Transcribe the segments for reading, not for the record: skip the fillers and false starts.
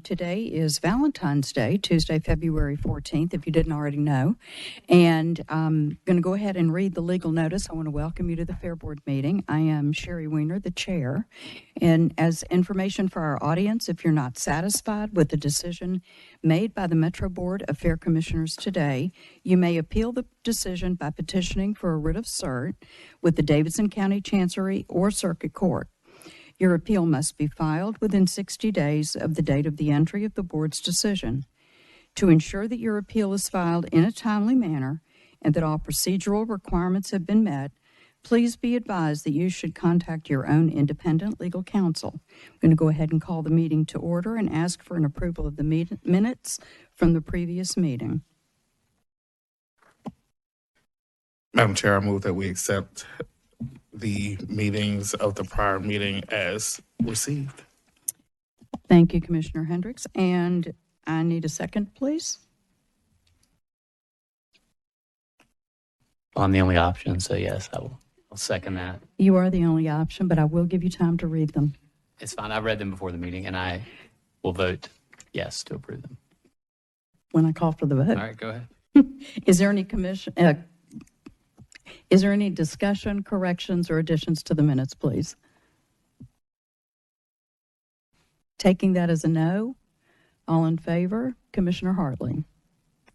Today is Valentine's Day, Tuesday, February 14th, if you didn't already know. And I'm going to go ahead and read the legal notice. I want to welcome you to the Fair Board meeting. I am Sherry Weiner, the chair. And as information for our audience, if you're not satisfied with the decision made by the Metro Board of Fair Commissioners today, you may appeal the decision by petitioning for a writ of cert with the Davidson County Chancery or Circuit Court. Your appeal must be filed within 60 days of the date of the entry of the board's decision. To ensure that your appeal is filed in a timely manner and that all procedural requirements have been met, please be advised that you should contact your own independent legal counsel. I'm going to go ahead and call the meeting to order and ask for an approval of the minutes from the previous meeting. Madam Chair, I move that we accept the meetings of the prior meeting as received. Thank you, Commissioner Hendricks. And I need a second, please. Well, I'm the only option, so yes, I'll second that. You are the only option, but I will give you time to read them. It's fine. I read them before the meeting, and I will vote yes to approve them. When I call for the vote. All right, go ahead. Is there any discussion, corrections, or additions to the minutes, please? Taking that as a no, all in favor, Commissioner Hartley.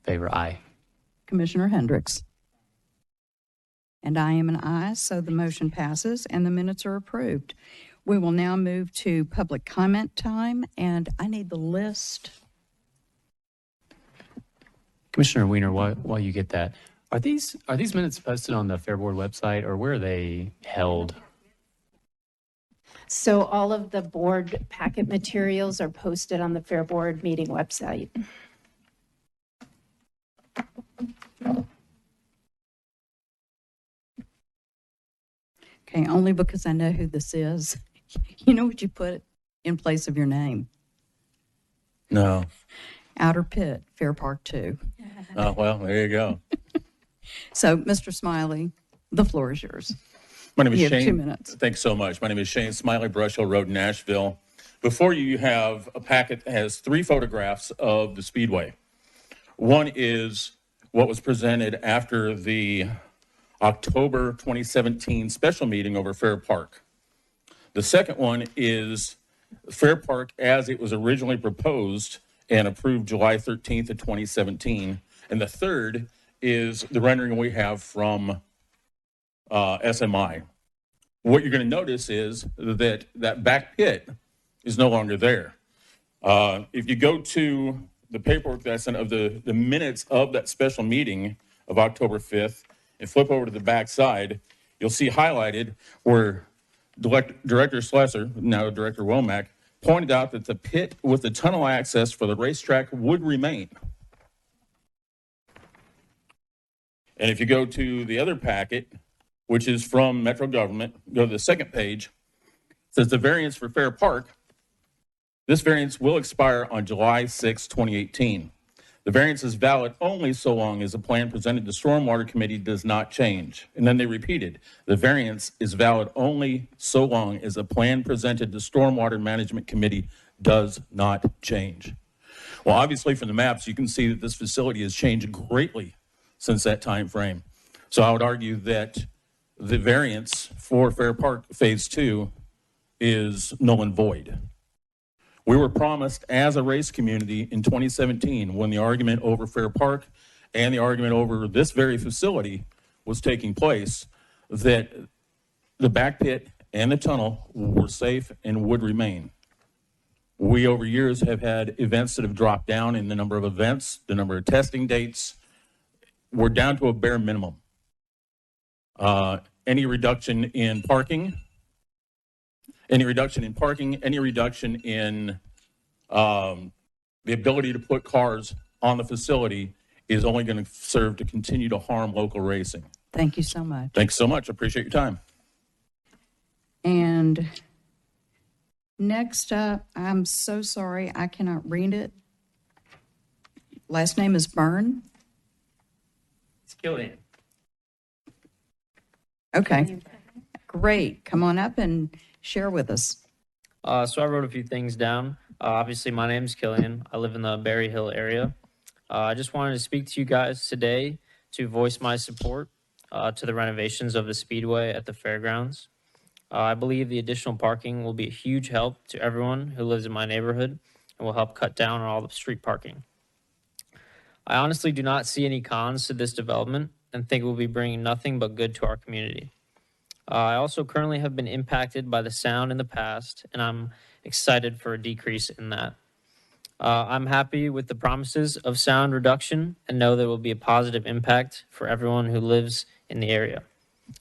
Favor, aye. Commissioner Hendricks. And I am an aye, so the motion passes and the minutes are approved. We will now move to public comment time, and I need the list. Commissioner Weiner, while you get that, are these minutes posted on the Fair Board website, or where are they held? So all of the board packet materials are posted on the Fair Board meeting website. Okay, only because I know who this is. You know what you put in place of your name? No. Outer Pit, Fair Park 2. Oh, well, there you go. So, Mr. Smiley, the floor is yours. My name is You Shane. have 2 minutes. Thanks so much. My name is Shane Smiley, Brush Hill Road, Nashville. Before you have a packet that has 3 photographs of the Speedway. One is what was presented after the October 2017 special meeting over Fair Park. The second one is Fair Park as it was originally proposed and approved July 13th of 2017. And the third is the rendering we have from SMI. What you're going to notice is that that back pit is no longer there. If you go to the paperwork that's of the minutes of that special meeting of October 5th and flip over to the back side, you'll see highlighted where Director Slesser, now Director Womack, pointed out that the pit with the tunnel access for the racetrack would remain. And if you go to the other packet, which is from Metro Government, go to the second page, it says the variance for Fair Park. This variance will expire on July 6, 2018. The variance is valid only so long as the plan presented to Stormwater Committee does not change. And then they repeated, the variance is valid only so long as the plan presented to Stormwater Management Committee does not change. Well, obviously from the maps, you can see that this facility has changed greatly since that time frame. So I would argue that the variance for Fair Park Phase 2 is null and void. We were promised as a race community in 2017 when the argument over Fair Park and the argument over this very facility was taking place that the back pit and the tunnel were safe and would remain. We over years have had events that have dropped down in the number of events, the number of testing dates. We're down to a bare minimum. Any reduction in parking, any reduction in the ability to put cars on the facility is only going to serve to continue to harm local racing. Thank you so much. Thanks so much. I appreciate your time. And next up, I'm so sorry, I cannot read it. Last name is Byrne. It's Killian. Okay, great. Come on up and share with us. So I wrote a few things down. Obviously, my name's Killian. I live in the Berry Hill area. I just wanted to speak to you guys today to voice my support to the renovations of the Speedway at the fairgrounds. I believe the additional parking will be a huge help to everyone who lives in my neighborhood and will help cut down on all the street parking. I honestly do not see any cons to this development and think it will be bringing nothing but good to our community. I also currently have been impacted by the sound in the past, and I'm excited for a decrease in that. I'm happy with the promises of sound reduction and know there will be a positive impact for everyone who lives in the area.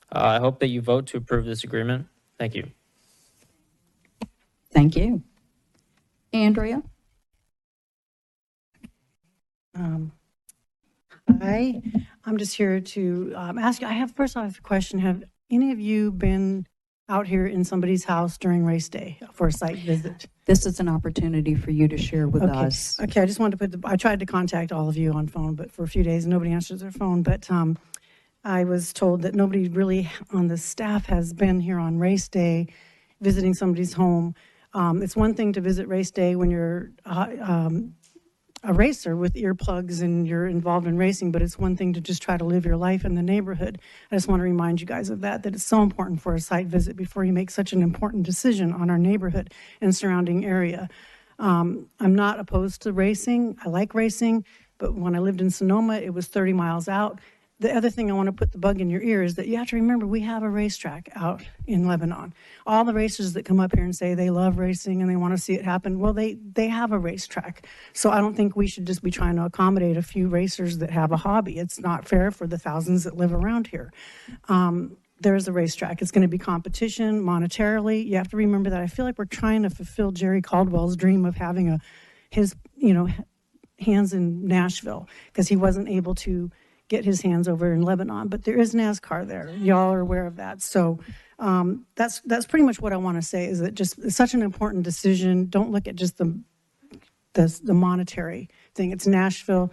I hope that you vote to approve this agreement. Thank you. Thank you. Andrea? I'm just here to ask you, first I have a question. Have any of you been out here in somebody's house during race day for a site visit? This is an opportunity for you to share with us. Okay, I just wanted to I tried to contact all of you on phone, but for a few days, nobody answers their phone. But I was told that nobody really on the staff has been here on race day visiting somebody's home. It's one thing to visit race day when you're a racer with earplugs and you're involved in racing, but it's one thing to just try to live your life in the neighborhood. I just want to remind you guys of that it's so important for a site visit before you make such an important decision on our neighborhood and surrounding area. I'm not opposed to racing. I like racing, but when I lived in Sonoma, it was 30 miles out. The other thing I want to put the bug in your ear is that you have to remember we have a racetrack out in Lebanon. All the racers that come up here and say they love racing and they want to see it happen, well, they have a racetrack. So I don't think we should just be trying to accommodate a few racers that have a hobby. It's not fair for the thousands that live around here. There's a racetrack. It's going to be competition monetarily. You have to remember that I feel like we're trying to fulfill Jerry Caldwell's dream of having his hands in Nashville because he wasn't able to get his hands over in Lebanon, but there is NASCAR there. Y'all are aware of that. So that's pretty much what I want to say is that just it's such an important decision. Don't look at just the monetary thing. It's Nashville.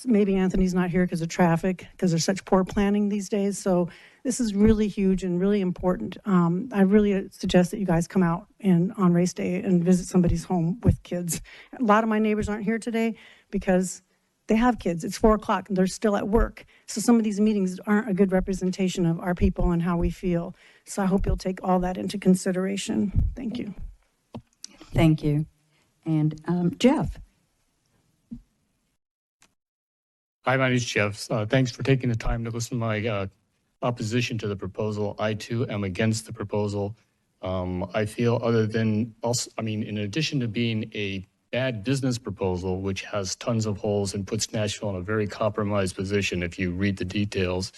Maybe Anthony's not here because of traffic, because there's such poor planning these days. So this is really huge and really important. I really suggest that you guys come out on race day and visit somebody's home with kids. A lot of my neighbors aren't here today because they have kids. It's 4 o'clock and they're still at work. So some of these meetings aren't a good representation of our people and how we feel. So I hope you'll take all that into consideration. Thank you. Thank you. And Jeff? Hi, my name is Jeff. Thanks for taking the time to listen to my opposition to the proposal. I too am against the proposal. I feel in addition to being a bad business proposal, which has tons of holes and puts Nashville in a very compromised position if you read the details,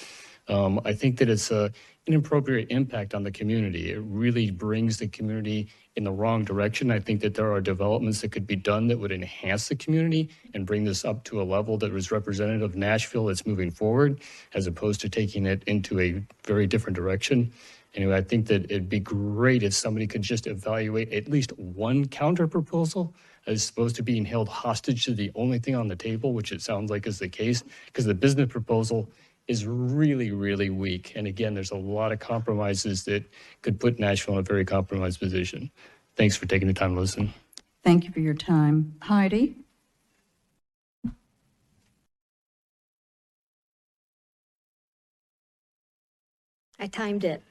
I think that it's an inappropriate impact on the community. It really brings the community in the wrong direction. I think that there are developments that could be done that would enhance the community and bring this up to a level that was representative of Nashville that's moving forward, as opposed to taking it into a very different direction. Anyway, I think that it'd be great if somebody could just evaluate at least one counter proposal as opposed to being held hostage to the only thing on the table, which it sounds like is the case, because the business proposal is really, really weak. And again, there's a lot of compromises that could put Nashville in a very compromised position. Thanks for taking the time to listen. Thank you for your time. Heidi? I timed it.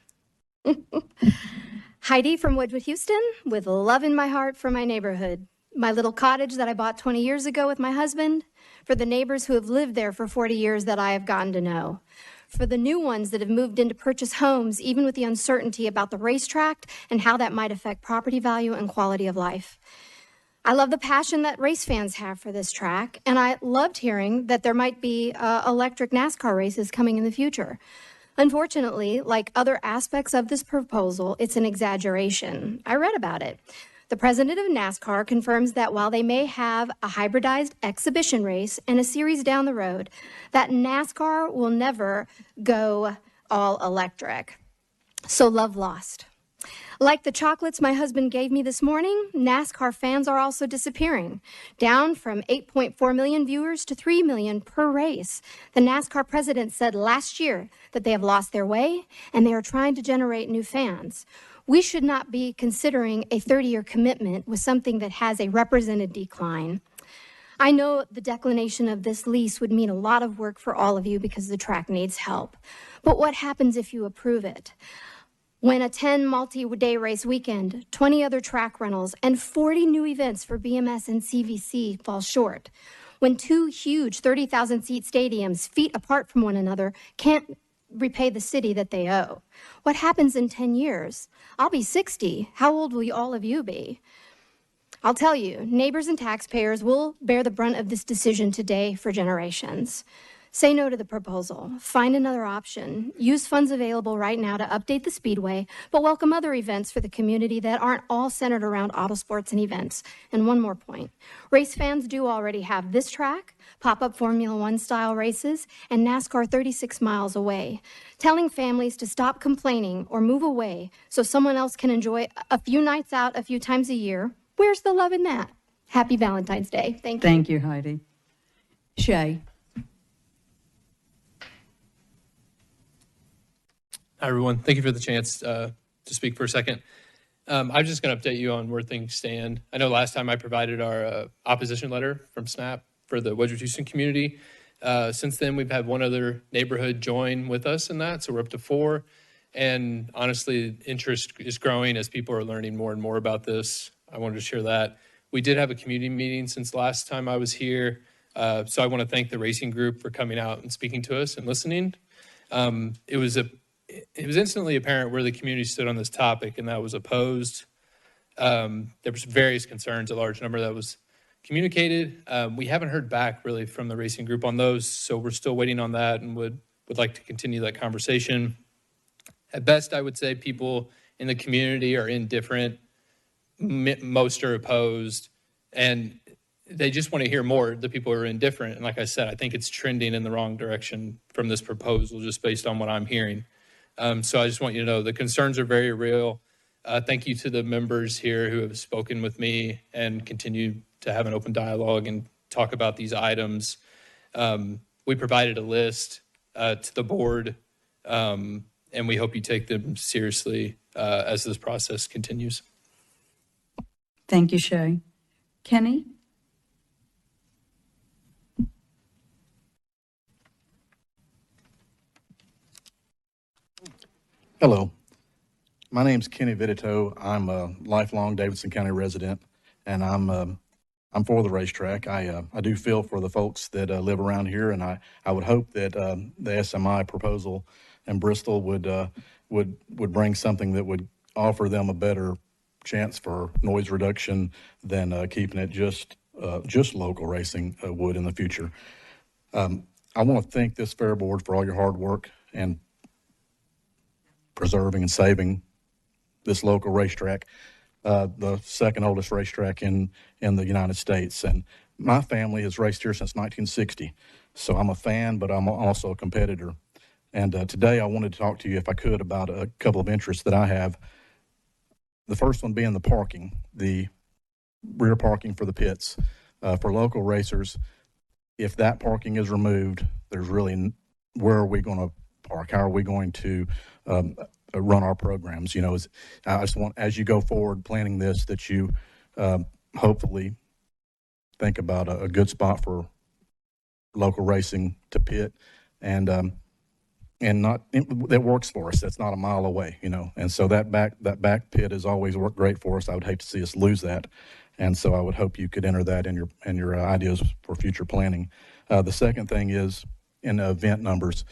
Heidi from Woodwood, Houston, with love in my heart for my neighborhood. My little cottage that I bought 20 years ago with my husband, for the neighbors who have lived there for 40 years that I have gotten to know, for the new ones that have moved in to purchase homes, even with the uncertainty about the racetrack and how that might affect property value and quality of life. I love the passion that race fans have for this track, and I loved hearing that there might be electric NASCAR races coming in the future. Unfortunately, like other aspects of this proposal, it's an exaggeration. I read about it. The president of NASCAR confirms that while they may have a hybridized exhibition race and a series down the road, that NASCAR will never go all electric. So love lost. Like the chocolates my husband gave me this morning, NASCAR fans are also disappearing, down from 8.4 million viewers to 3 million per race. The NASCAR president said last year that they have lost their way and they are trying to generate new fans. We should not be considering a 30-year commitment with something that has a represented decline. I know the declination of this lease would mean a lot of work for all of you because the track needs help. But what happens if you approve it? When a 10 multi-day race weekend, 20 other track rentals, and 40 new events for BMS and CVC fall short, when two huge 30,000-seat stadiums, feet apart from one another, can't repay the city that they owe? What happens in 10 years? I'll be 60. How old will all of you be? I'll tell you, neighbors and taxpayers will bear the brunt of this decision today for generations. Say no to the proposal. Find another option. Use funds available right now to update the Speedway, but welcome other events for the community that aren't all centered around auto sports and events. And one more point. Race fans do already have this track, pop-up Formula One style races, and NASCAR 36 miles away. Telling families to stop complaining or move away so someone else can enjoy a few nights out a few times a year, where's the love in that? Happy Valentine's Day. Thank you. Thank you, Heidi. Shay. Hi, everyone. Thank you for the chance to speak for a second. I'm just going to update you on where things stand. I know last time I provided our opposition letter from SNAP for the Wedgewood Houston community. Since then, we've had one other neighborhood join with us in that, so we're up to 4. And honestly, interest is growing as people are learning more and more about this. I wanted to share that. We did have a community meeting since last time I was here. So I want to thank the racing group for coming out and speaking to us and listening. It was instantly apparent where the community stood on this topic, and that was opposed. There was various concerns, a large number that was communicated. We haven't heard back really from the racing group on those, so we're still waiting on that and would like to continue that conversation. At best, I would say people in the community are indifferent. Most are opposed, and they just want to hear more. The people are indifferent, and like I said, I think it's trending in the wrong direction from this proposal just based on what I'm hearing. So I just want you to know the concerns are very real. Thank you to the members here who have spoken with me and continue to have an open dialogue and talk about these items. We provided a list to the board, and we hope you take them seriously as this process continues. Thank you, Shay. Kenny? Hello, my name's Kenny Vidito. I'm a lifelong Davidson County resident, and I'm for the racetrack. I do feel for the folks that live around here, and I would hope that the SMI proposal in Bristol would bring something that would offer them a better chance for noise reduction than keeping it just local racing would in the future. I want to thank this Fair Board for all your hard work and preserving and saving this local racetrack, the second oldest racetrack in the United States. And my family has raced here since 1960. So I'm a fan, but I'm also a competitor. And today I wanted to talk to you, if I could, about a couple of interests that I have. The first one being the parking, the rear parking for the pits. For local racers, if that parking is removed, there's really, where are we going to park? How are we going to run our programs? You know, I just want, as you go forward planning this, that you hopefully think about a good spot for local racing to pit, and not that works for us. That's not a mile away, you know. And so that back pit has always worked great for us. I would hate to see us lose that, and so I would hope you could enter that in your ideas for future planning. The second thing is in event numbers.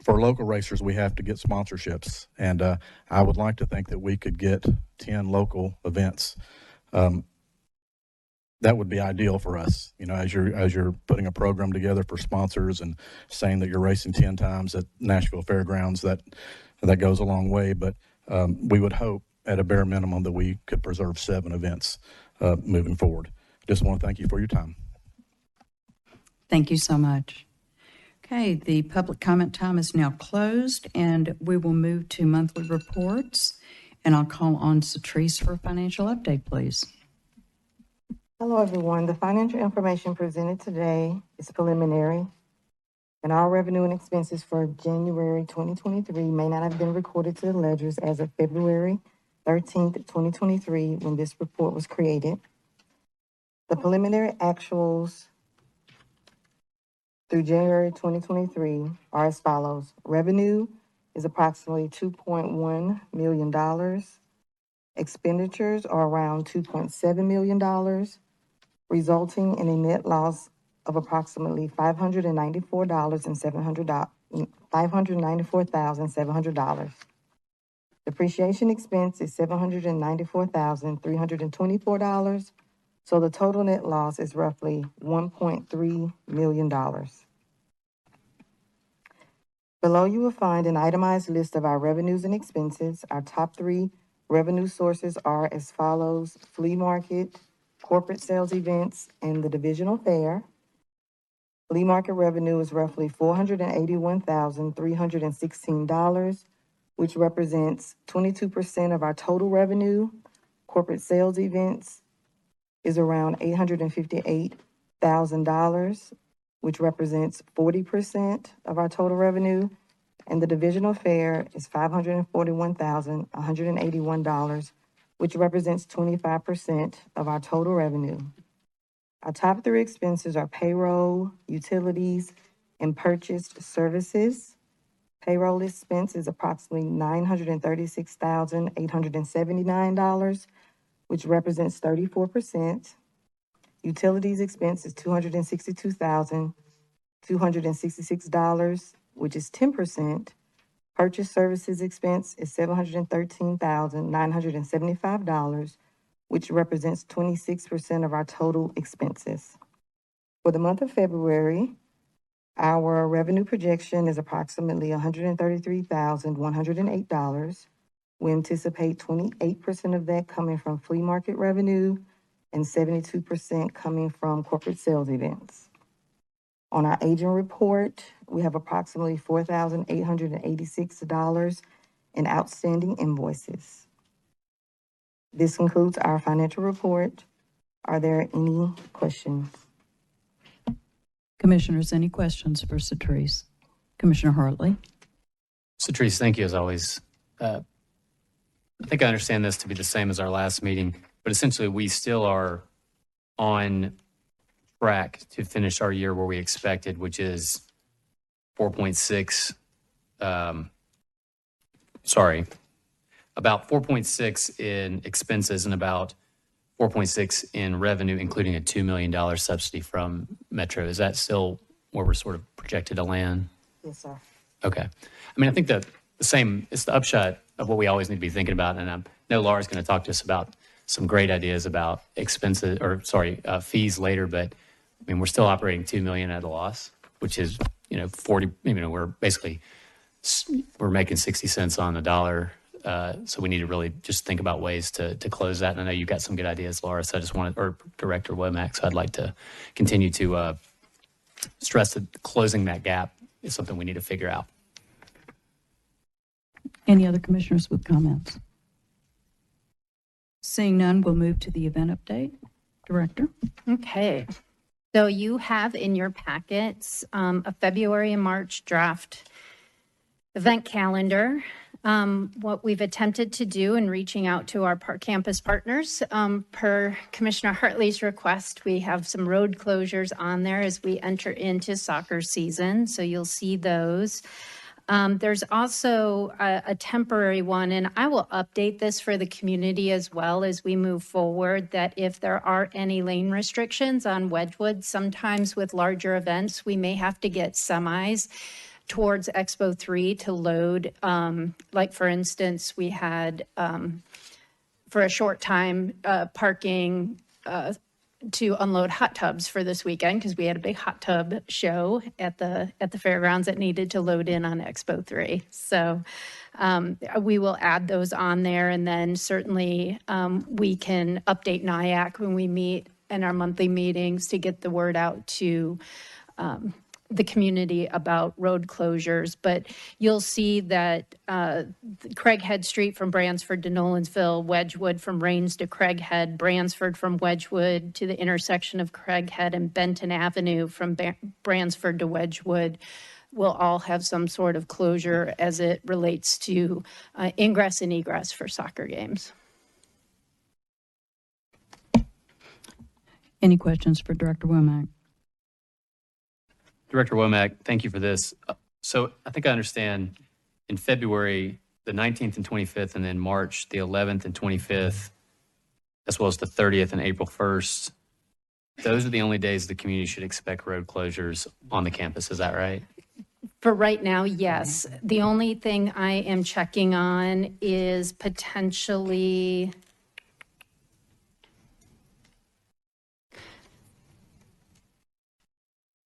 For local racers, we have to get sponsorships, and I would like to think that we could get 10 local events. That would be ideal for us, you know, as you're putting a program together for sponsors and saying that you're racing 10 times at Nashville Fairgrounds. That goes a long way, but we would hope at a bare minimum that we could preserve 7 events moving forward. Just want to thank you for your time. Thank you so much. Okay, the public comment time is now closed, and we will move to monthly reports. And I'll call on Satrice for a financial update, please. Hello, everyone. The financial information presented today is preliminary. And all revenue and expenses for January 2023 may not have been recorded to the ledgers as of February 13th, 2023, when this report was created. The preliminary actuals through January 2023 are as follows. Revenue is approximately $2.1 million. Expenditures are around $2.7 million, resulting in a net loss of approximately $594,700. Depreciation expense is $794,324. So the total net loss is roughly $1.3 million. Below you will find an itemized list of our revenues and expenses. Our top 3 revenue sources are as follows: flea market, corporate sales events, and the divisional fair. Flea market revenue is roughly $481,316, which represents 22% of our total revenue. Corporate sales events is around $858,000, which represents 40% of our total revenue. And the divisional fare is $541,181, which represents 25% of our total revenue. Our top 3 expenses are payroll, utilities, and purchased services. Payroll expense is approximately $936,879, which represents 34%. Utilities expense is $262,266, which is 10%. Purchase services expense is $713,975, which represents 26% of our total expenses. For the month of February, our revenue projection is approximately $133,108. We anticipate 28% of that coming from flea market revenue and 72% coming from corporate sales events. On our agent report, we have approximately $4,886 in outstanding invoices. This concludes our financial report. Are there any questions? Commissioners, any questions for Satrice? Commissioner Hartley? Satrice, thank you as always. I think I understand this to be the same as our last meeting, but essentially we still are on track to finish our year where we expected, which is 4.6, about 4.6 in expenses and about 4.6 in revenue, including a $2 million subsidy from Metro. Is that still where we're sort of projected to land? Yes, sir. Okay. I mean, I think the same, it's the upshot of what we always need to be thinking about. And I know Laura's going to talk to us about some great ideas about expenses, fees later, but I mean, we're still operating $2 million at a loss, which is, 40, we're basically, we're making 60 cents on the dollar. So we need to really just think about ways to close that. And I know you've got some good ideas, Laura, so I just wanted, or Director Womack, so I'd like to continue to stress that closing that gap is something we need to figure out. Any other commissioners with comments? Seeing none, we'll move to the event update. Director? Okay. So you have in your packets a February and March draft event calendar. What we've attempted to do in reaching out to our campus partners, per Commissioner Hartley's request, we have some road closures on there as we enter into soccer season. So you'll see those. There's also a temporary one, and I will update this for the community as well as we move forward, that if there are any lane restrictions on Wedgwood, sometimes with larger events, we may have to get semis towards Expo 3 to load. Like for instance, we had for a short time parking to unload hot tubs for this weekend because we had a big hot tub show at the fairgrounds that needed to load in on Expo 3. So we will add those on there, and then certainly we can update NIAC when we meet in our monthly meetings to get the word out to the community about road closures, but you'll see that Craighead Street from Bransford to Nolensville, Wedgwood from Rains to Craighead, Bransford from Wedgwood to the intersection of Craighead and Benton Avenue from Bransford to Wedgwood will all have some sort of closure as it relates to ingress and egress for soccer games. Any questions for Director Womack? Director Womack, thank you for this. So I think I understand in February, the 19th and 25th, and then March, the 11th and 25th, as well as the 30th and April 1st, those are the only days the community should expect road closures on the campus. Is that right? For right now, yes. The only thing I am checking on is potentially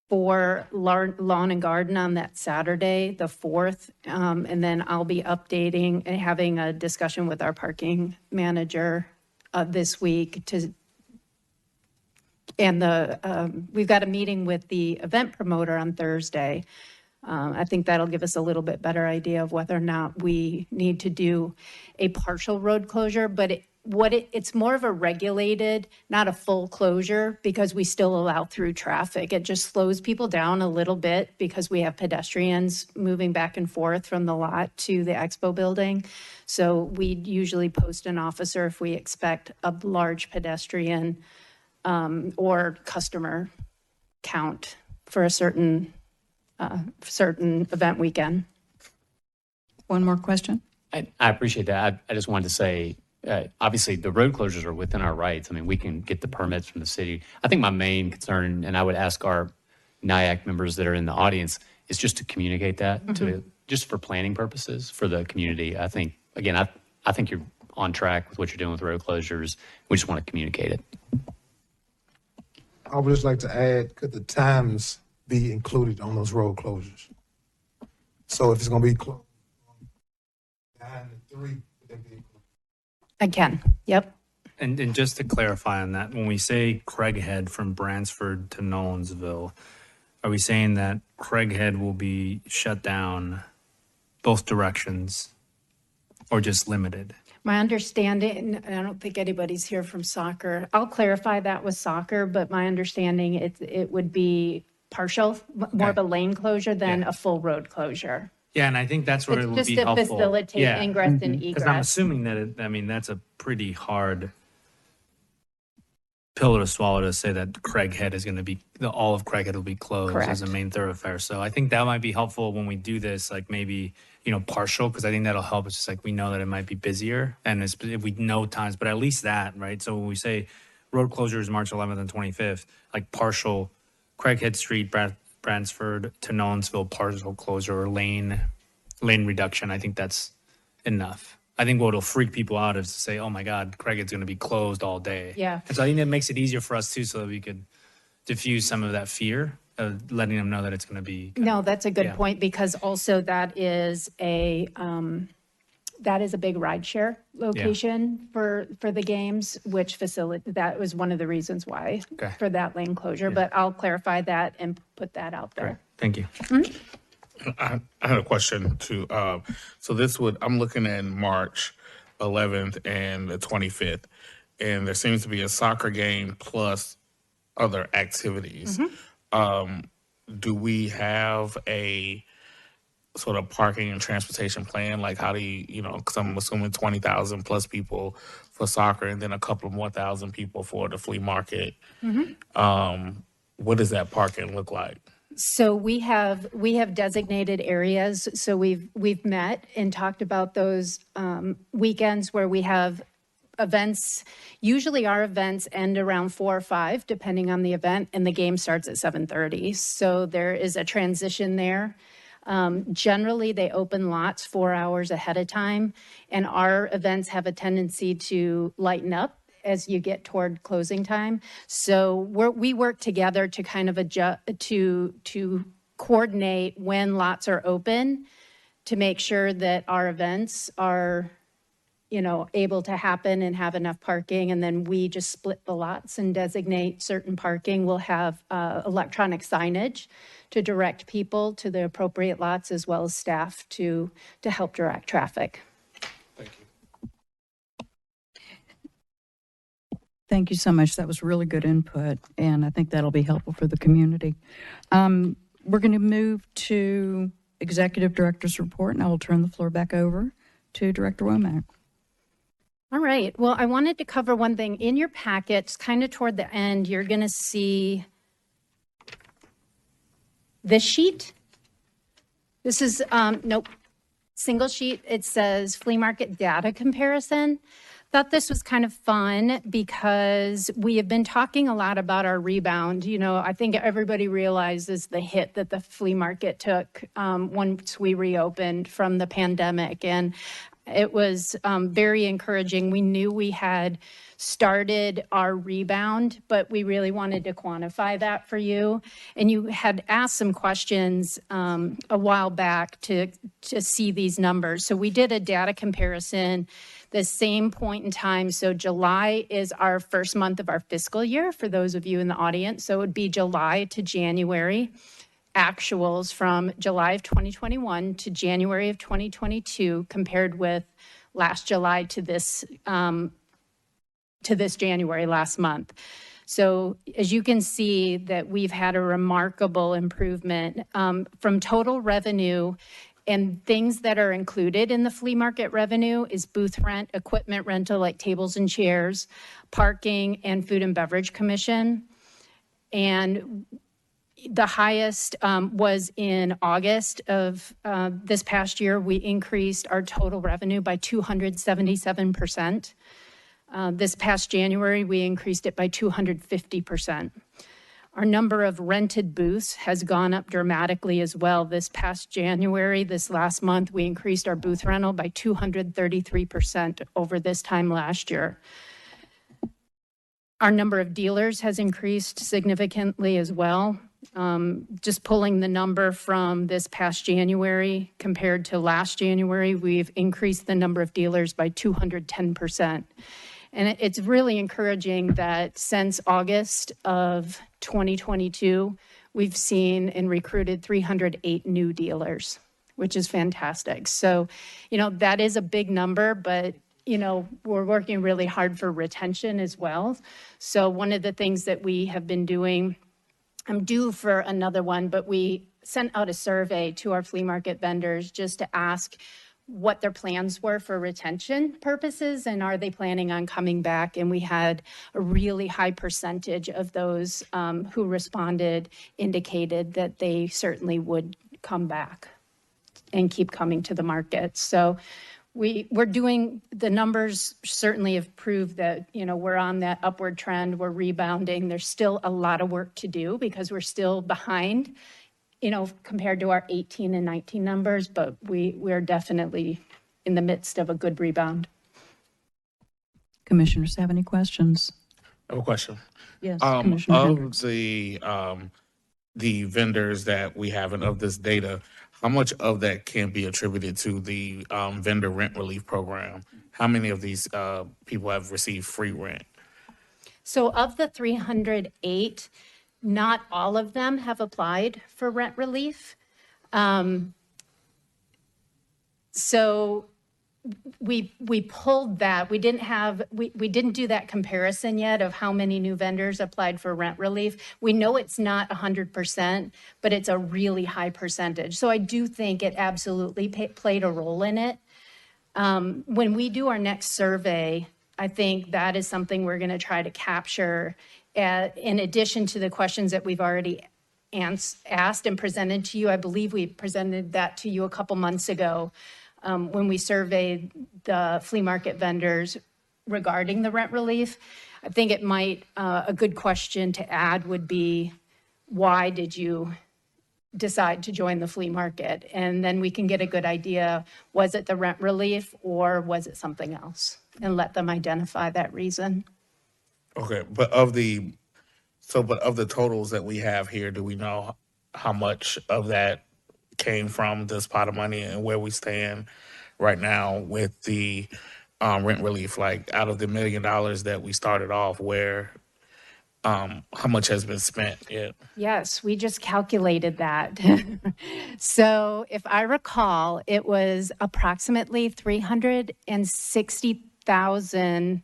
for lawn and garden on that Saturday, the 4th. And then I'll be updating and having a discussion with our parking manager this week we've got a meeting with the event promoter on Thursday. I think that'll give us a little bit better idea of whether or not we need to do a partial road closure, but it's more of a regulated, not a full closure, because we still allow through traffic. It just slows people down a little bit because we have pedestrians moving back and forth from the lot to the expo building. So we usually post an officer if we expect a large pedestrian or customer count for a certain event weekend. One more question? I appreciate that. I just wanted to say, obviously, the road closures are within our rights. I mean, we can get the permits from the city. I think my main concern, and I would ask our NIAC members that are in the audience, is just to communicate that just for planning purposes for the community. I think, again, I think you're on track with what you're doing with road closures. We just want to communicate it. I would just like to add, could the times be included on those road closures? So if it's going to be closed 9 to 3, would that be included? I can, yep. And just to clarify on that, when we say Craighead from Bransford to Nolensville, are we saying that Craighead will be shut down both directions or just limited? My understanding, and I don't think anybody's here from soccer. I'll clarify that with soccer, but my understanding it would be partial, more of a lane closure than a full road closure. Yeah, and I think that's where it would be helpful. Just to facilitate ingress and egress. Because I'm assuming that, that's a pretty hard pill to swallow to say that Craighead is going to be, all of Craighead will be closed as a main thoroughfare. So I think that might be helpful when we do this, like maybe, partial, because I think that'll help. It's just like we know that it might be busier and if we know times, but at least that, right? So when we say road closures March 11th and 25th, like partial Craighead Street, Bransford to Nolensville, partial closure or lane reduction, I think that's enough. I think what'll freak people out is to say, oh my God, Craighead's going to be closed all day. Yeah. And so I think that makes it easier for us too, so that we could diffuse some of that fear of letting them know that it's going to be. No, that's a good point, because also that is a big rideshare location for the games, which that was one of the reasons why for that lane closure. But I'll clarify that and put that out there. Thank you. I had a question too. So I'm looking at March 11th and the 25th, and there seems to be a soccer game plus other activities. Do we have a sort of parking and transportation plan? Like how do you, because I'm assuming 20,000 plus people for soccer and then a couple more thousand people for the flea market. What does that parking look like? So we have designated areas. So we've met and talked about those weekends where we have events. Usually our events end around 4 or 5, depending on the event, and the game starts at 7:30. So there is a transition there. Generally, they open lots 4 hours ahead of time, and our events have a tendency to lighten up as you get toward closing time. So we work together to kind of adjust, to coordinate when lots are open to make sure that our events are, able to happen and have enough parking. And then we just split the lots and designate certain parking. We'll have electronic signage to direct people to the appropriate lots, as well as staff to help direct traffic. Thank you so much. That was really good input, and I think that'll be helpful for the community. We're going to move to Executive Director's report, and I will turn the floor back over to Director Womack. All right. Well, I wanted to cover one thing. In your packets, kind of toward the end, you're going to see this sheet. This is, nope, single sheet. It says flea market data comparison. Thought this was kind of fun because we have been talking a lot about our rebound. I think everybody realizes the hit that the flea market took once we reopened from the pandemic. And it was very encouraging. We knew we had started our rebound, but we really wanted to quantify that for you. And you had asked some questions a while back to see these numbers. So we did a data comparison the same point in time. So July is our first month of our fiscal year for those of you in the audience. So it would be July to January. Actuals from July of 2021 to January of 2022 compared with last July to this January last month. So as you can see that we've had a remarkable improvement from total revenue, and things that are included in the flea market revenue is booth rent, equipment rental like tables and chairs, parking, and food and beverage commission. And the highest was in August of this past year. We increased our total revenue by 277%. This past January, we increased it by 250%. Our number of rented booths has gone up dramatically as well. This past January, this last month, we increased our booth rental by 233% over this time last year. Our number of dealers has increased significantly as well. Just pulling the number from this past January compared to last January, we've increased the number of dealers by 210%. And it's really encouraging that since August of 2022, we've seen and recruited 308 new dealers, which is fantastic. So, that is a big number, but we're working really hard for retention as well. So one of the things that we have been doing, I'm due for another one, but we sent out a survey to our flea market vendors just to ask what their plans were for retention purposes and are they planning on coming back. And we had a really high percentage of those who responded indicated that they certainly would come back and keep coming to the market. So we're doing, the numbers certainly have proved that, we're on that upward trend, we're rebounding. There's still a lot of work to do because we're still behind, compared to our 18 and 19 numbers, but we're definitely in the midst of a good rebound. Commissioners have any questions? I have a question. Yes, Commissioner Hendricks. Of the vendors that we have and of this data, how much of that can be attributed to the vendor rent relief program? How many of these people have received free rent? So of the 308, not all of them have applied for rent relief. So we pulled that. We didn't do that comparison yet of how many new vendors applied for rent relief. We know it's not 100%, but it's a really high percentage. So I do think it absolutely played a role in it. When we do our next survey, I think that is something we're going to try to capture in addition to the questions that we've already asked and presented to you. I believe we presented that to you a couple months ago when we surveyed the flea market vendors regarding the rent relief. I think it might, a good question to add would be, why did you decide to join the flea market? And then we can get a good idea, was it the rent relief or was it something else? And let them identify that reason. Okay, but of the totals that we have here, do we know how much of that came from this pot of money and where we stand right now with the rent relief? Like out of the $1 million that we started off, how much has been spent yet? Yes, we just calculated that. So if I recall, it was approximately 360,000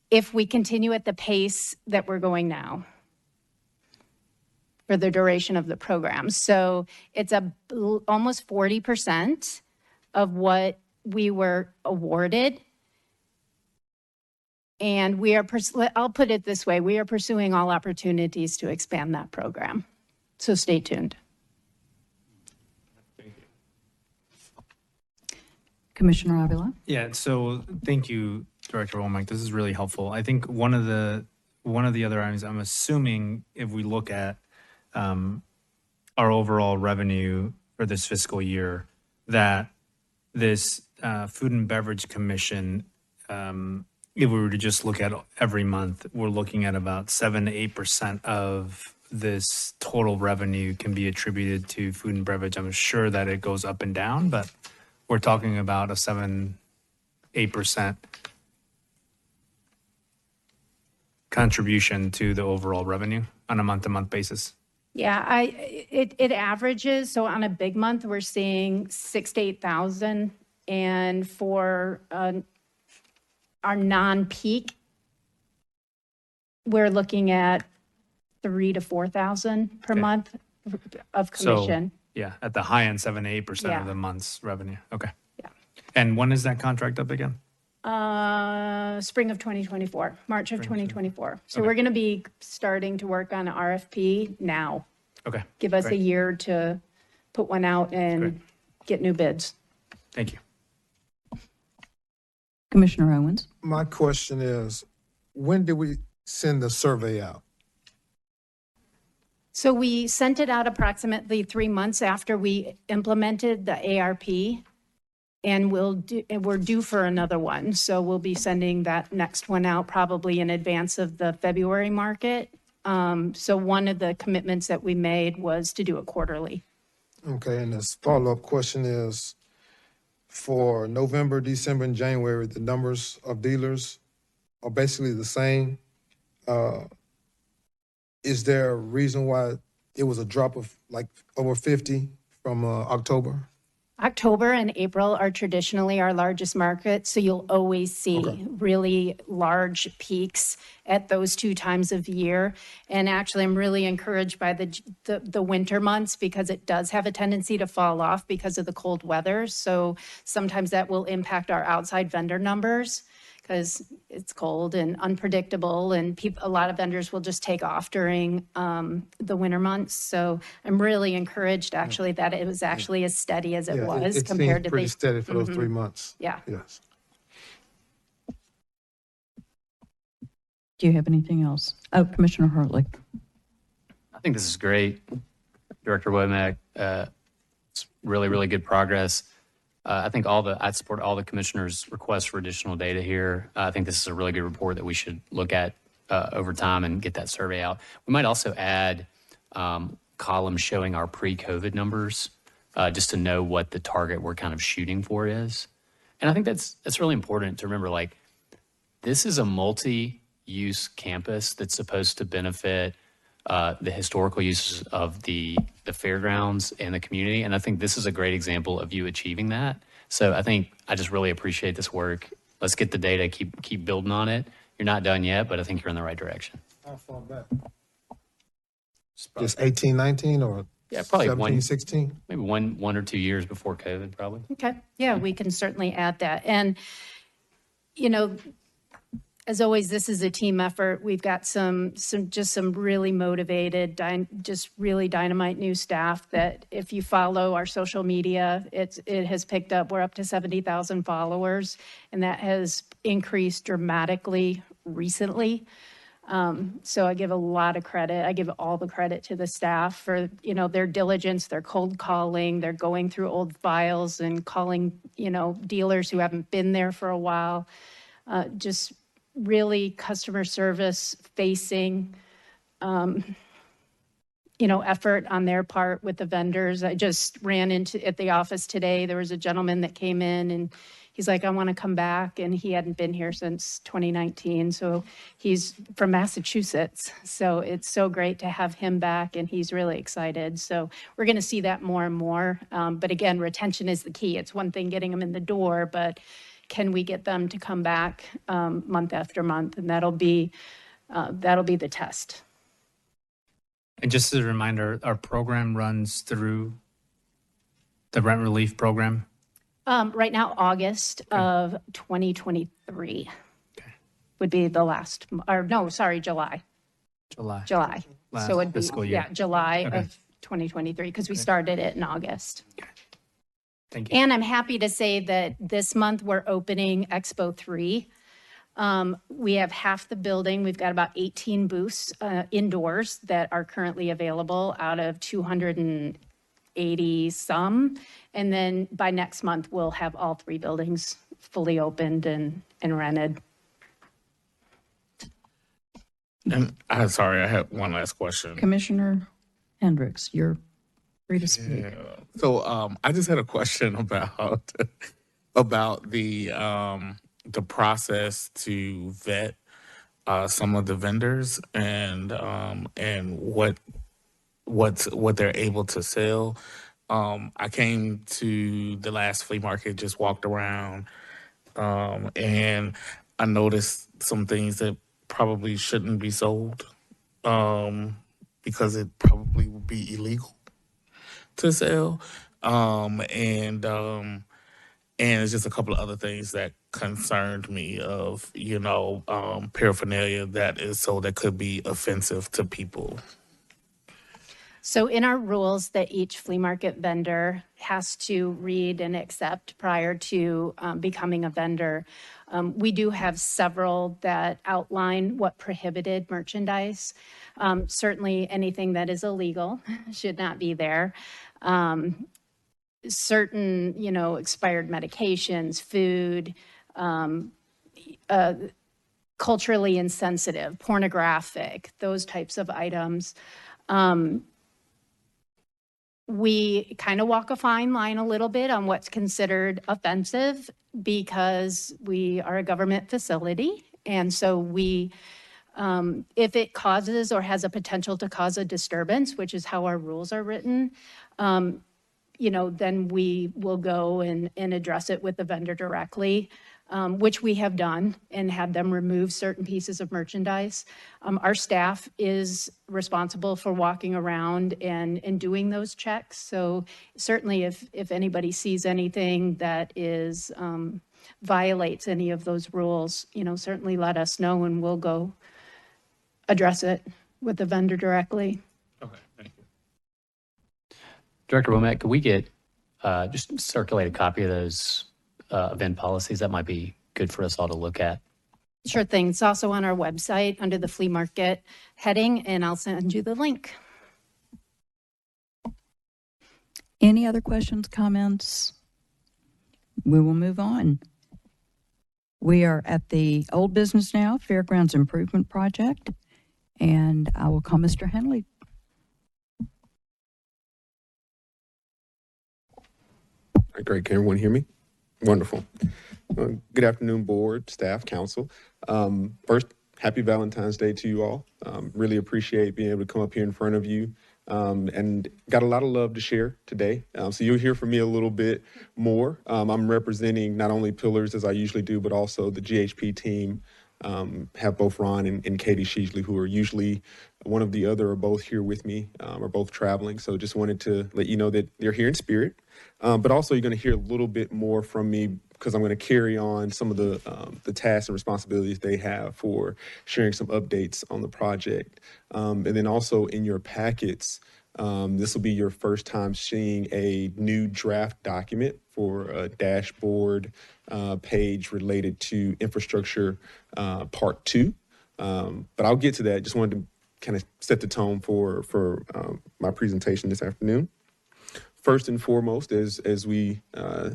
if we continue at the pace that we're going now for the duration of the program. So it's almost 40% of what we were awarded. And I'll put it this way, we are pursuing all opportunities to expand that program. So stay tuned. Commissioner Avila? Yeah, so thank you, Director Womack. This is really helpful. I think one of the other items, I'm assuming if we look at our overall revenue for this fiscal year, that this Food and Beverage Commission, if we were to just look at every month, we're looking at about 7 to 8% of this total revenue can be attributed to food and beverage. I'm sure that it goes up and down, but we're talking about a 7-8% contribution to the overall revenue on a month-to-month basis. Yeah, it averages. So on a big month, we're seeing 6,000 to 8,000, and for our non-peak, we're looking at 3,000 to 4,000 per month of commission. So, yeah, at the high end, 7 to 8% Yeah. of the month's revenue. Okay. Yeah. And when is that contract up again? Spring of 2024, March of 2024. So Okay. we're going to be starting to work on an RFP now. Okay. Give us a Great. year to put one out and Great. get new bids. Thank you. Commissioner Owens? My question is, when did we send the survey out? So we sent it out approximately 3 months after we implemented the ARP, and we're due for another one. So we'll be sending that next one out probably in advance of the February market. So one of the commitments that we made was to do it quarterly. Okay, and this follow-up question is, for November, December, and January, the numbers of dealers are basically the same. Is there a reason why it was a drop of like over 50 from October? October and April are traditionally our largest markets, so you'll always see really large peaks at those 2 times of year. And actually, I'm really encouraged by the winter months because it does have a tendency to fall off because of the cold weather. So sometimes that will impact our outside vendor numbers because it's cold and unpredictable, and a lot of vendors will just take off during the winter months. So I'm really encouraged actually that it was actually as steady as it was it compared to seems pretty steady for those 3 months. Yeah. Yes. Do you have anything else? Oh, Commissioner Hartley. I think this is great, Director Womack. It's really, really good progress. I think I'd support all the commissioners' requests for additional data here. I think this is a really good report that we should look at over time and get that survey out. We might also add columns showing our pre-COVID numbers just to know what the target we're kind of shooting for is. And I think that's really important to remember, like, this is a multi-use campus that's supposed to benefit the historical uses of the fairgrounds and the community. And I think this is a great example of you achieving that. So I just really appreciate this work. Let's get the data, keep building on it. You're not done yet, but I think you're in the right direction. How far back? Just 18, 19, or Probably 17, 16? maybe one or 2 years before COVID, probably. Okay, yeah, we can certainly add that. And, you know, as always, this is a team effort. We've got some really motivated, just really dynamite new staff that if you follow our social media, it has picked up. We're up to 70,000 followers, and that has increased dramatically recently. So I give a lot of credit. I give all the credit to the staff for, their diligence, their cold calling, they're going through old files and calling, dealers who haven't been there for a while. Just really customer service facing, effort on their part with the vendors. I just ran into at the office today. There was a gentleman that came in and He's like, I want to come back, and he hadn't been here since 2019. So he's from Massachusetts. So it's so great to have him back, and he's really excited. So we're going to see that more and more. But again, retention is the key. It's one thing getting them in the door, but can we get them to come back month after month? And that'll be the test. And just as a reminder, our program runs through the rent relief program. Right now, August of 2023 would be the last, or no, sorry, July. July. Last So it'd be, fiscal year. yeah, July Okay. of 2023, because we started it in August. Thank you. And I'm happy to say that this month we're opening Expo 3. We have half the building. We've got about 18 booths indoors that are currently available out of 280 some. And then by next month, we'll have all 3 buildings fully opened and rented. And I'm sorry, I have one last question. Commissioner Hendricks, you're free to speak. Yeah. So I just had a question about about the process to vet some of the vendors and what they're able to sell. I came to the last flea market, just walked around, and I noticed some things that probably shouldn't be sold because it probably would be illegal to sell. And it's just a couple of other things that concerned me of, paraphernalia that is sold that could be offensive to people. So in our rules that each flea market vendor has to read and accept prior to becoming a vendor, we do have several that outline what prohibited merchandise. Certainly anything that is illegal should not be there. Certain, expired medications, food, culturally insensitive, pornographic, those types of items. We kind of walk a fine line a little bit on what's considered offensive because we are a government facility. And so we, if it causes or has a potential to cause a disturbance, which is how our rules are written, then we will go and address it with the vendor directly, which we have done and had them remove certain pieces of merchandise. Our staff is responsible for walking around and doing those checks. So certainly if anybody sees anything that is violates any of those rules, certainly let us know and we'll go address it with the vendor directly. Okay, thank you. Director Womack, could we get just circulate a copy of those event policies? That might be good for us all to look at. Sure thing. It's also on our website under the flea market heading, and I'll send you the link. Any other questions, comments? We will move on. We are at the old business now, Fairgrounds Improvement Project, and I will call Mr. Henley. Great. Can everyone hear me? Wonderful. Good afternoon, board, staff, council. First, happy Valentine's Day to you all. Really appreciate being able to come up here in front of you and got a lot of love to share today. So you'll hear from me a little bit more. I'm representing not only Pillars as I usually do, but also the GHP team. Have both Ron and Katie Sheesley, who are usually one of the other or both here with me, are both traveling. So just wanted to let you know that they're here in spirit. But also you're going to hear a little bit more from me because I'm going to carry on some of the tasks and responsibilities they have for sharing some updates on the project. And then also in your packets, this will be your first time seeing a new draft document for a dashboard page related to infrastructure part 2. But I'll get to that. Just wanted to kind of set the tone for my presentation this afternoon. First and foremost, as I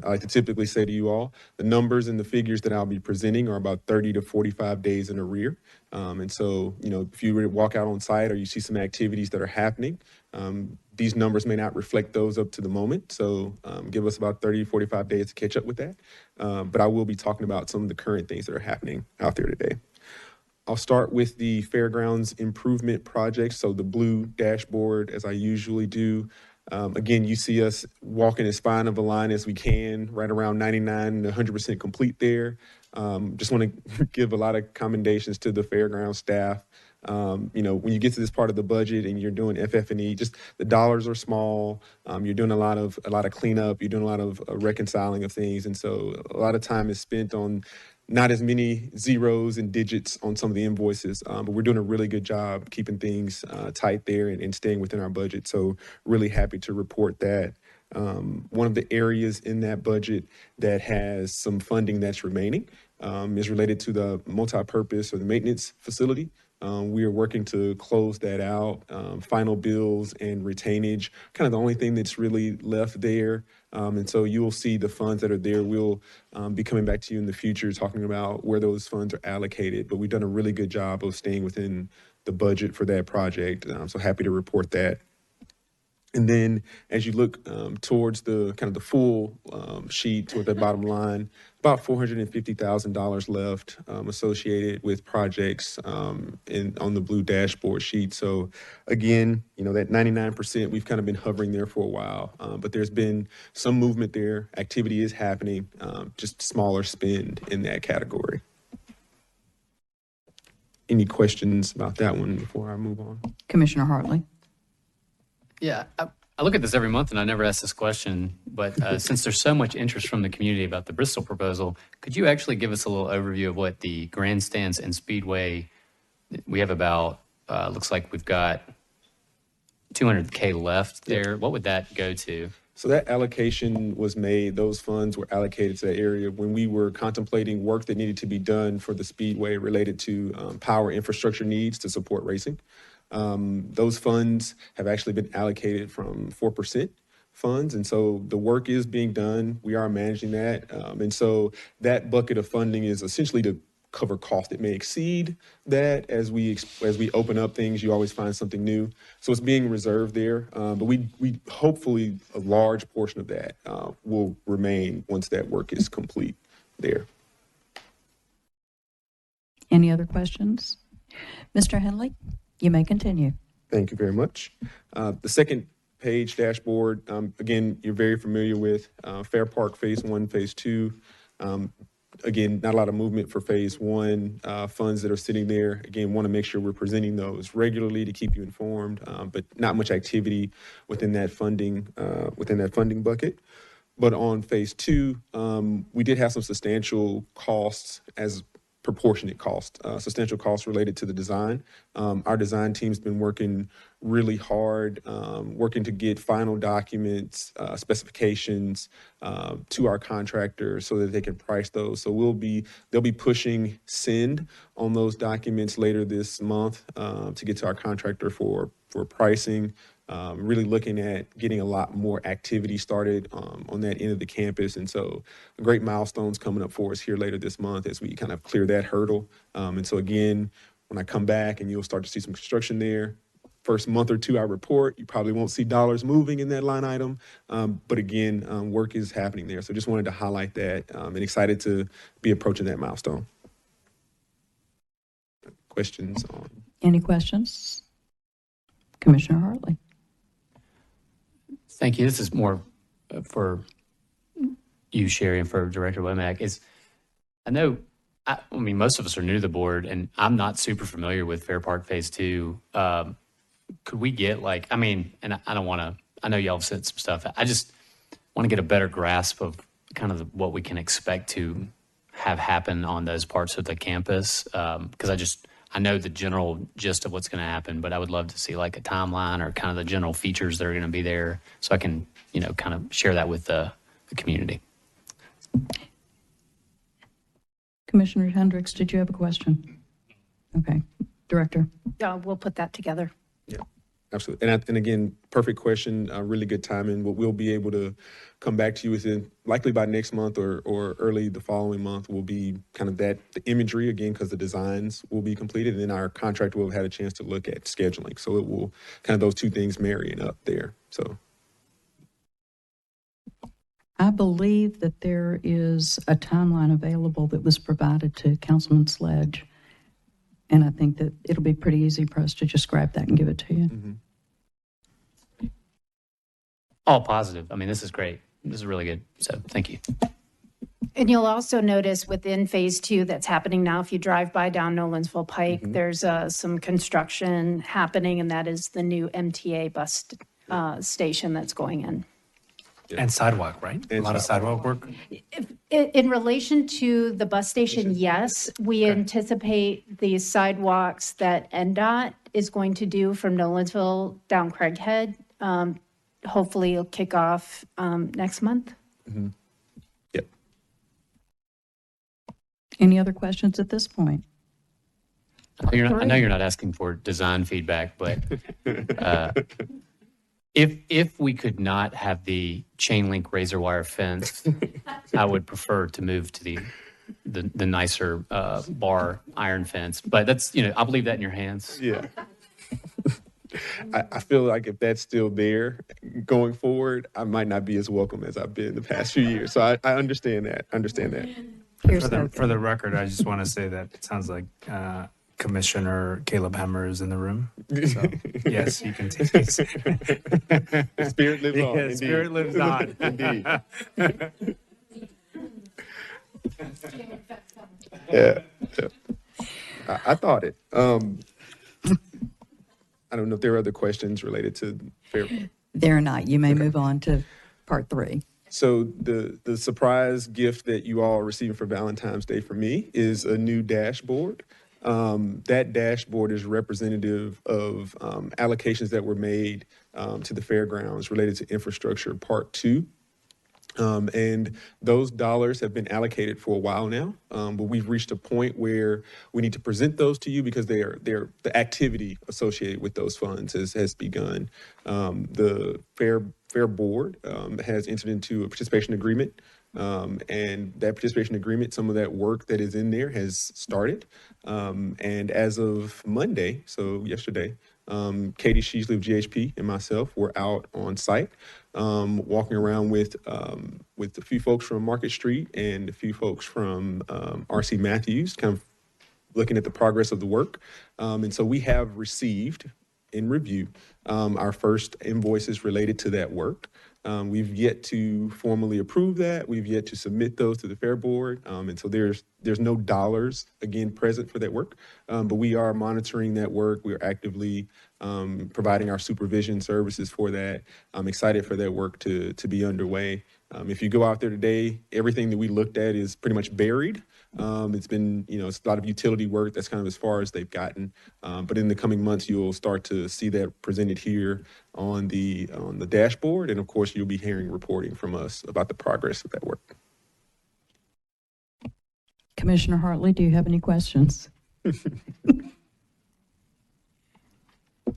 like to typically say to you all, the numbers and the figures that I'll be presenting are about 30 to 45 days in arrear. And so, if you walk out on site or you see some activities that are happening, These numbers may not reflect those up to the moment, so give us about 30, 45 days to catch up with that. But I will be talking about some of the current things that are happening out there today. I'll start with the fairgrounds improvement project. So the blue dashboard, as I usually do. Again, you see us walking as fine of a line as we can, right around 99 to 100% complete there. Just want to give a lot of commendations to the fairground staff. When you get to this part of the budget and you're doing FF&E, just the dollars are small. You're doing a lot of cleanup. You're doing a lot of reconciling of things, and so a lot of time is spent on not as many zeros and digits on some of the invoices, but we're doing a really good job keeping things tight there and staying within our budget. So really happy to report that. One of the areas in that budget that has some funding that's remaining is related to the multi-purpose or the maintenance facility. We are working to close that out. Final bills and retainage, kind of the only thing that's really left there. And so you will see the funds that are there. We'll be coming back to you in the future talking about where those funds are allocated. But we've done a really good job of staying within the budget for that project. So happy to report that. And then as you look towards the kind of the full sheet toward the bottom line, about $450,000 left associated with projects on the blue dashboard sheet. So again, that 99%, we've kind of been hovering there for a while, but there's been some movement there. Activity is happening, just smaller spend in that category. Any questions about that one before I move on? Commissioner Hartley. Yeah, I look at this every month and I never ask this question, but since there's so much interest from the community about the Bristol proposal, could you actually give us a little overview of what the grandstands and speedway, we have about, looks like we've got $200K left there. What would that go to? So that allocation was made, those funds were allocated to that area when we were contemplating work that needed to be done for the speedway related to power infrastructure needs to support racing. Those funds have actually been allocated from 4% funds. And so the work is being done. We are managing that. And so that bucket of funding is essentially to cover cost. It may exceed that as we open up things, you always find something new. So it's being reserved there. But we hopefully a large portion of that will remain once that work is complete there. Any other questions? Mr. Henley? You may continue. Thank you very much. The second page dashboard, again, you're very familiar with Fair Park Phase 1, Phase 2. Again, not a lot of movement for Phase 1 funds that are sitting there. Again, want to make sure we're presenting those regularly to keep you informed, but not much activity within that funding bucket. But on Phase 2, we did have some substantial costs as proportionate cost, substantial costs related to the design. Our design team's been working really hard, working to get final documents, specifications to our contractor so that they can price those. So they'll be pushing send on those documents later this month to get to our contractor for pricing. Really looking at getting a lot more activity started on that end of the campus. And so great milestones coming up for us here later this month as we kind of clear that hurdle. And so again, when I come back and you'll start to see some construction there, first month or two I report, you probably won't see dollars moving in that line item. But again, work is happening there. So just wanted to highlight that and excited to be approaching that milestone. Questions on? Any questions? Commissioner Hartley. Thank you. This is more for you, Sherry, and for Director Womack. I mean, most of us are new to the board, and I'm not super familiar with Fair Park Phase 2. Could we get and I don't want to, I know y'all have said some stuff. I just want to get a better grasp of kind of what we can expect to have happen on those parts of the campus. Because I know the general gist of what's going to happen, but I would love to see like a timeline or kind of the general features that are going to be there so I can, kind of share that with the community. Commissioner Hendricks, did you have a question? Okay. Director. Yeah, we'll put that together. Yeah. Absolutely. And again, perfect question, really good timing. What we'll be able to come back to you within, likely by next month or early the following month, will be kind of the imagery, again, because the designs will be completed, and then our contractor will have had a chance to look at scheduling. So it will kind of those two things marrying up there. So I believe that there is a timeline available that was provided to Councilman Sledge. And I think that it'll be pretty easy for us to just grab that and give it to you. mm-hmm. All positive. I mean, this is great. This is really good. So thank you. And you'll also notice within phase 2 that's happening now, if you drive by down Nolensville Pike, there's some construction happening, and that is the new MTA bus station that's going in. And sidewalk, right? And a lot of sidewalk work. In relation to the bus station, yes, we anticipate the sidewalks that NDOT is going to do from Nolensville down Craighead. Hopefully it'll kick off next month. Mm-hmm. Yep. Any other questions at this point? I know you're not asking for design feedback, but if we could not have the chain link razor wire fence, I would prefer to move to the nicer bar iron fence. But that's, I'll leave that in your hands. Yeah. I feel like if that's still there going forward, I might not be as welcome as I've been the past few years. So I understand that. For the record, I just want to say that it sounds like Commissioner Caleb Hemmer is in the room. So, yes, you can take this. Spirit lives on. Yeah, spirit lives on. Indeed. Yeah. I thought it. I don't know if there are other questions related to fair. There are not. You may move on to part 3. So the surprise gift that you all are receiving for Valentine's Day for me is a new dashboard. That dashboard is representative of allocations that were made to the fairgrounds related to infrastructure part 2. And those dollars have been allocated for a while now, but we've reached a point where we need to present those to you because the activity associated with those funds has begun. The Fair Board has entered into a participation agreement, and that participation agreement, some of that work that is in there has started. And as of Monday, so yesterday, Katie Sheasley of GHP and myself were out on site, walking around with a few folks from Market Street and a few folks from RC Matthews, kind of looking at the progress of the work. And so we have received in review our first invoices related to that work. We've yet to formally approve that. We've yet to submit those to the Fair Board. And so there's no dollars, again, present for that work. But we are monitoring that work. We are actively providing our supervision services for that. I'm excited for that work to be underway. If you go out there today, everything that we looked at is pretty much buried. It's been, it's a lot of utility work. That's kind of as far as they've gotten. But in the coming months, you'll start to see that presented here on the dashboard. And of course, you'll be hearing reporting from us about the progress of that work. Commissioner Hartley, do you have any questions?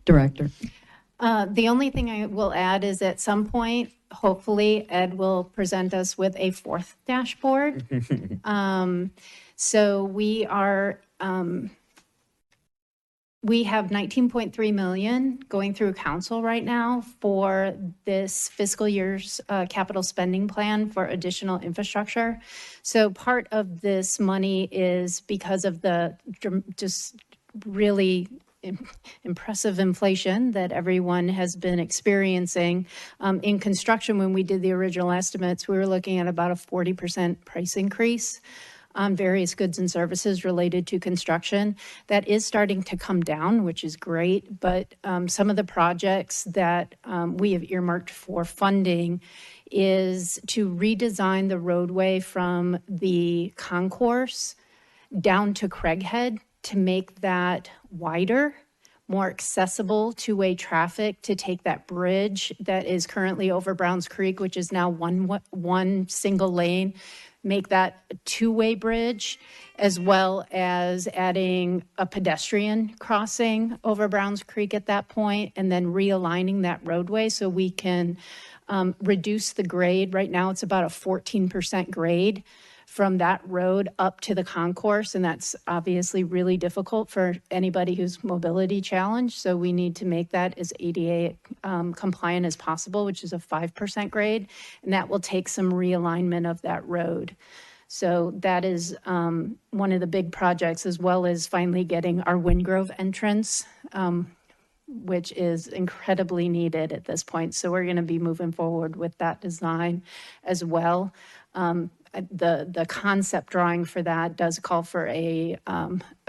Director. The only thing I will add is at some point, hopefully Ed will present us with a 4th dashboard. So we are, we have 19.3 million going through council right now for this fiscal year's capital spending plan for additional infrastructure. So part of this money is because of the just really impressive inflation that everyone has been experiencing. In construction, when we did the original estimates, we were looking at about a 40% price increase on various goods and services related to construction. That is starting to come down, which is great, but some of the projects that we have earmarked for funding is to redesign the roadway from the concourse down to Craighead to make that wider, more accessible two-way traffic, to take that bridge that is currently over Browns Creek, which is now one single lane, make that a two-way bridge, as well as adding a pedestrian crossing over Browns Creek at that point, and then realigning that roadway so we can reduce the grade. Right now, it's about a 14% grade from that road up to the concourse, and that's obviously really difficult for anybody who's mobility challenged. So we need to make that as ADA compliant as possible, which is a 5% grade, and that will take some realignment of that road. So that is one of the big projects, as well as finally getting our Windgrove entrance, which is incredibly needed at this point. So we're going to be moving forward with that design as well. The concept drawing for that does call for a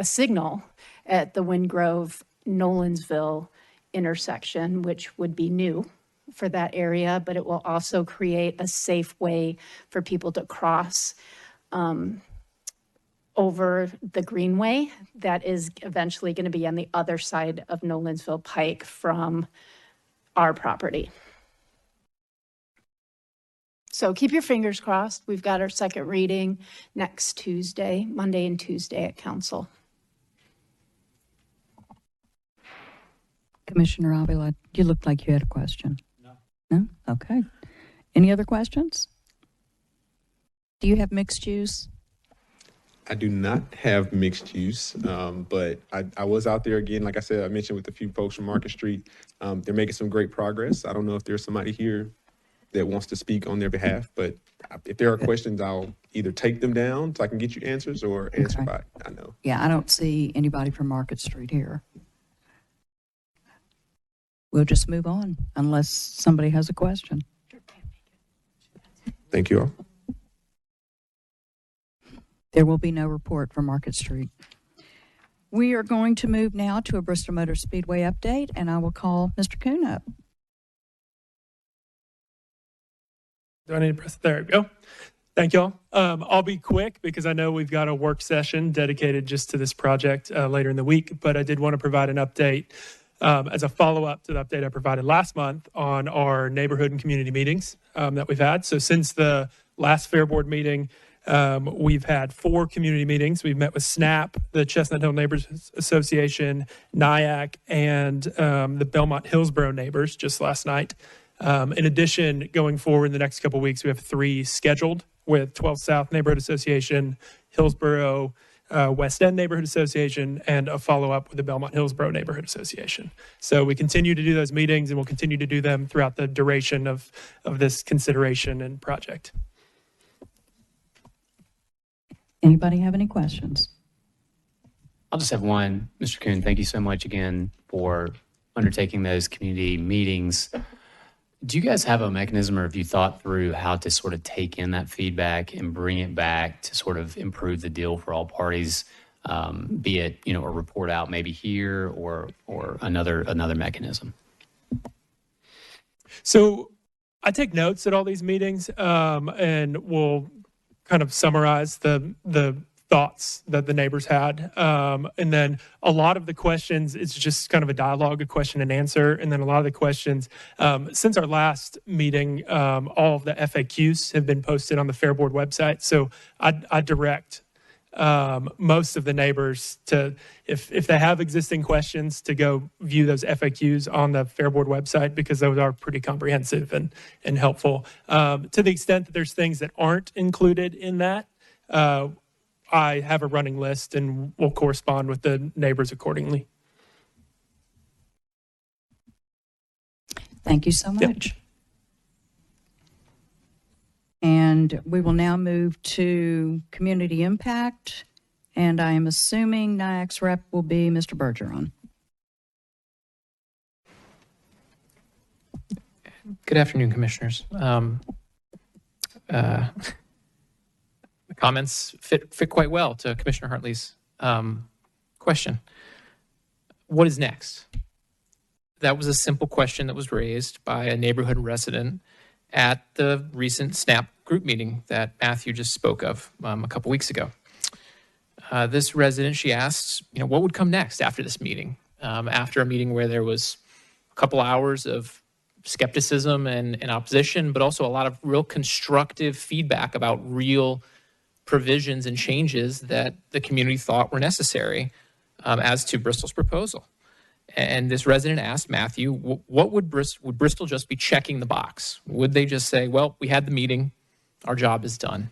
signal at the Windgrove Nolensville intersection, which would be new for that area, but it will also create a safe way for people to cross over the greenway that is eventually going to be on the other side of Nolensville Pike from our property. So keep your fingers crossed. We've got our second reading next Tuesday, Monday and Tuesday at council. Commissioner Avila, you looked like you had a question. No? Okay. Any other questions? Do you have mixed use? I do not have mixed use, but I was out there again. Like I said, I mentioned with a few folks from Market Street. They're making some great progress. I don't know if there's somebody here that wants to speak on their behalf, but if there are questions, I'll either take them down so I can get you answers or answer by, I know. Yeah, I don't see anybody from Market Street here. We'll just move on unless somebody has a question. Thank you all. There will be no report from Market Street. We are going to move now to a Bristol Motor Speedway update, and I will call Mr. Kuhn up. Do I need to press? There we go. Thank y'all. I'll be quick because I know we've got a work session dedicated just to this project later in the week, but I did want to provide an update as a follow-up to the update I provided last month on our neighborhood and community meetings that we've had. So since the last Fair Board meeting, we've had 4 community meetings. We've met with SNAP, the Chestnut Hill Neighbors Association, NIAC, and the Belmont Hillsborough neighbors just last night. In addition, going forward in the next couple of weeks, we have 3 scheduled with 12 South Neighborhood Association, Hillsborough West End Neighborhood Association, and a follow-up with the Belmont Hillsborough Neighborhood Association. So we continue to do those meetings, and we'll continue to do them throughout the duration of this consideration and project. Anybody have any questions? I'll just have one. Mr. Kuhn, thank you so much again for undertaking those community meetings. Do you guys have a mechanism, or have you thought through how to sort of take in that feedback and bring it back to sort of improve the deal for all parties, be it, a report out maybe here or another mechanism? So I take notes at all these meetings, and we'll kind of summarize the thoughts that the neighbors had. And then a lot of the questions, it's just kind of a dialogue, a question and answer. And then a lot of the questions, since our last meeting, all of the FAQs have been posted on the Fair Board website. So I direct most of the neighbors to, if they have existing questions, to go view those FAQs on the Fair Board website, because those are pretty comprehensive and helpful. To the extent that there's things that aren't included in that, I have a running list and will correspond with the neighbors accordingly. Thank you so much. Yep. And we will now move to community impact. And I am assuming NIAC's rep will be Mr. Bergeron. Good afternoon, Commissioners. Comments fit quite well to Commissioner Hartley's question. What is next? That was a simple question that was raised by a neighborhood resident at the recent SNAP group meeting that Matthew just spoke of a couple weeks ago. This resident, she asked, what would come next after this meeting? After a meeting where there was a couple hours of skepticism and opposition, but also a lot of real constructive feedback about real provisions and changes that the community thought were necessary as to Bristol's proposal. And this resident asked Matthew, what would Bristol just be checking the box? Would they just say, well, we had the meeting, our job is done?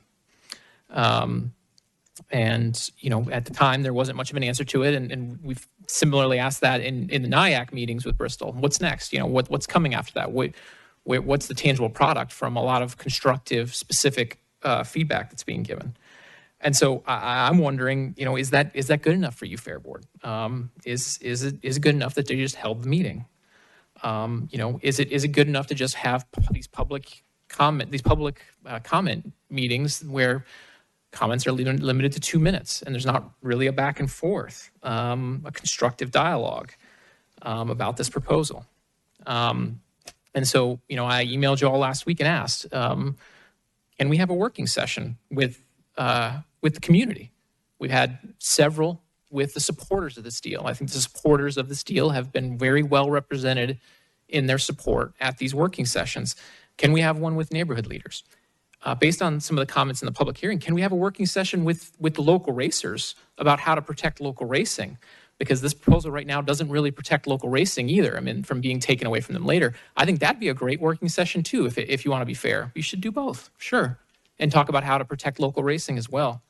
And, you know, at the time, there wasn't much of an answer to it. And we've similarly asked that in the NIAC meetings with Bristol. What's next? You know, what's coming after that? What's the tangible product from a lot of constructive, specific feedback that's being given? And so I'm wondering, you know, is that good enough for you, Fair Board? Is it good enough that they just held the meeting? You know, is it good enough to just have these public comment meetings where comments are limited to 2 minutes and there's not really a back and forth, a constructive dialogue about this proposal? And so, you know, I emailed you all last week and asked, can we have a working session with the community? We've had several with the supporters of this deal. I think the supporters of this deal have been very well represented in their support at these working sessions. Can we have one with neighborhood leaders? Based on some of the comments in the public hearing, can we have a working session with the local racers about how to protect local racing? Because this proposal right now doesn't really protect local racing either. I mean, from being taken away from them later. I think that'd be a great working session too, if you want to be fair. You should do both, sure, and talk about how to protect local racing as well.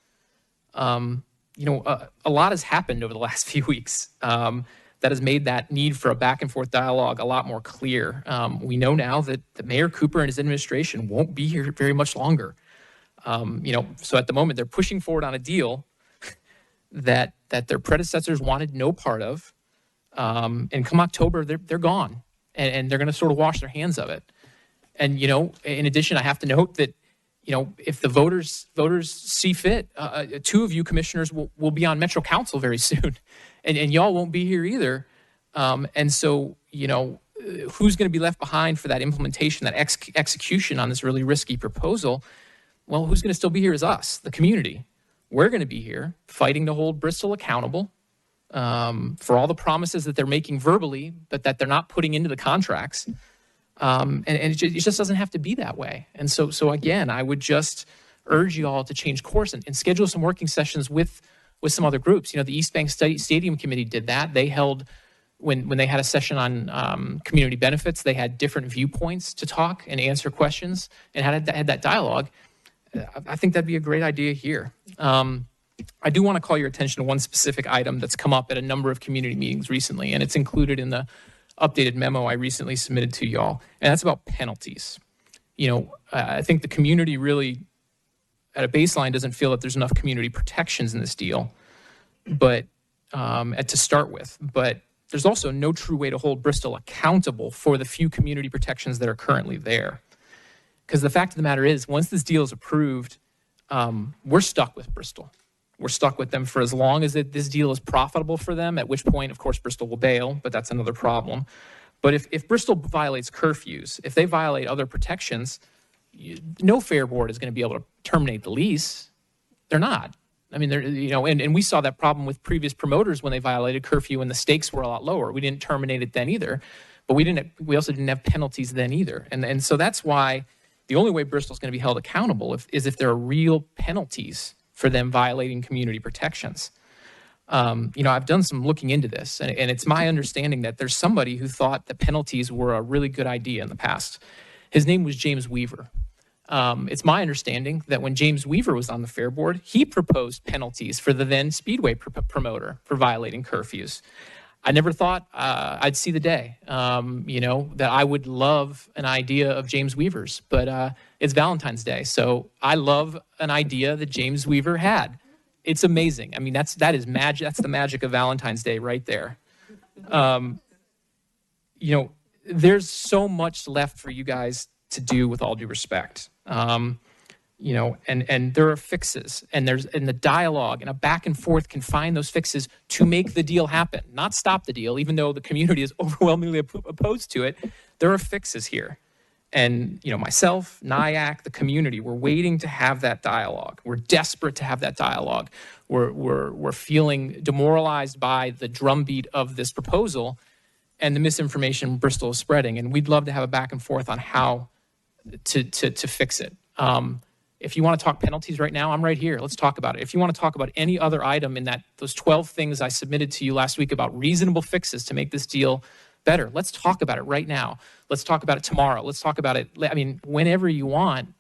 You know, a lot has happened over the last few weeks that has made that need for a back and forth dialogue a lot more clear. We know now that Mayor Cooper and his administration won't be here very much longer. You know, so at the moment they're pushing forward on a deal that their predecessors wanted no part of. And come October, they're gone, and they're going to sort of wash their hands of it. And, you know, in addition, I have to note that, you know, if the voters see fit, 2 of you commissioners will be on Metro Council very soon, and y'all won't be here either. And so, you know, who's going to be left behind for that implementation, that execution on this really risky proposal? Well, who's going to still be here is us, the community. We're going to be here fighting to hold Bristol accountable for all the promises that they're making verbally, but that they're not putting into the contracts. And it just doesn't have to be that way. And so again, I would just urge you all to change course and schedule some working sessions with some other groups. You know, the East Bank Stadium Committee did that. They held, when they had a session on community benefits, they had different viewpoints to talk and answer questions and had that dialogue. I think that'd be a great idea here. I do want to call your attention to one specific item that's come up at a number of community meetings recently, and it's included in the updated memo I recently submitted to y'all, and that's about penalties. You know, I think the community really, at a baseline, doesn't feel that there's enough community protections in this deal, but to start with. But there's also no true way to hold Bristol accountable for the few community protections that are currently there. Because the fact of the matter is, once this deal is approved, we're stuck with Bristol. We're stuck with them for as long as this deal is profitable for them, at which point, of course, Bristol will bail, but that's another problem. But if Bristol violates curfews, if they violate other protections, no Fair Board is going to be able to terminate the lease. They're not. I mean, you know, and we saw that problem with previous promoters when they violated curfew and the stakes were a lot lower. We didn't terminate it then either, but we also didn't have penalties then either. And so that's why the only way Bristol's going to be held accountable is if there are real penalties for them violating community protections. You know, I've done some looking into this, and it's my understanding that there's somebody who thought that penalties were a really good idea in the past. His name was James Weaver. It's my understanding that when James Weaver was on the Fair Board, he proposed penalties for the then Speedway promoter for violating curfews. I never thought I'd see the day, you know, that I would love an idea of James Weaver's, but it's Valentine's Day. So I love an idea that James Weaver had. It's amazing. I mean, that is magic. That's the magic of Valentine's Day right there. You know, there's so much left for you guys to do, with all due respect. You know, and there are fixes, and the dialogue and a back and forth can find those fixes to make the deal happen, not stop the deal, even though the community is overwhelmingly opposed to it. There are fixes here. And, you know, myself, NIAC, the community, we're waiting to have that dialogue. We're desperate to have that dialogue. We're feeling demoralized by the drumbeat of this proposal and the misinformation Bristol is spreading. And we'd love to have a back and forth on how to fix it. If you want to talk penalties right now, I'm right here. Let's talk about it. If you want to talk about any other item in those 12 things I submitted to you last week about reasonable fixes to make this deal better, let's talk about it right now. Let's talk about it tomorrow. Let's talk about it, I mean, whenever you want.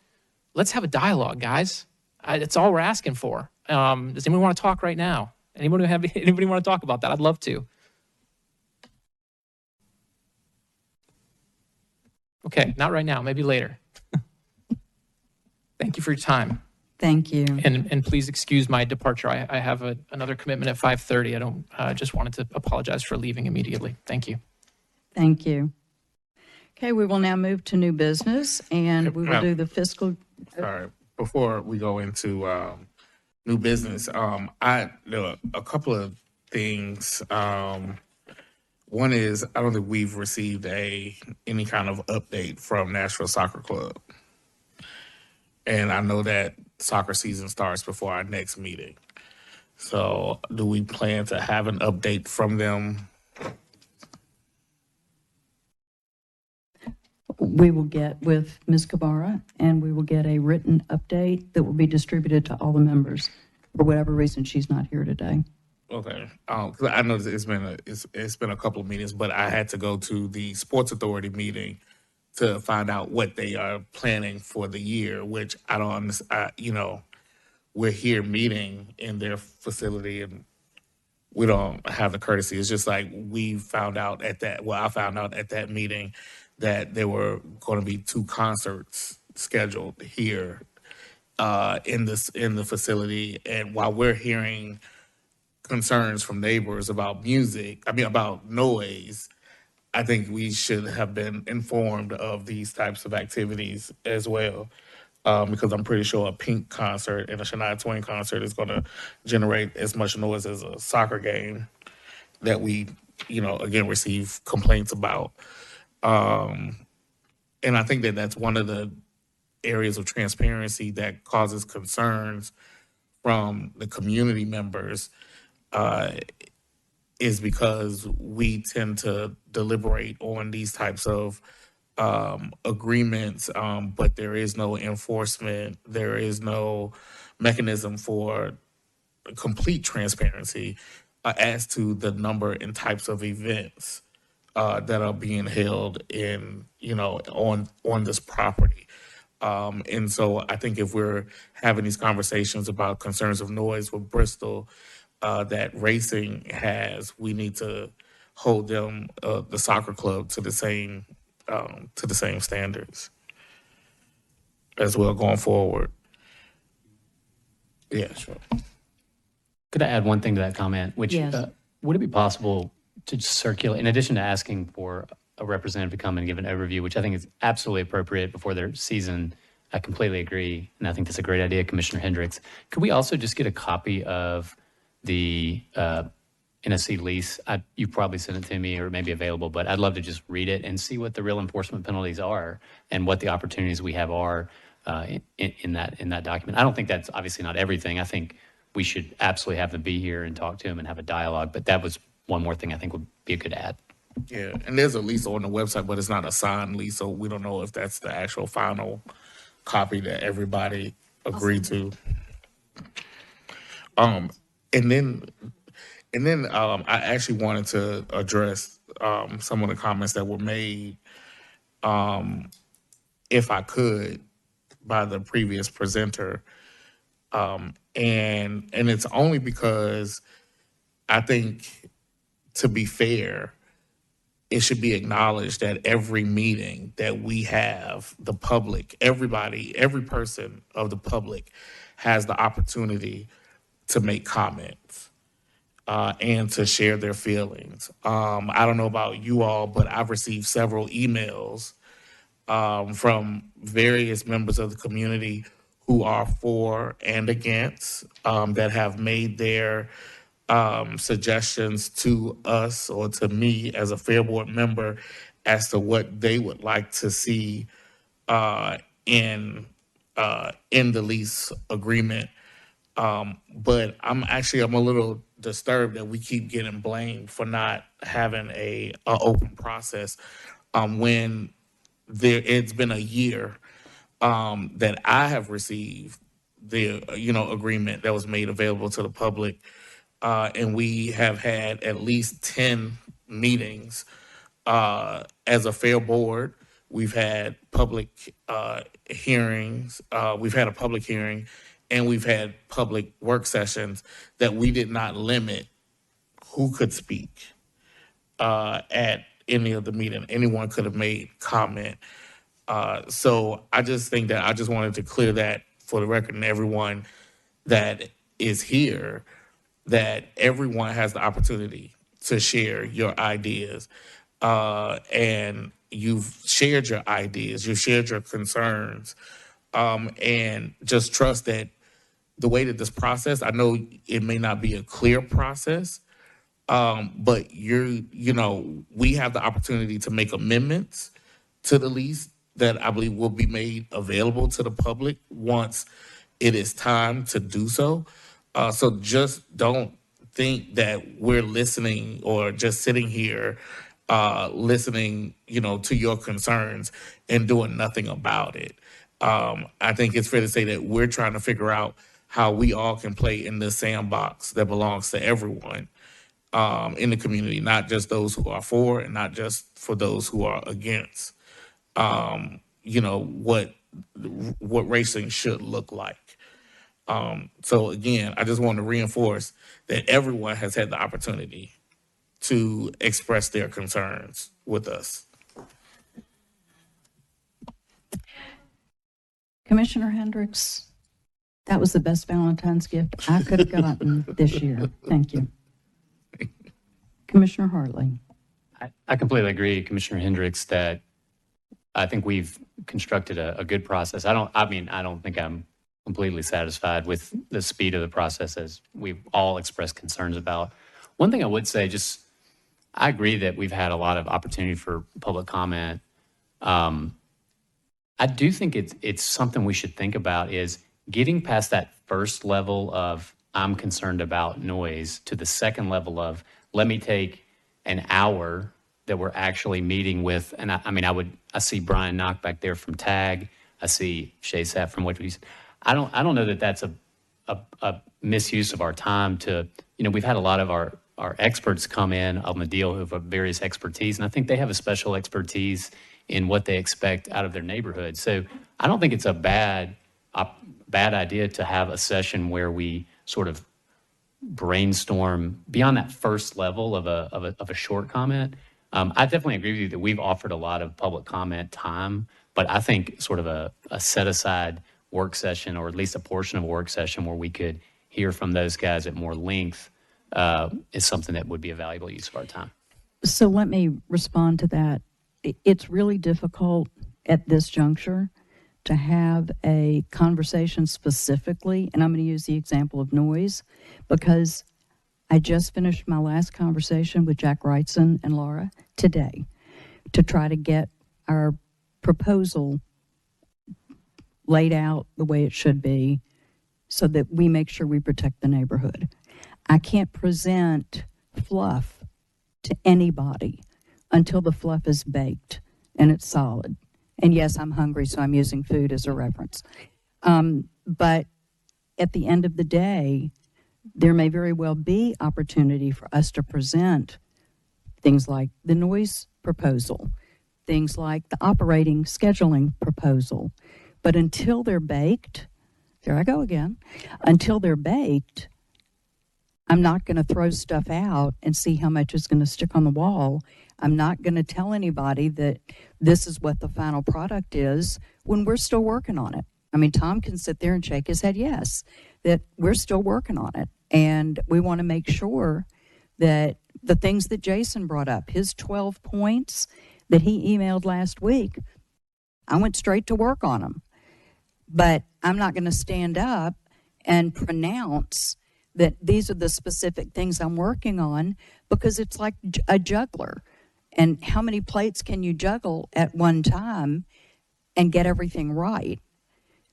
Let's have a dialogue, guys. That's all we're asking for. Does anyone want to talk right now? Anybody want to talk about that? I'd love to. Okay, not right now, maybe later. Thank you for your time. Thank you. And please excuse my departure. I have another commitment at 5:30. I just wanted to apologize for leaving immediately. Thank you. Thank you. Okay, we will now move to new business, and we will do the fiscal. Sorry, before we go into new business, there are a couple of things. One is I don't think we've received any kind of update from Nashville Soccer Club, and I know that soccer season starts before our next meeting. So, do we plan to have an update from them? We will get with Ms. Kabara, and we will get a written update that will be distributed to all the members. For whatever reason, she's not here today. Okay, 'cause I know it's been a couple of meetings, but I had to go to the Sports Authority meeting to find out what they are planning for the year, which I don't understand. We're here meeting in their facility, and we don't have the courtesy. It's just like I found out at that meeting that there were going to be 2 concerts scheduled here in the facility, and while we're hearing concerns from neighbors about about noise, I think we should have been informed of these types of activities as well, because I'm pretty sure a Pink concert and a Shania Twain concert is going to generate as much noise as a soccer game that we, again, receive complaints about. And I think that that's one of the areas of transparency that causes concerns from the community members, is because we tend to deliberate on these types of agreements, but there is no enforcement. There is no mechanism for complete transparency as to the number and types of events that are being held on this property. And so I think if we're having these conversations about concerns of noise with Bristol that racing has, we need to hold them, the soccer club, to the same standards as well going forward. Yeah, sure. Could I add one thing to that comment? Which Yes. Would it be possible to circulate, in addition to asking for a representative to come and give an overview, which I think is absolutely appropriate before their season? I completely agree, and I think that's a great idea, Commissioner Hendricks. Could we also just get a copy of the NSC lease? You probably sent it to me, or it may be available, but I'd love to just read it and see what the real enforcement penalties are and what the opportunities we have are in that document. I don't think that's obviously not everything. I think we should absolutely have them be here and talk to them and have a dialogue. But that was one more thing I think would be a good add. Yeah, and there's a lease on the website, but it's not a signed lease, so we don't know if that's the actual final copy that everybody agreed to. And then I actually wanted to address some of the comments that were made, if I could, by the previous presenter. And it's only because I think, to be fair, it should be acknowledged that every meeting that we have, the public, everybody, every person of the public has the opportunity to make comments and to share their feelings. I don't know about you all, but I've received several emails from various members of the community who are for and against, that have made their suggestions to us or to me as a Fair Board member as to what they would like to see in the lease agreement. But I'm a little disturbed that we keep getting blamed for not having a open process when it's been a year that I have received the agreement that was made available to the public, and we have had at least 10 meetings as a fair board. We've had public hearings. We've had a public hearing, and we've had public work sessions that we did not limit who could speak at any of the meeting. Anyone could have made comment. So I just think that I just wanted to clear that for the record, and everyone that is here, that everyone has the opportunity to share your ideas. And you've shared your ideas, you've shared your concerns, and just trust that the way that this process, I know it may not be a clear process, but we have the opportunity to make amendments to the lease that I believe will be made available to the public once it is time to do so. So just don't think that we're listening or just sitting here listening, to your concerns and doing nothing about it. I think it's fair to say that we're trying to figure out how we all can play in this sandbox that belongs to everyone in the community, not just those who are for and not just for those who are against. What racing should look like. So again, I just want to reinforce that everyone has had the opportunity to express their concerns with us. Commissioner Hendricks, that was the best Valentine's gift I could have gotten this year. Thank you. Commissioner Hartley. I completely agree, Commissioner Hendricks, that I think we've constructed a good process. I don't think I'm completely satisfied with the speed of the process, as we've all expressed concerns about. One thing I would say, I agree that we've had a lot of opportunity for public comment. I do think it's something we should think about, is getting past that first level of I'm concerned about noise to the second level of let me take an hour that we're actually meeting with. And I see Brian Knock back there from TAG. I see Shay Sapp from what we said. I don't know that that's a misuse of our time to, we've had a lot of our experts come in on the deal who have various expertise, and I think they have a special expertise in what they expect out of their neighborhood. So I don't think it's a bad idea to have a session where we sort of brainstorm beyond that first level of a short comment. I definitely agree with you that we've offered a lot of public comment time, but I think sort of a set aside work session, or at least a portion of a work session where we could hear from those guys at more length is something that would be a valuable use of our time. So let me respond to that. It's really difficult at this juncture to have a conversation specifically, and I'm going to use the example of noise, because I just finished my last conversation with Jack Wrightson and Laura today to try to get our proposal laid out the way it should be so that we make sure we protect the neighborhood. I can't present fluff to anybody until the fluff is baked and it's solid. And yes, I'm hungry, so I'm using food as a reference. But at the end of the day, there may very well be opportunity for us to present things like the noise proposal, things like the operating scheduling proposal. But until they're baked, there I go again, until they're baked, I'm not going to throw stuff out and see how much is going to stick on the wall. I'm not going to tell anybody that this is what the final product is when we're still working on it. I mean, Tom can sit there and shake his head, yes, that we're still working on it. And we want to make sure that the things that Jason brought up, his 12 points that he emailed last week, I went straight to work on them. But I'm not going to stand up and pronounce that these are the specific things I'm working on, because it's like a juggler. And how many plates can you juggle at one time and get everything right?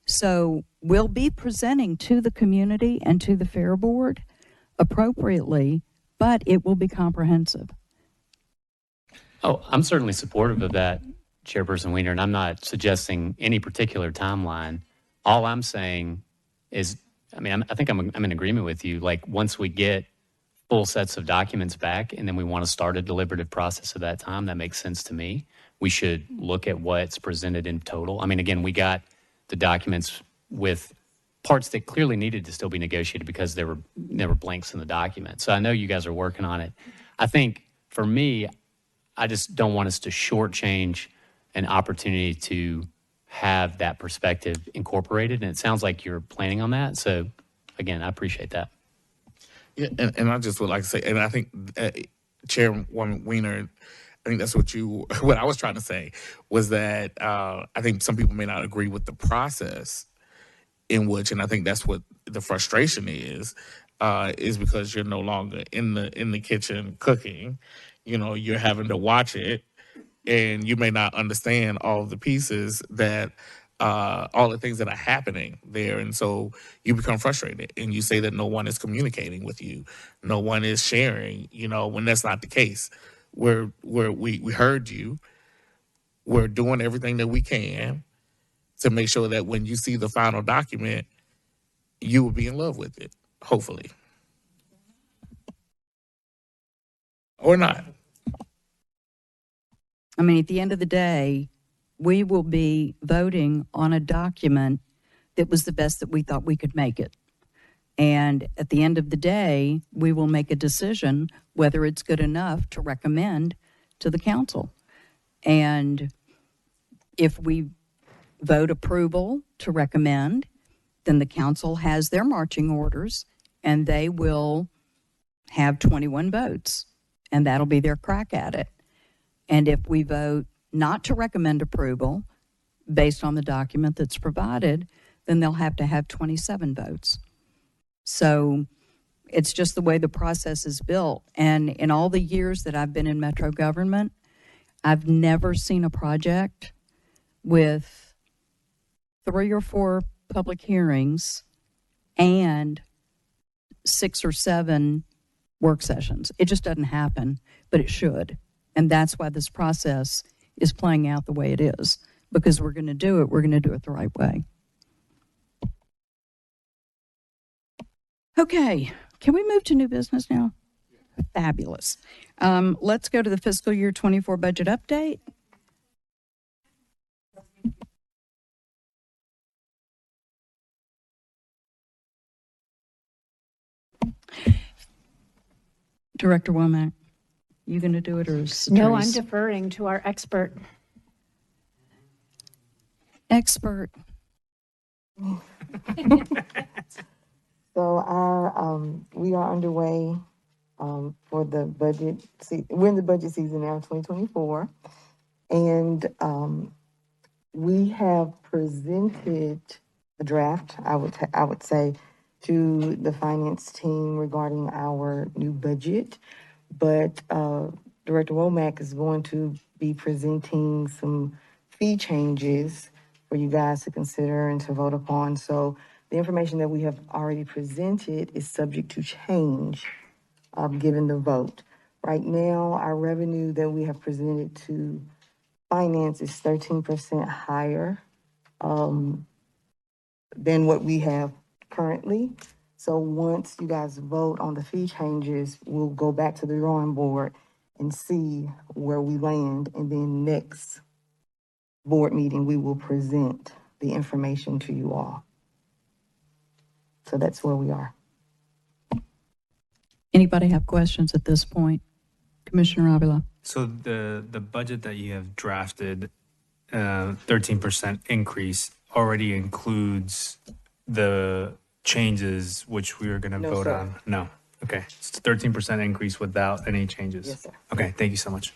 So we'll be presenting to the community and to the Fair Board appropriately, but it will be comprehensive. Oh, I'm certainly supportive of that. Chairperson Weiner, and I'm not suggesting any particular timeline. All I'm saying is, I think I'm in agreement with you. Like, once we get full sets of documents back and then we want to start a deliberative process at that time, that makes sense to me. We should look at what's presented in total. I mean, again, we got the documents with parts that clearly needed to still be negotiated because there were blanks in the document. So I know you guys are working on it. I think for me, I just don't want us to shortchange an opportunity to have that perspective incorporated. And it sounds like you're planning on that. So again, I appreciate that. Yeah, and I just would like to say, and I think Chairwoman Weiner, I think that's what I was trying to say was that I think some people may not agree with the process in which, and I think that's what the frustration is because you're no longer in the kitchen cooking. You're having to watch it, and you may not understand all of the pieces that all the things that are happening there, and so you become frustrated, and you say that no one is communicating with you, no one is sharing. When that's not the case. We heard you. We're doing everything that we can to make sure that when you see the final document, you will be in love with it, hopefully. Or not. I mean, at the end of the day, we will be voting on a document that was the best that we thought we could make it. And at the end of the day, we will make a decision whether it's good enough to recommend to the council. And if we vote approval to recommend, then the council has their marching orders and they will have 21 votes, and that'll be their crack at it. And if we vote not to recommend approval based on the document that's provided, then they'll have to have 27 votes. So it's just the way the process is built. And in all the years that I've been in Metro government, I've never seen a project with 3 or 4 public hearings and 6 or 7 work sessions. It just doesn't happen, but it should. And that's why this process is playing out the way it is, because we're going to do it the right way. Okay, can we move to new business now? Fabulous. Let's go to the fiscal year 24 budget update. Director Womack, you going to do it or is No, I'm Therese? deferring to our expert. Expert. So we are underway for the budget. We're in the budget season now, 2024, and we have presented a draft. I would say to the finance team regarding our new budget, but Director Womack is going to be presenting some fee changes for you guys to consider and to vote upon. So the information that we have already presented is subject to change given the vote. Right now, our revenue that we have presented to finance is 13% higher than what we have currently. So once you guys vote on the fee changes, we'll go back to the drawing board and see where we land. And then next board meeting, we will present the information to you all. So that's where we are. Anybody have questions at this point? Commissioner Avila. So the budget that you have drafted, 13% increase, already includes the changes which we are going to No, vote sir. on? No. Okay. It's 13% increase without any changes? Yes, sir. Okay. Thank you so much.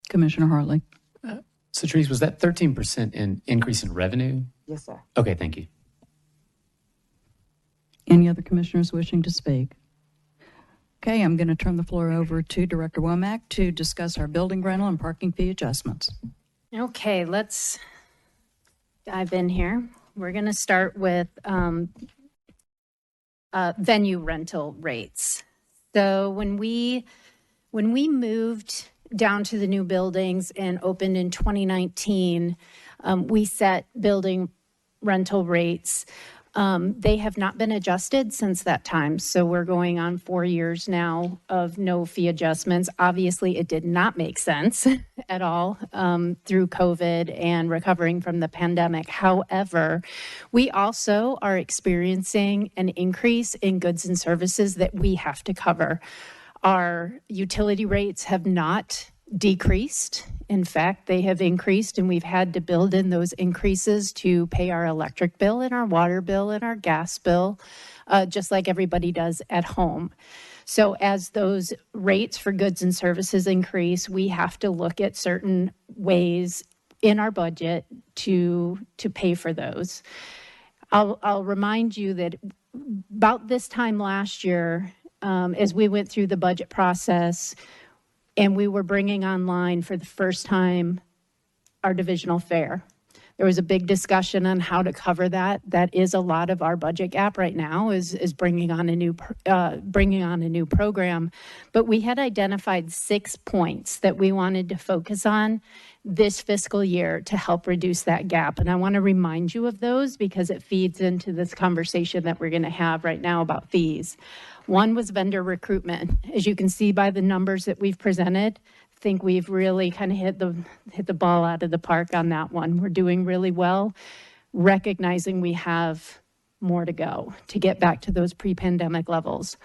Commissioner Hartley. So Therese, was that 13% in increase in revenue? Yes, sir. Okay, thank you. Any other commissioners wishing to speak? Okay, I'm going to turn the floor over to Director Womack to discuss our building rental and parking fee adjustments. Okay, let's dive in here. We're going to start with venue rental rates. So when we moved down to the new buildings and opened in 2019, we set building rental rates. They have not been adjusted since that time. So we're going on 4 years now of no fee adjustments. Obviously, it did not make sense at all through COVID and recovering from the pandemic. However, we also are experiencing an increase in goods and services that we have to cover. Our utility rates have not decreased. In fact, they have increased, and we've had to build in those increases to pay our electric bill and our water bill and our gas bill, just like everybody does at home. So as those rates for goods and services increase, we have to look at certain ways in our budget to pay for those. I'll remind you that about this time last year, as we went through the budget process, and we were bringing online for the first time our divisional fare. There was a big discussion on how to cover that. That is a lot of our budget gap right now is bringing on a new program. But we had identified 6 points that we wanted to focus on this fiscal year to help reduce that gap. And I want to remind you of those because it feeds into this conversation that we're going to have right now about fees. One was vendor recruitment. As you can see by the numbers that we've presented, I think we've really kind of hit the ball out of the park on that one. We're doing really well, recognizing we have more to go to get back to those pre-pandemic levels.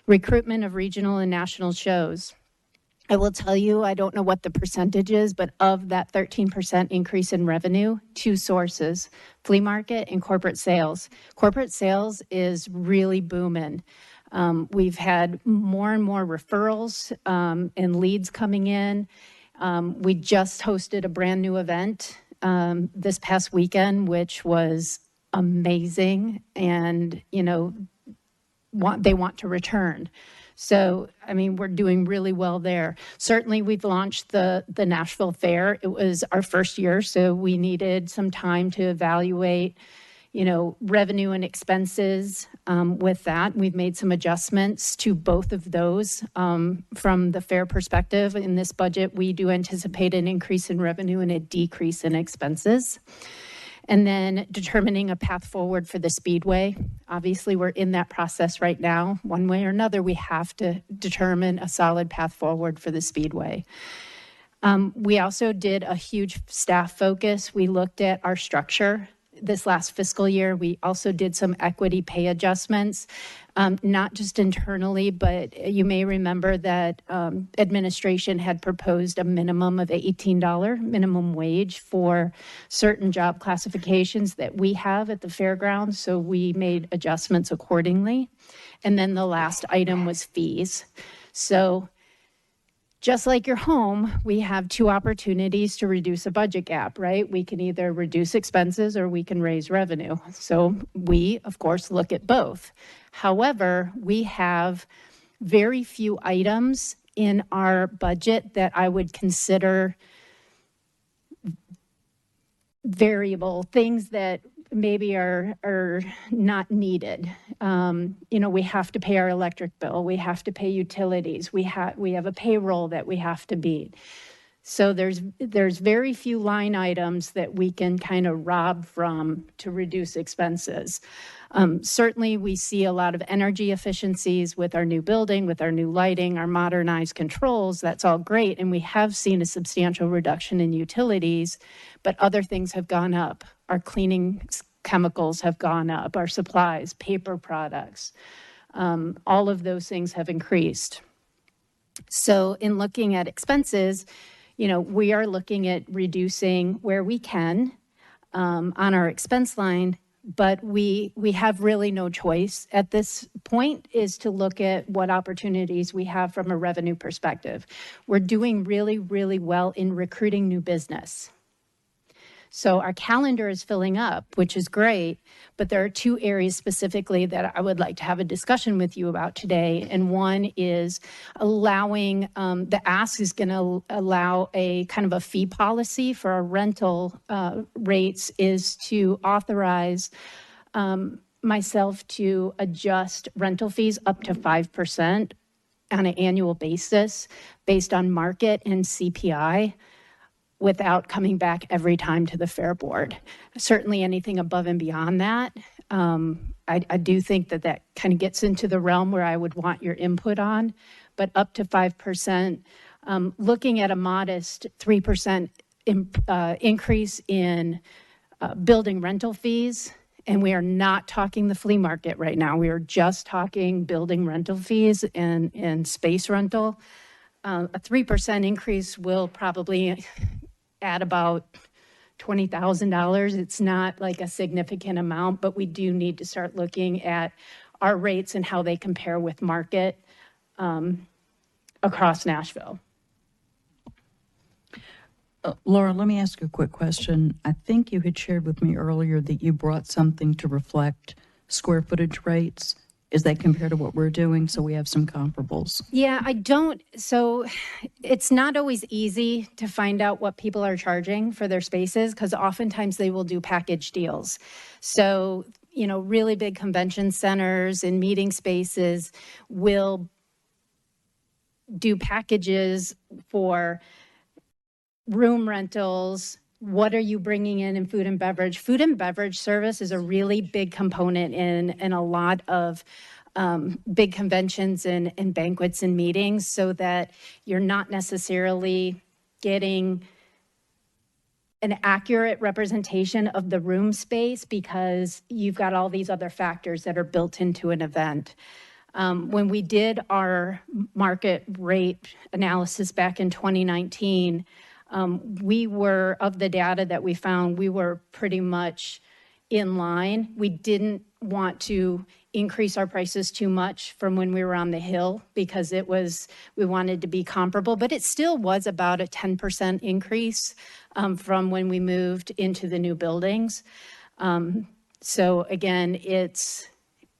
Recruitment of regional and national shows. I will tell you, I don't know what the percentage is, but of that 13% increase in revenue, 2 sources, flea market and corporate sales. Corporate sales is really booming. We've had more and more referrals and leads coming in. We just hosted a brand new event this past weekend, which was amazing. And, you know, they want to return. So, I mean, we're doing really well there. Certainly, we've launched the Nashville Fair. It was our first year, so we needed some time to evaluate, you know, revenue and expenses with that. We've made some adjustments to both of those from the fair perspective. In this budget, we do anticipate an increase in revenue and a decrease in expenses. And then determining a path forward for the Speedway. Obviously, we're in that process right now. One way or another, we have to determine a solid path forward for the Speedway. We also did a huge staff focus. We looked at our structure this last fiscal year. We also did some equity pay adjustments, not just internally, but you may remember that administration had proposed a minimum of $18 minimum wage for certain job classifications that we have at the fairgrounds. So we made adjustments accordingly. And then the last item was fees. So just like your home, we have 2 opportunities to reduce a budget gap, right? We can either reduce expenses or we can raise revenue. So we, of course, look at both. However, we have very few items in our budget that I would consider variable, things that maybe are not needed. You know, we have to pay our electric bill. We have to pay utilities. We have a payroll that we have to beat. So there's very few line items that we can kind of rob from to reduce expenses. Certainly, we see a lot of energy efficiencies with our new building, with our new lighting, our modernized controls. That's all great. And we have seen a substantial reduction in utilities, but other things have gone up. Our cleaning chemicals have gone up, our supplies, paper products, all of those things have increased. So in looking at expenses, you know, we are looking at reducing where we can on our expense line, but we have really no choice at this point is to look at what opportunities we have from a revenue perspective. We're doing really, really well in recruiting new business. So our calendar is filling up, which is great, but there are 2 areas specifically that I would like to have a discussion with you about today. And one is allowing, the ask is going to allow a kind of a fee policy for our rental rates is to authorize myself to adjust rental fees up to 5%. on an annual basis based on market and CPI without coming back every time to the Fair Board. Certainly anything above and beyond that, I do think that that kind of gets into the realm where I would want your input on, but up to 5%, looking at a modest 3% increase in building rental fees. And we are not talking the flea market right now. We are just talking building rental fees and space rental. A 3% increase will probably add about $20,000. It's not like a significant amount, but we do need to start looking at our rates and how they compare with market across Nashville. Laura, let me ask you a quick question. I think you had shared with me earlier that you brought something to reflect square footage rates. Is that compared to what we're doing? So we have some comparables. Yeah, I don't. So it's not always easy to find out what people are charging for their spaces because oftentimes they will do package deals. So, you know, really big convention centers and meeting spaces will do packages for room rentals. What are you bringing in food and beverage? Food and beverage service is a really big component in a lot of big conventions and banquets and meetings, so that you're not necessarily getting an accurate representation of the room space because you've got all these other factors that are built into an event. When we did our market rate analysis back in 2019, we were, of the data that we found, we were pretty much in line. We didn't want to increase our prices too much from when we were on the Hill because we wanted to be comparable, but it still was about a 10% increase from when we moved into the new buildings. So again, it's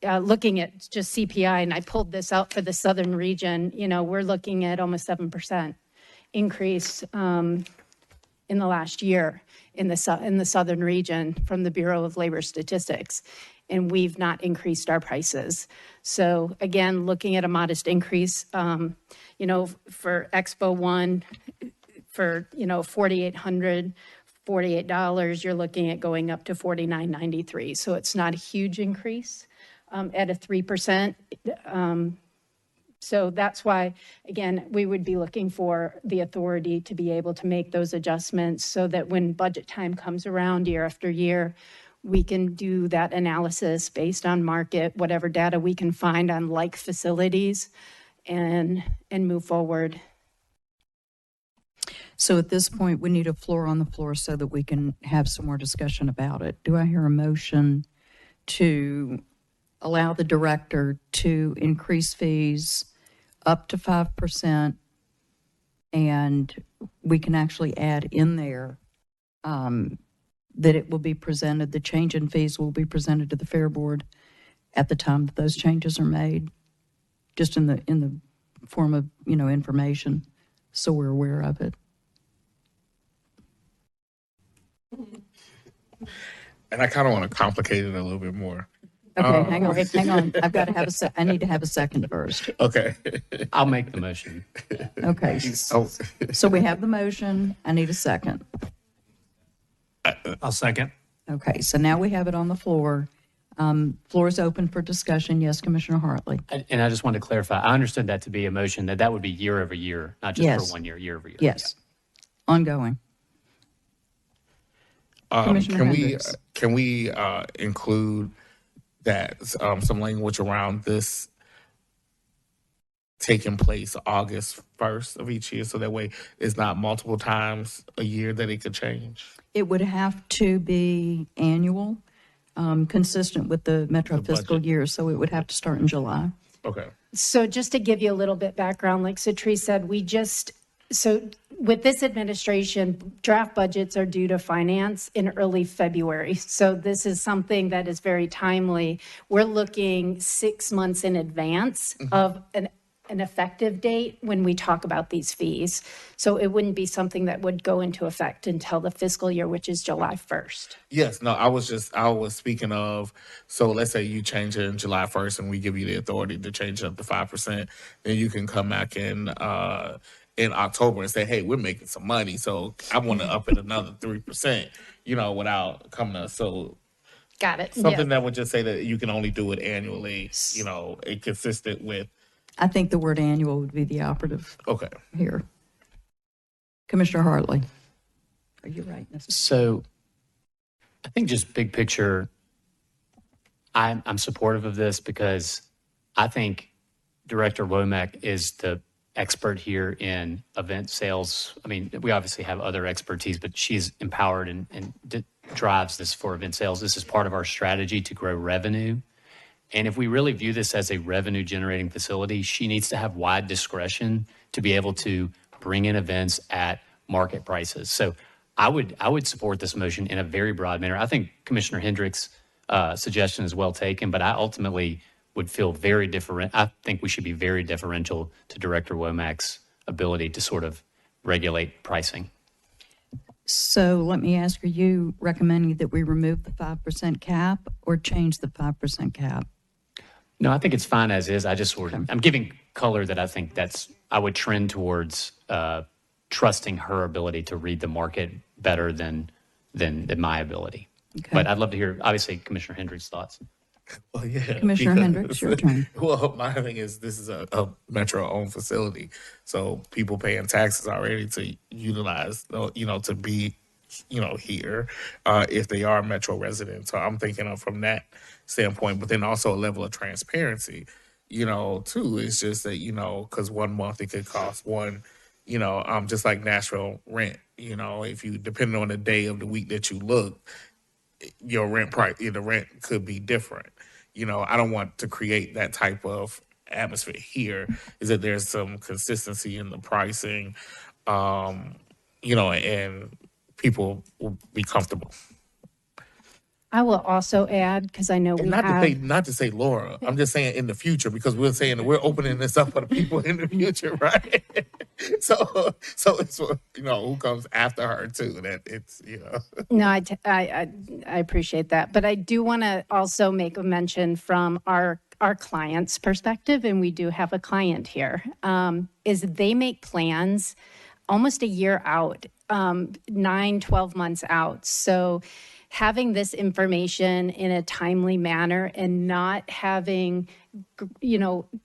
looking at just CPI, and I pulled this out for the southern region, you know, we're looking at almost 7% increase in the last year in the southern region from the Bureau of Labor Statistics, and we've not increased our prices. So again, looking at a modest increase, you know, for Expo 1, for, you know, $4,848, you're looking at going up to $4,993. So it's not a huge increase at a 3%. So that's why, again, we would be looking for the authority to be able to make those adjustments so that when budget time comes around year after year, we can do that analysis based on market, whatever data we can find on like facilities, and move forward. So at this point, we need a floor on the floor so that we can have some more discussion about it. Do I hear a motion to allow the director to increase fees up to 5%, and we can actually add in there that it will be presented, the change in fees will be presented to the Fair Board at the time that those changes are made, just in the form of, you know, information, so we're aware of it. And I kind of want to complicate it a little bit more. Okay, hang on. I've got to have I need to have a second first. Okay. I'll make the motion. Okay. So we have the motion. I need a second. I'll second. Okay, so now we have it on the floor. Floor is open for discussion. Yes, Commissioner Hartley. And I just wanted to clarify, I understood that to be a motion that would be year over year, not just Yes. for 1 year, year over year. Yes, ongoing. Commissioner Hendricks. Can we include that some language around this taking place August 1st of each year, so that way it's not multiple times a year that it could change? It would have to be annual, consistent with the Metro fiscal budget. year, so it would have to start in July. Okay. So just to give you a little bit background, like Satrice said, so with this administration, draft budgets are due to finance in early February. So this is something that is very timely. We're looking 6 months in advance of an effective date when we talk about these fees. So it wouldn't be something that would go into effect until the fiscal year, which is July 1st. Yes, no, I was speaking of, so let's say you change it in July 1st and we give you the authority to change it up to 5%, then you can come back in October and say, hey, we're making some money, so I want to up it another 3%, without coming to, so Got it. something Yeah. that would just say that you can only do it annually, and consistent with, I think the word annual would be the operative okay. here. Commissioner Hartley. Are you right? So I think just big picture, I'm supportive of this because I think Director Womack is the expert here in event sales. I mean, we obviously have other expertise, but she's empowered and drives this for event sales. This is part of our strategy to grow revenue. And if we really view this as a revenue generating facility, she needs to have wide discretion to be able to bring in events at market prices. So I would support this motion in a very broad manner. I think Commissioner Hendricks' suggestion is well taken, but I ultimately would feel very different. I think we should be very deferential to Director Womack's ability to sort of regulate pricing. So let me ask, are you recommending that we remove the 5% cap or change the 5% cap? No, I think it's fine as is. I just I'm giving color that I think I would trend towards trusting her ability to read the market better than my ability. Okay. But I'd love to hear, obviously, Commissioner Hendricks' thoughts. Well, yeah. Commissioner Hendricks, your turn. Well, my thing is this is a Metro-owned facility, so people paying taxes already to utilize, to be, here if they are Metro residents. So I'm thinking of from that standpoint, but then also a level of transparency, too. It's just that, because 1 month it could cost one, just like Nashville rent, if you, depending on the day of the week that you look, your rent price, the rent could be different. I don't want to create that type of atmosphere here. Is that there's some consistency in the pricing, and people will be comfortable. I will also add, because I know we have. Not to say Laura, I'm just saying in the future, because we're saying that we're opening this up for the people in the future, right? so it's, who comes after her too, that it's, No, I appreciate that. But I do want to also make a mention from our client's perspective, and we do have a client here, is they make plans almost a year out, 9-12 months out. So having this information in a timely manner and not having,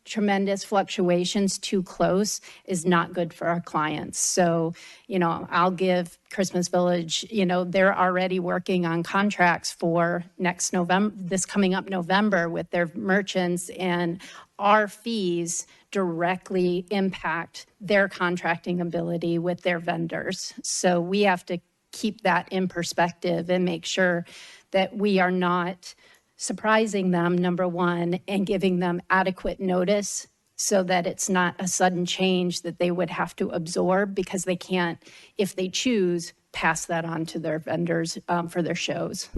tremendous fluctuations too close is not good for our clients. So, I'll give Christmas Village, they're already working on contracts for next November, this coming up November with their merchants, and our fees directly impact their contracting ability with their vendors. So we have to keep that in perspective and make sure that we are not surprising them, number one, and giving them adequate notice so that it's not a sudden change that they would have to absorb, because they can't, if they choose, pass that on to their vendors for their shows.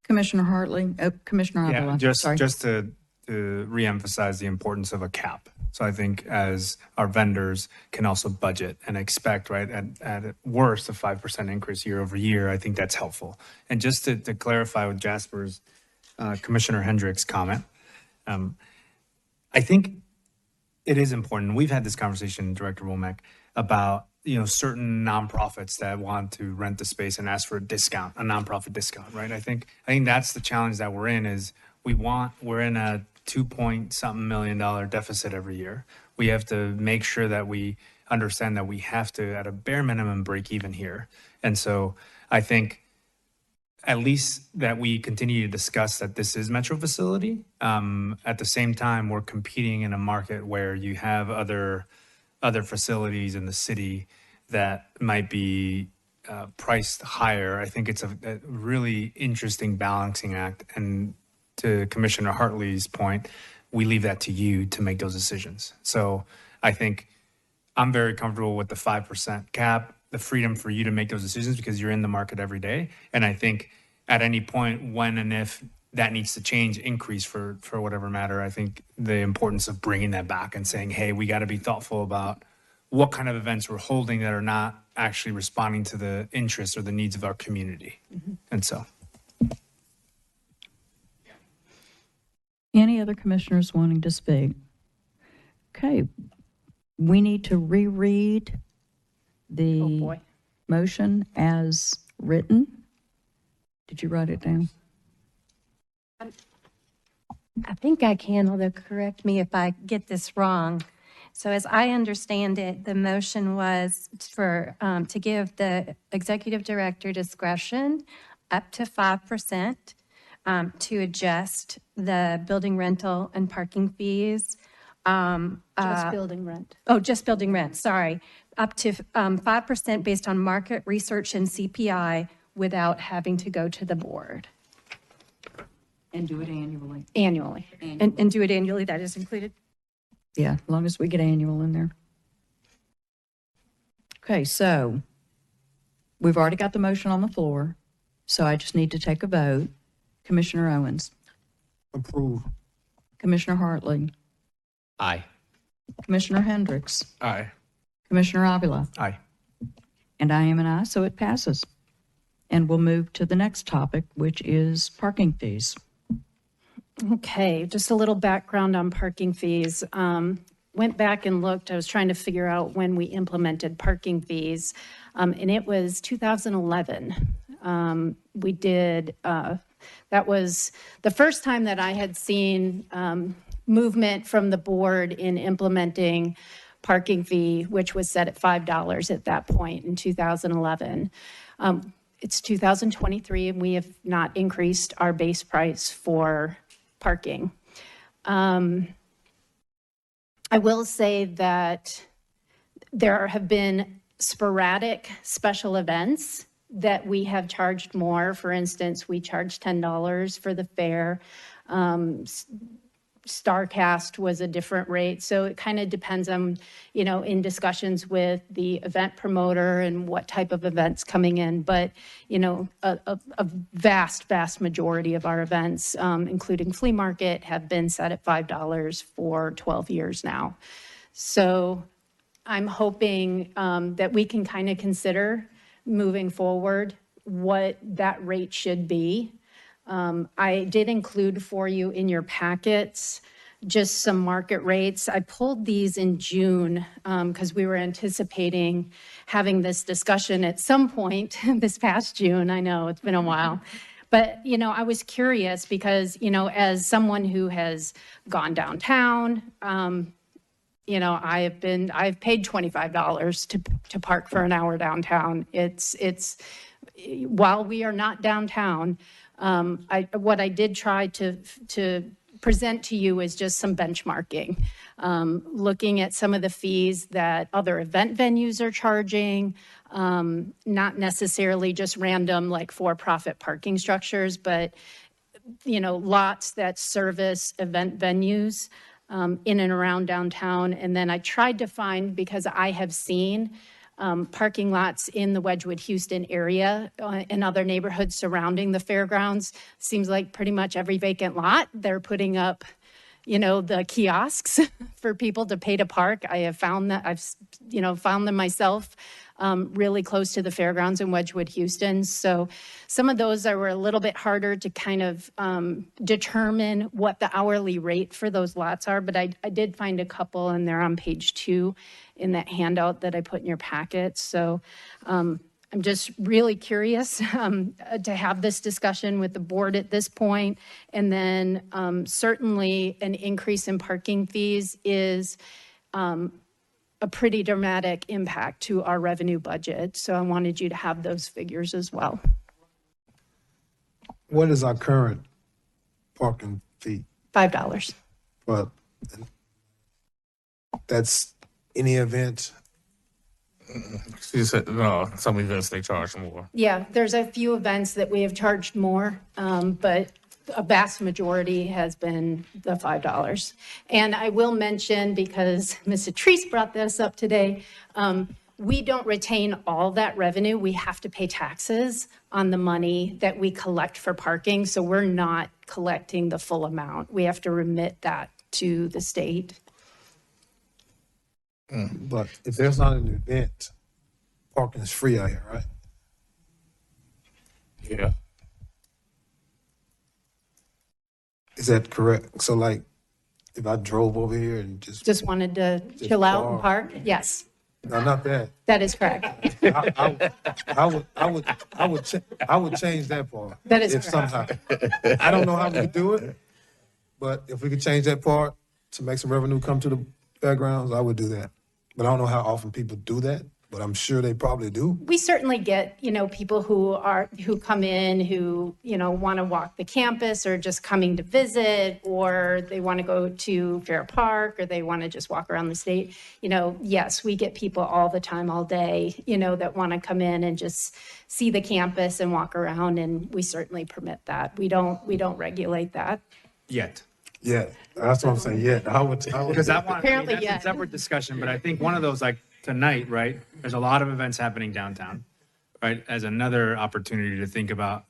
Commissioner Hartley, Commissioner Avila. Just to reemphasize the importance of a cap. So I think as our vendors can also budget and expect, right, at worst, a 5% increase year over year, I think that's helpful. And just to clarify with Jasper's, Commissioner Hendricks' comment, I think it is important. We've had this conversation, Director Womack, about certain nonprofits that want to rent the space and ask for a nonprofit discount, right? I think that's the challenge that we're in. Is we're in a $2-point-something million deficit every year. We have to make sure that we understand that we have to, at a bare minimum, break even here. And so I think at least that we continue to discuss that this is Metro facility. At the same time, we're competing in a market where you have other facilities in the city that might be priced higher. I think it's a really interesting balancing act. And to Commissioner Hartley's point, we leave that to you to make those decisions. So I think I'm very comfortable with the 5% cap, the freedom for you to make those decisions because you're in the market every day. And I think at any point when and if that needs to change, increase for whatever matter. I think the importance of bringing that back and saying, hey, we got to be thoughtful about what kind of events we're holding that are not actually responding to the interests or the needs of our community. And so. Any other commissioners wanting to speak? Okay, we need to reread the motion as written. Did you write it down? I think I can, although correct me if I get this wrong. So as I understand it, the motion was for, to give the executive director discretion up to 5% to adjust the building rental and parking fees. Just building rent. Oh, just building rent, sorry. Up to 5% based on market research and CPI without having to go to the board. And do it annually. Annually. And do it annually, that is included? Yeah, as long as we get annual in there. Okay, so we've already got the motion on the floor, so I just need to take a vote. Commissioner Owens. Approve. Commissioner Hartley. Aye. Commissioner Hendricks. Aye. Commissioner Avila. Aye. And I am an aye, so it passes. And we'll move to the next topic, which is parking fees. Okay, just a little background on parking fees. Went back and looked, I was trying to figure out when we implemented parking fees, and it was 2011. We did, that was the first time that I had seen movement from the board in implementing parking fee, which was set at $5 at that point in 2011. It's 2023, and we have not increased our base price for parking. I will say that there have been sporadic special events that we have charged more. For instance, we charged $10 for the fair. StarCast was a different rate. So it kind of depends on, you know, in discussions with the event promoter and what type of events coming in. But, you know, a vast majority of our events, including flea market, have been set at $5 for 12 years now. So I'm hoping that we can kind of consider moving forward what that rate should be. I did include for you in your packets just some market rates. I pulled these in June because we were anticipating having this discussion at some point this past June. I know it's been a while. But, you know, I was curious because, you know, as someone who has gone downtown, you know, I've paid $25 to park for an hour downtown. It's while we are not downtown, what I did try to present to you is just some benchmarking, looking at some of the fees that other event venues are charging, not necessarily just random like for-profit parking structures, but, you know, lots that service event venues in and around downtown. And then I tried to find, because I have seen parking lots in the Wedgwood, Houston area and other neighborhoods surrounding the fairgrounds. Seems like pretty much every vacant lot, they're putting up, you know, the kiosks for people to pay to park. I have found that, I've, you know, found them myself really close to the fairgrounds in Wedgwood, Houston. So some of those were a little bit harder to kind of determine what the hourly rate for those lots are, but I did find a couple, and they're on page 2 in that handout that I put in your packet. So I'm just really curious to have this discussion with the board at this point. And then certainly an increase in parking fees is a pretty dramatic impact to our revenue budget. So I wanted you to have those figures as well. What is our current parking fee? $5. Well, that's any event? She said, no, some events they charge more. Yeah, there's a few events that we have charged more, but a vast majority has been the $5. And I will mention, because Ms. Atrice brought this up today, we don't retain all that revenue. We have to pay taxes on the money that we collect for parking. So we're not collecting the full amount. We have to remit that to the state. But if there's not an event, parking is free out here, right? Yeah. Is that correct? So like, if I drove over here and Just wanted to chill out and park? Yes, no, not that. that is correct. I would change that part. That is if correct. somehow. I don't know how we could do it, but if we could change that part to make some revenue come to the fairgrounds, I would do that. But I don't know how often people do that, but I'm sure they probably do. We certainly get, people who come in who, want to walk the campus or just coming to visit, or they want to go to Fair Park, or they want to just walk around the state. Yes, we get people all the time, all day, that want to come in and just see the campus and walk around, and we certainly permit that. We don't regulate that. Yet. Yeah, that's what I'm saying. Yeah, I would. Because Apparently, that's yeah. a separate discussion, but I think one of those, like tonight, right? There's a lot of events happening downtown, right? As another opportunity to think about,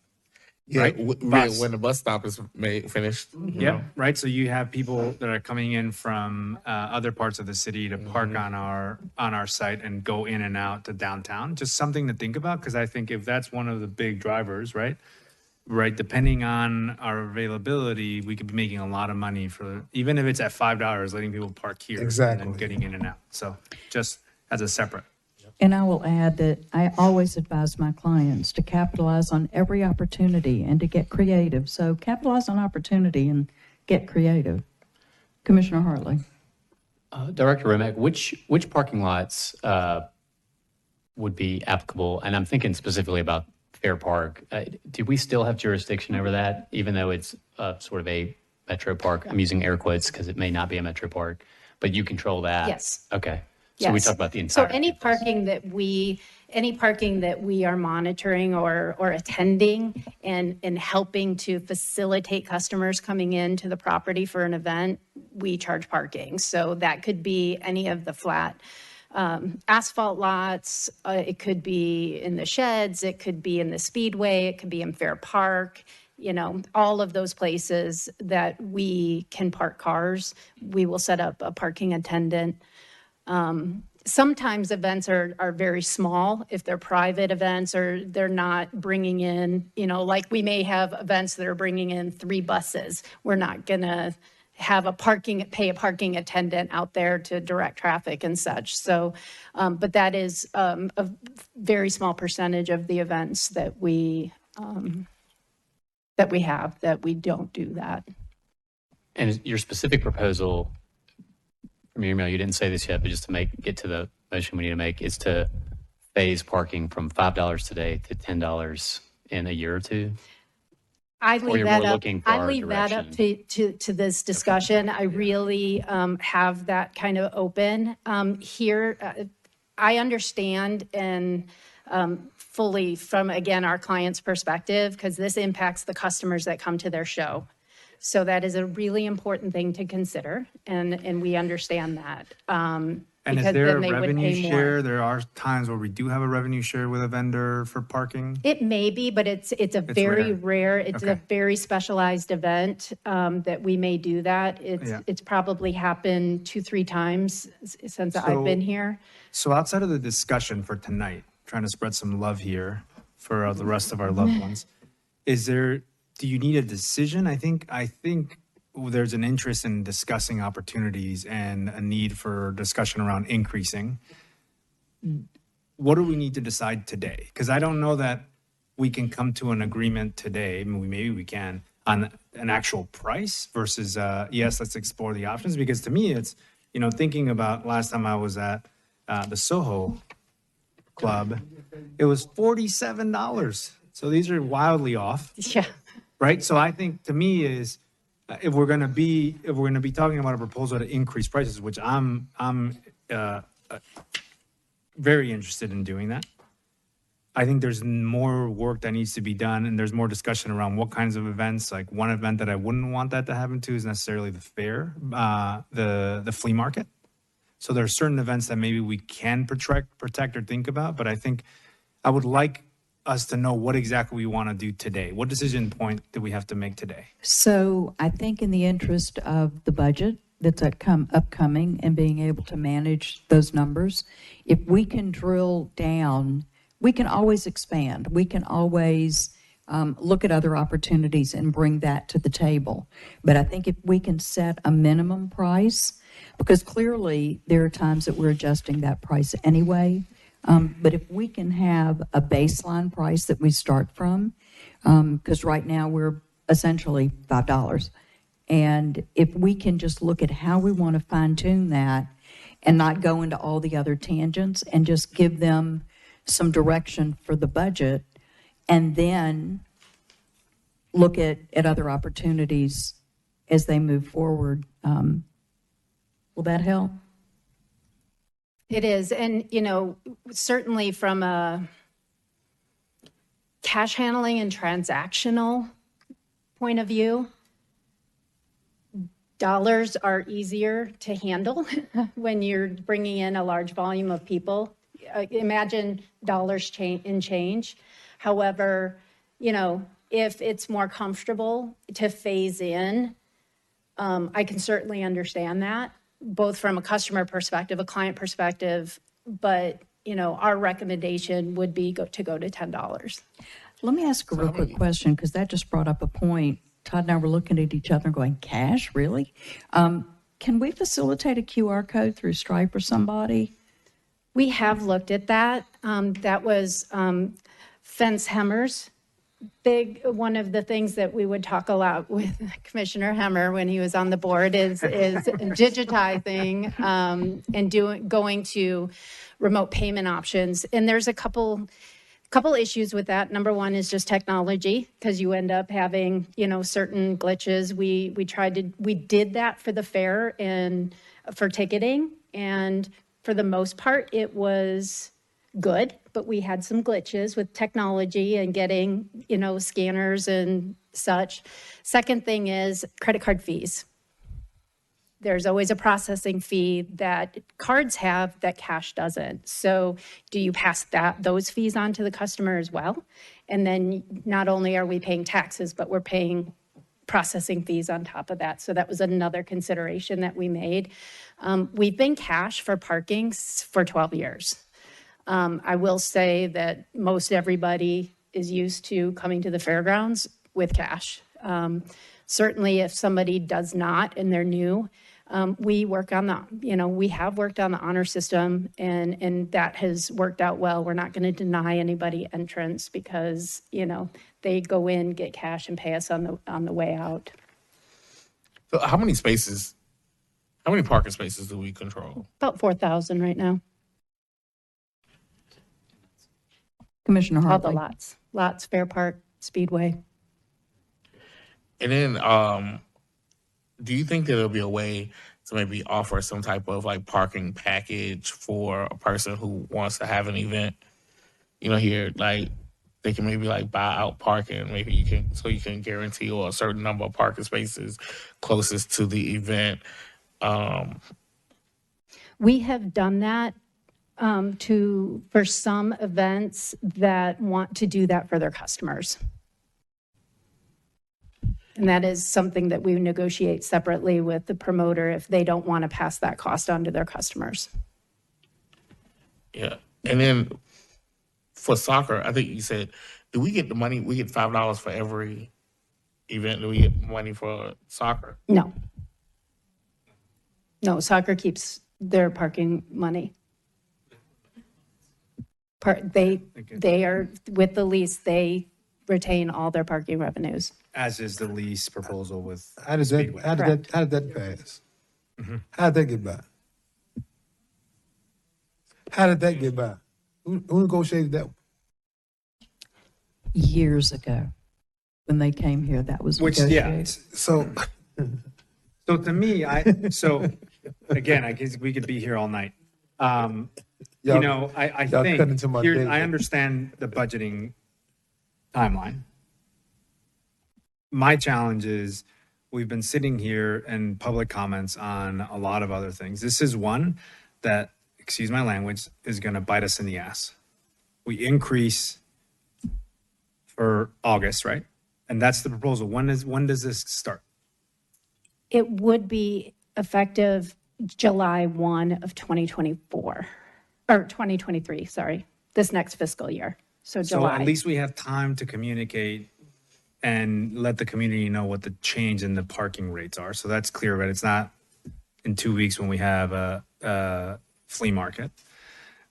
Yeah, right? when the bus stop is finished. Yeah, right. So you have people that are coming in from other parts of the city to park on our site and go in and out to downtown. Just something to think about, because I think if that's one of the big drivers, right, depending on our availability, we could be making a lot of money for, even if it's at $5, letting people park here Exactly. and then getting in and out. So just as a separate. And I will add that I always advise my clients to capitalize on every opportunity and to get creative. So capitalize on opportunity and get creative. Commissioner Hartley. Director Remick, which parking lots would be applicable? And I'm thinking specifically about Fair Park. Do we still have jurisdiction over that, even though it's sort of a metro park? I'm using air quotes because it may not be a metro park, but you control that? Yes. Okay. So we Yes. talk about the entire. So any parking that we are monitoring or attending and helping to facilitate customers coming into the property for an event, we charge parking. So that could be any of the flat asphalt lots. It could be in the sheds. It could be in the speedway. It could be in Fair Park. All of those places that we can park cars, we will set up a parking attendant. Sometimes events are very small if they're private events or they're not bringing in, like we may have events that are bringing in 3 buses. We're not going to have pay a parking attendant out there to direct traffic and such. So, but that is a very small percentage of the events that we have, that we don't do that. And your specific proposal, from your email, you didn't say this yet, but just to get to the motion we need to make, is to phase parking from $5 today to $10 in a year or two? I leave that up. I leave direction? that up to this discussion. I really have that kind of open here. I understand and fully from, again, our client's perspective, because this impacts the customers that come to their show. So that is a really important thing to consider, and we understand that. And is there a revenue share? There are times where we do have a revenue share with a vendor for parking. It may be, but it's a very rare. It's a very specialized event that we may do that. It's probably happened 2-3 times since I've been here. So outside of the discussion for tonight, trying to spread some love here for the rest of our loved ones, do you need a decision? I think there's an interest in discussing opportunities and a need for discussion around increasing. What do we need to decide today? Because I don't know that we can come to an agreement today. Maybe we can, on an actual price versus, yes, let's explore the options. Because to me, it's, thinking about last time I was at the Soho Club, it was $47. So these are wildly off. Yeah. Right. So I think to me is, if we're going to be talking about a proposal to increase prices, which I'm very interested in doing that. I think there's more work that needs to be done, and there's more discussion around what kinds of events. Like one event that I wouldn't want that to happen to is necessarily the fair, the flea market, So there are certain events that maybe we can protect or think about, but I think I would like us to know what exactly we want to do today. What decision point do we have to make today? So I think in the interest of the budget that's upcoming and being able to manage those numbers, if we can drill down, we can always expand. We can always look at other opportunities and bring that to the table. But I think if we can set a minimum price, because clearly there are times that we're adjusting that price anyway, but if we can have a baseline price that we start from, because right now we're essentially $5. And if we can just look at how we want to fine tune that and not go into all the other tangents and just give them some direction for the budget and then look at other opportunities as they move forward. Will that help? It is. And, you know, certainly from a cash handling and transactional point of view, dollars are easier to handle when you're bringing in a large volume of people. Imagine dollars in change. However, you know, if it's more comfortable to phase in, I can certainly understand that, both from a customer perspective, a client perspective, but, you know, our recommendation would be to go to $10. Let me ask a real quick question, because that just brought up a point. Todd and I were looking at each other and going, cash, really? Can we facilitate a QR code through Stripe or somebody? We have looked at that. That was Fence Hemmer's one of the things that we would talk a lot with Commissioner Hemmer when he was on the board is digitizing and going to remote payment options. And there's a couple issues with that. Number one is just technology, because you end up having, you know, certain glitches. We did that for the fair and for ticketing, and for the most part it was good, but we had some glitches with technology and getting, you know, scanners and such. Second thing is credit card fees. There's always a processing fee that cards have that cash doesn't. So do you pass those fees on to the customer as well? And then not only are we paying taxes, but we're paying processing fees on top of that. So that was another consideration that we made. We've been cash for parking for 12 years. I will say that most everybody is used to coming to the fairgrounds with cash. Certainly if somebody does not and they're new, we work on we have worked on the honor system, and that has worked out well. We're not going to deny anybody entrance because, you know, they go in, get cash, and pay us on the way out. So how many parking spaces do we control? About 4,000 right now. Commissioner Hartley. All the lots, Fair Park, Speedway. And then, do you think that there'll be a way to maybe offer some type of like parking package for a person who wants to have an event? You know, here, like they can maybe like buy out parking. Maybe you can guarantee a certain number of parking spaces closest to the event. We have done that for some events that want to do that for their customers. And that is something that we negotiate separately with the promoter if they don't want to pass that cost on to their customers. Yeah. And then for soccer, I think you said, do we get the money? We get $5 for every event. Do we get money for soccer? No. No, soccer keeps their parking money. They are, with the lease, they retain all their parking revenues. As is the lease proposal with How did Speedway. that pass? How did that get by? How did that get by? Who negotiated that? Years ago, when they came here, that was negotiated. So to me, again, I guess we could be here all night. You know, I think I understand the budgeting timeline. My challenge is we've been sitting here and public comments on a lot of other things. This is one, that, excuse my language, is going to bite us in the ass. We increase for August, right? And that's the proposal. When does this start? It would be effective July 1 of 2024, or 2023, sorry, this next fiscal year. So So July. at least we have time to communicate and let the community know what the change in the parking rates are. So that's clear, but it's not in 2 weeks when we have a flea market.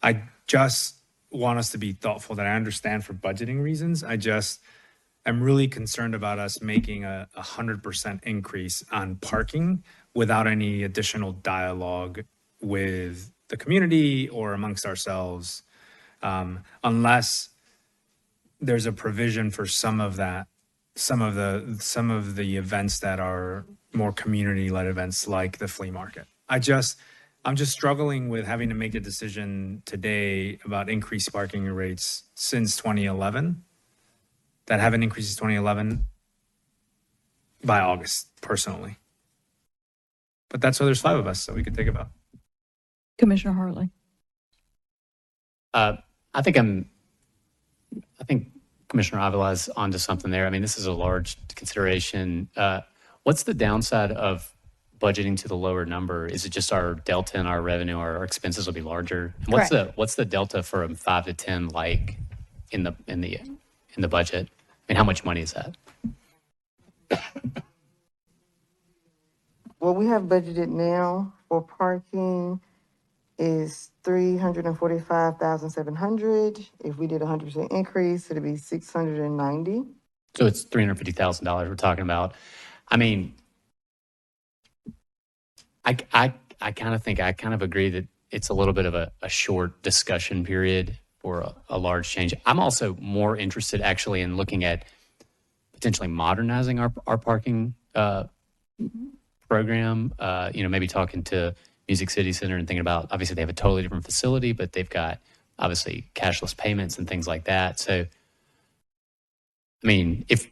I just want us to be thoughtful that I understand for budgeting reasons. I'm really concerned about us making a 100% increase on parking without any additional dialogue with the community or amongst ourselves, unless there's a provision for some of the events that are more community-led events like the flea market. I'm just struggling with having to make a decision today about increased parking rates since 2011 that haven't increased since 2011 by August, personally. But that's why there's 5 of us, so we could take it up. Commissioner Hartley. I think Commissioner Avila is onto something there. I mean, this is a large consideration. What's the downside of budgeting to the lower number? Is it just our delta in our revenue, our expenses will be larger? And what's the delta from 5 to 10 like in the budget? I mean, how much money is that? What we have budgeted now for parking is $345,700. If we did a 100% increase, it'd be $690. So it's $350,000 we're talking about. I mean, I kind of agree that it's a little bit of a short discussion period for a large change. I'm also more interested actually in looking at potentially modernizing our parking program. Maybe talking to Music City Center and thinking about, obviously they have a totally different facility, but they've got obviously cashless payments and things like that. So, I mean, if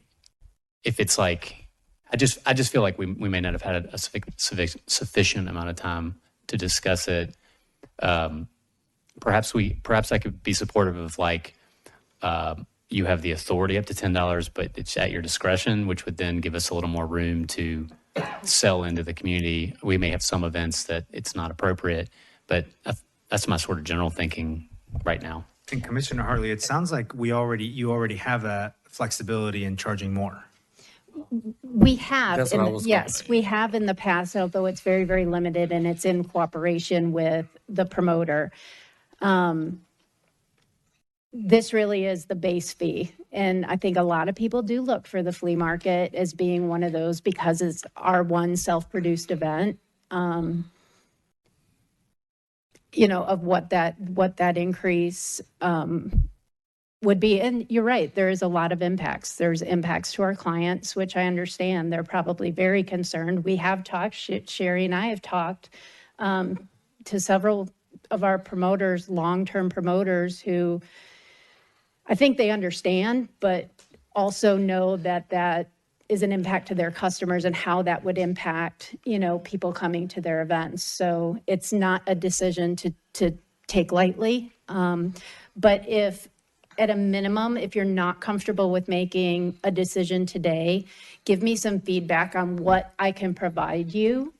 it's like, I just feel like we may not have had a sufficient amount of time to discuss it. Perhaps I could be supportive of like, you have the authority up to $10, but it's at your discretion, which would then give us a little more room to sell into the community. We may have some events that it's not appropriate, but that's my sort of general thinking right now. And Commissioner Hartley, it sounds like you already have that flexibility in charging more. We have, That's what I was yes, we have in the past, although it's very, very limited and it's in cooperation with the promoter. This really is the base fee. And I think a lot of people do look for the flea market as being one of those because it's our one self-produced event, of what that increase would be. And you're right, there is a lot of impacts. There's impacts to our clients, which I understand. They're probably very concerned. We have talked, Sherry and I have talked to several of our promoters, long-term promoters, who I think they understand, but also know that that is an impact to their customers and how that would impact, people coming to their events. So it's not a decision to take lightly. But if at a minimum, if you're not comfortable with making a decision today, give me some feedback on what I can provide you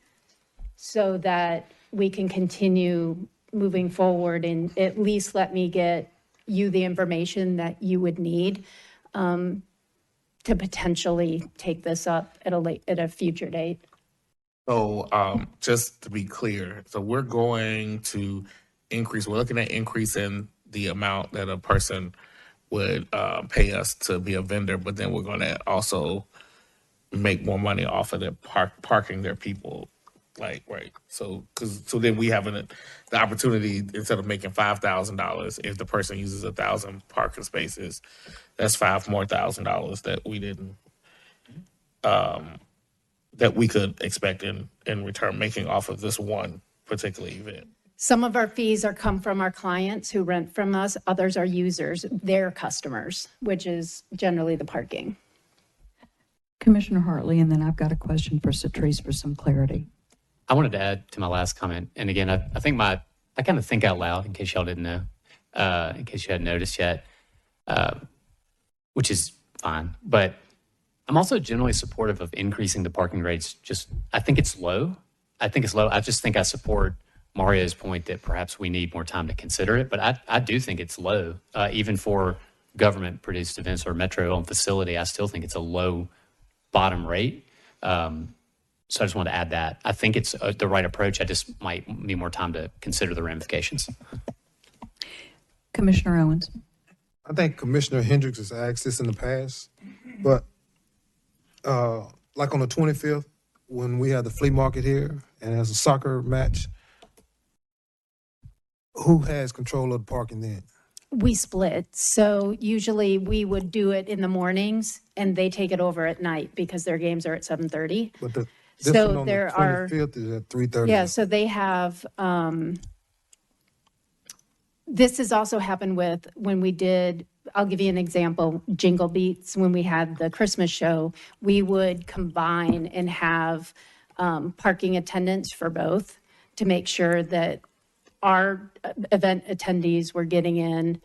so that we can continue moving forward and at least let me get you the information that you would need to potentially take this up at a future date. So just to be clear, so we're going to increase, we're looking at increasing the amount that a person would pay us to be a vendor, but then we're going to also make more money off of the parking their people. Right. So then we have the opportunity, instead of making $5,000, if the person uses 1,000 parking spaces, that's $5,000 more that we didn't, that we could expect in return making off of this one particular event. Some of our fees come from our clients who rent from us. Others are users, their customers, which is generally the parking. Commissioner Hartley, and then I've got a question for Satrice for some clarity. I wanted to add to my last comment. And again, I think my I kind of think out loud in case y'all didn't know, in case you hadn't noticed yet, which is fine. But I'm also generally supportive of increasing the parking rates. I think it's low. I just think I support Mario's point that perhaps we need more time to consider it. But I do think it's low, even for government-produced events or metro-owned facility. I still think it's a low bottom rate. So I just want to add that. I think it's the right approach. I just might need more time to consider the ramifications. Commissioner Owens. I think Commissioner Hendricks has asked this in the past, but like on the 25th, when we have the flea market here and there's a soccer match, who has control of the parking then? We split. So usually we would do it in the mornings and they take it over at night because their games are at 7:30. But this So one on there the are 25th is at 3:30. Yeah, so they have, this has also happened with when we did, I'll give you an example, Jingle Beats, when we had the Christmas show, we would combine and have parking attendants for both to make sure that our event attendees were getting in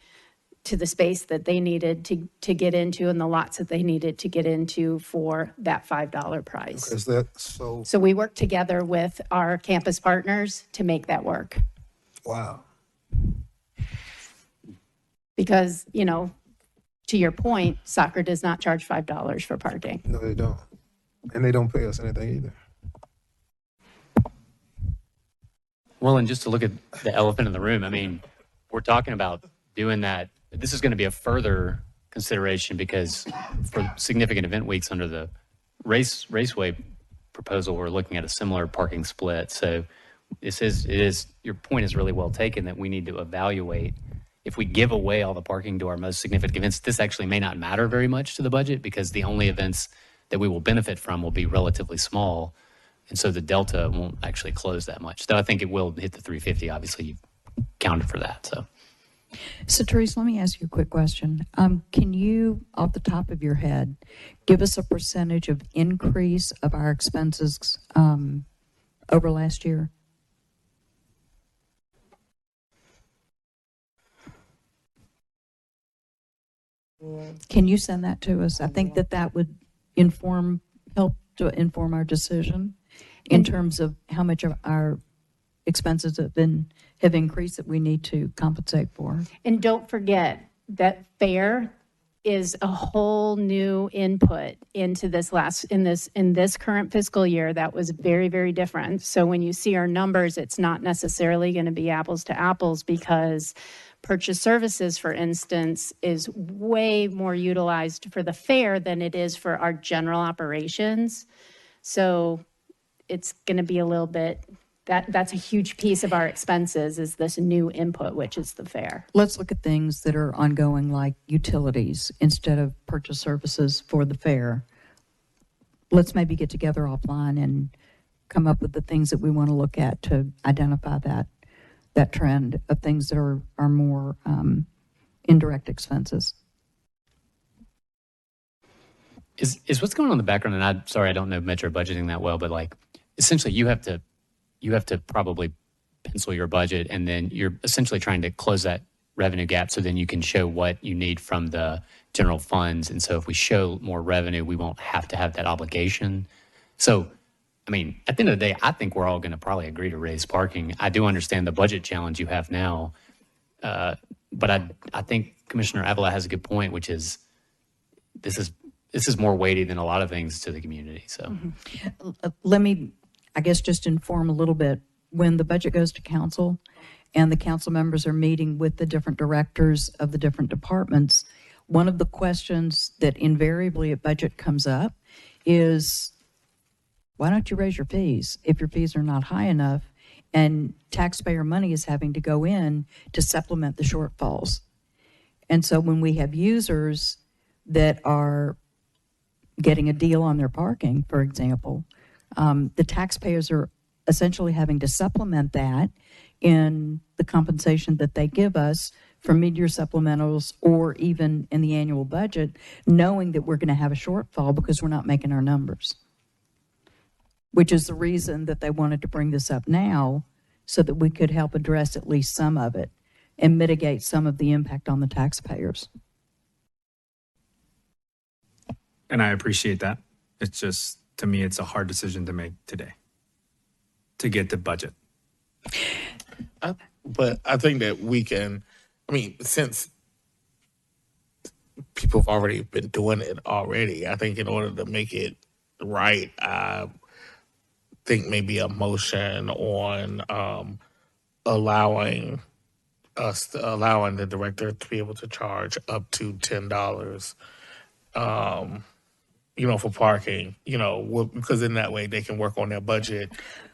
to the space that they needed to get into and the lots that they needed to get into for that $5 price. Is that so? So we work together with our campus partners to make that work. Wow. Because, you know, to your point, soccer does not charge $5 for parking. No, they don't. And they don't pay us anything either. Well, and just to look at the elephant in the room, I mean, we're talking about doing that. This is going to be a further consideration because for significant event weeks under the raceway proposal, we're looking at a similar parking split. So your point is really well taken that we need to evaluate if we give away all the parking to our most significant events. This actually may not matter very much to the budget because the only events that we will benefit from will be relatively small. And so the delta won't actually close that much. Though I think it will hit the 350. Obviously, you've counted for that. So, Therese, let me ask you a quick question. Can you, off the top of your head, give us a percentage of increase of our expenses over last year? Can you send that to us? I think that would help to inform our decision in terms of how much of our expenses have increased that we need to compensate for. And don't forget that fair is a whole new input into in this current fiscal year that was very, very different. So when you see our numbers, it's not necessarily going to be apples to apples because purchase services, for instance, is way more utilized for the fair than it is for our general operations. So it's going to be a little bit, that's a huge piece of our expenses is this new input, which is the fair. Let's look at things that are ongoing like utilities instead of purchase services for the fair. Let's maybe get together offline and come up with the things that we want to look at to identify that trend of things that are more indirect expenses. Is what's going on in the background, and I'm sorry, I don't know metro budgeting that well, but like essentially you have to probably pencil your budget and then you're essentially trying to close that revenue gap so then you can show what you need from the general funds. And so if we show more revenue, we won't have to have that obligation. So, I mean, at the end of the day, I think we're all going to probably agree to raise parking. I do understand the budget challenge you have now, but I think Commissioner Avila has a good point, which is this is more weighty than a lot of things to the community. So Let me, I guess, just inform a little bit. When the budget goes to council and the council members are meeting with the different directors of the different departments, one of the questions that invariably at budget comes up is, why don't you raise your fees if your fees are not high enough and taxpayer money is having to go in to supplement the shortfalls? And so when we have users that are getting a deal on their parking, for example, the taxpayers are essentially having to supplement that in the compensation that they give us for mid-year supplementals or even in the annual budget, knowing that we're going to have a shortfall because we're not making our numbers, which is the reason that they wanted to bring this up now so that we could help address at least some of it and mitigate some of the impact on the taxpayers. And I appreciate that. It's just, to me, it's a hard decision to make today to get the budget. But I think that we can, I mean, since people have already been doing it already, I think in order to make it right, I think maybe a motion on allowing the director to be able to charge up to $10, for parking, because in that way they can work on their budget,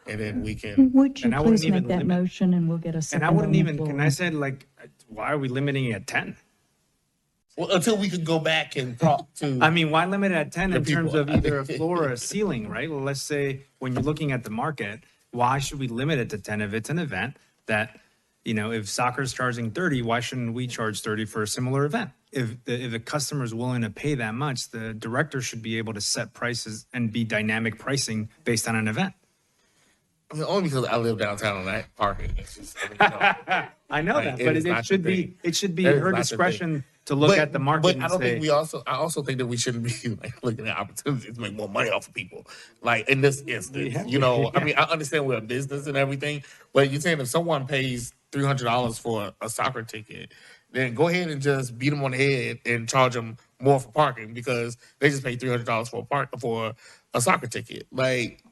and then we can. Would you And I wouldn't please make even that limit- motion and we'll get a second And I wouldn't on the even, floor. can I say, like, why are we limiting it at 10? Well, until we can go back and talk to. I mean, why limit it at 10 The in terms people. of either a floor or a ceiling, right? Well, let's say when you're looking at the market, why should we limit it to 10 if it's an event that, if soccer's charging 30, why shouldn't we charge 30 for a similar event? If the customer is willing to pay that much, the director should be able to set prices and be dynamic pricing based on an event. I mean, only because I live downtown and that parking. It's just, I know that, but is not it should the be thing. it should be That is her not the discretion thing. to look But- at the market But and I don't say, think I also think that we shouldn't be looking at opportunities to make more money off of people. Like in this instance, I mean, I understand we're a business and everything, but you're saying if someone pays $300 for a soccer ticket, then go ahead and just beat them on the head and charge them more for parking because they just paid $300 for a soccer ticket. Like,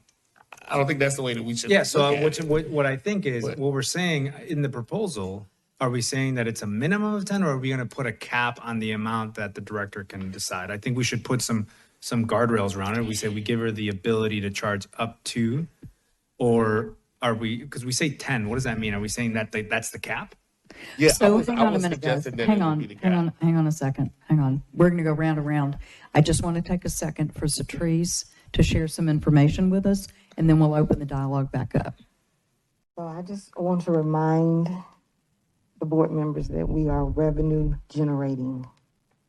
I don't think that's the way that we should. yeah. So look at it. what I think is But- what we're saying in the proposal. Are we saying that it's a minimum of 10, or are we going to put a cap on the amount that the director can decide? I think we should put some guardrails around it. We say we give her the ability to charge up to, or are we? Because we say 10. What does that mean? Are we saying that that's the cap? Yeah. So hang on a minute, guys. Hang on a second. Hang on. We're going to go round and round. I just want to take a second for Satrice to share some information with us, and then we'll open the dialogue back up. So I just want to remind the board members that we are revenue generating,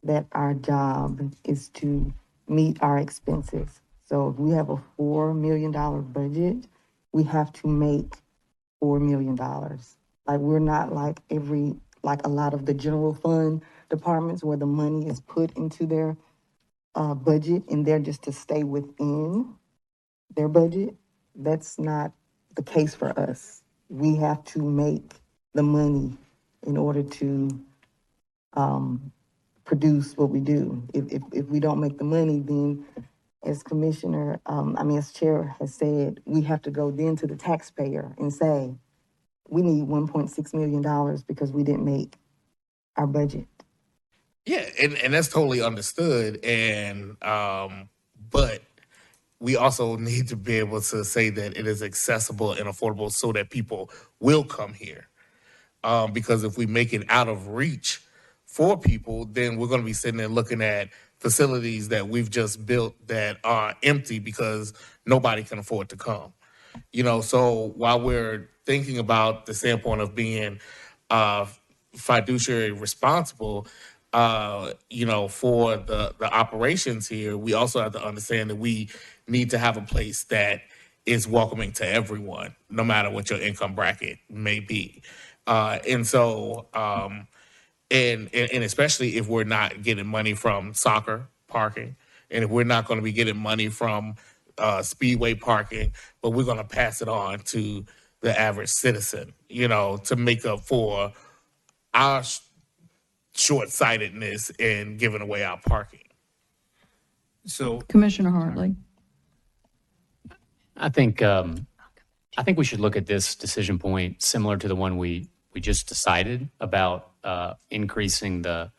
that our job is to meet our expenses. So if we have a $4 million budget, we have to make $4 million. Like, we're not like a lot of the general fund departments where the money is put into their budget and they're just to stay within their budget. That's not the case for us. We have to make the money in order to produce what we do. If we don't make the money, then as as Chair has said, we have to go then to the taxpayer and say, we need $1.6 million because we didn't make our budget. Yeah, and that's totally understood. And but we also need to be able to say that it is accessible and affordable so that people will come here. Because if we make it out of reach for people, then we're going to be sitting there looking at facilities that we've just built that are empty because nobody can afford to come. So while we're thinking about the standpoint of being fiduciary responsible, for the operations here, we also have to understand that we need to have a place that is welcoming to everyone, no matter what your income bracket may be. And especially if we're not getting money from soccer parking, and if we're not going to be getting money from speedway parking, but we're going to pass it on to the average citizen, to make up for our short-sightedness in giving away our parking. So, Commissioner Hartley. I think we should look at this decision point similar to the one we just decided about increasing the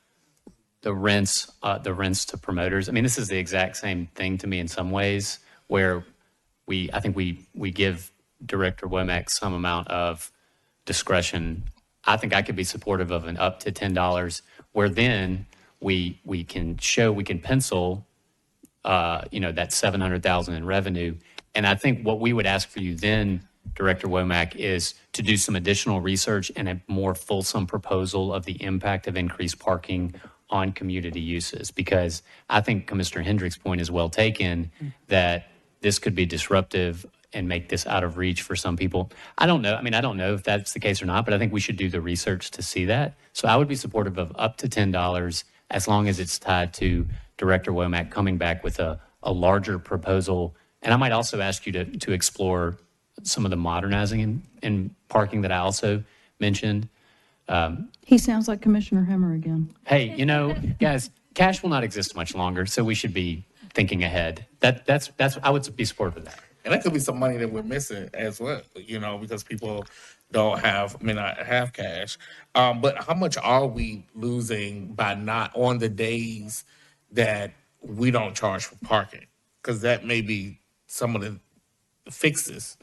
rents to promoters. I mean, this is the exact same thing to me in some ways, where I think we give Director Womack some amount of discretion. I think I could be supportive of an up to $10, where then we can pencil that $700,000 in revenue. And I think what we would ask for you then, Director Womack, is to do some additional research and a more fulsome proposal of the impact of increased parking on community uses. Because I think Commissioner Hendrick's point is well taken, that this could be disruptive and make this out of reach for some people. I don't know. I mean, I don't know if that's the case or not, but I think we should do the research to see that. So I would be supportive of up to $10 as long as it's tied to Director Womack coming back with a larger proposal. And I might also ask you to explore some of the modernizing in parking that I also mentioned. He sounds like Commissioner Hemmer again. Hey, guys, cash will not exist much longer, so we should be thinking ahead. That's I would be supportive of that. And that could be some money that we're missing as well, because people may not have cash. But how much are we losing by not on the days that we don't charge for parking? Because that may be some of the fixes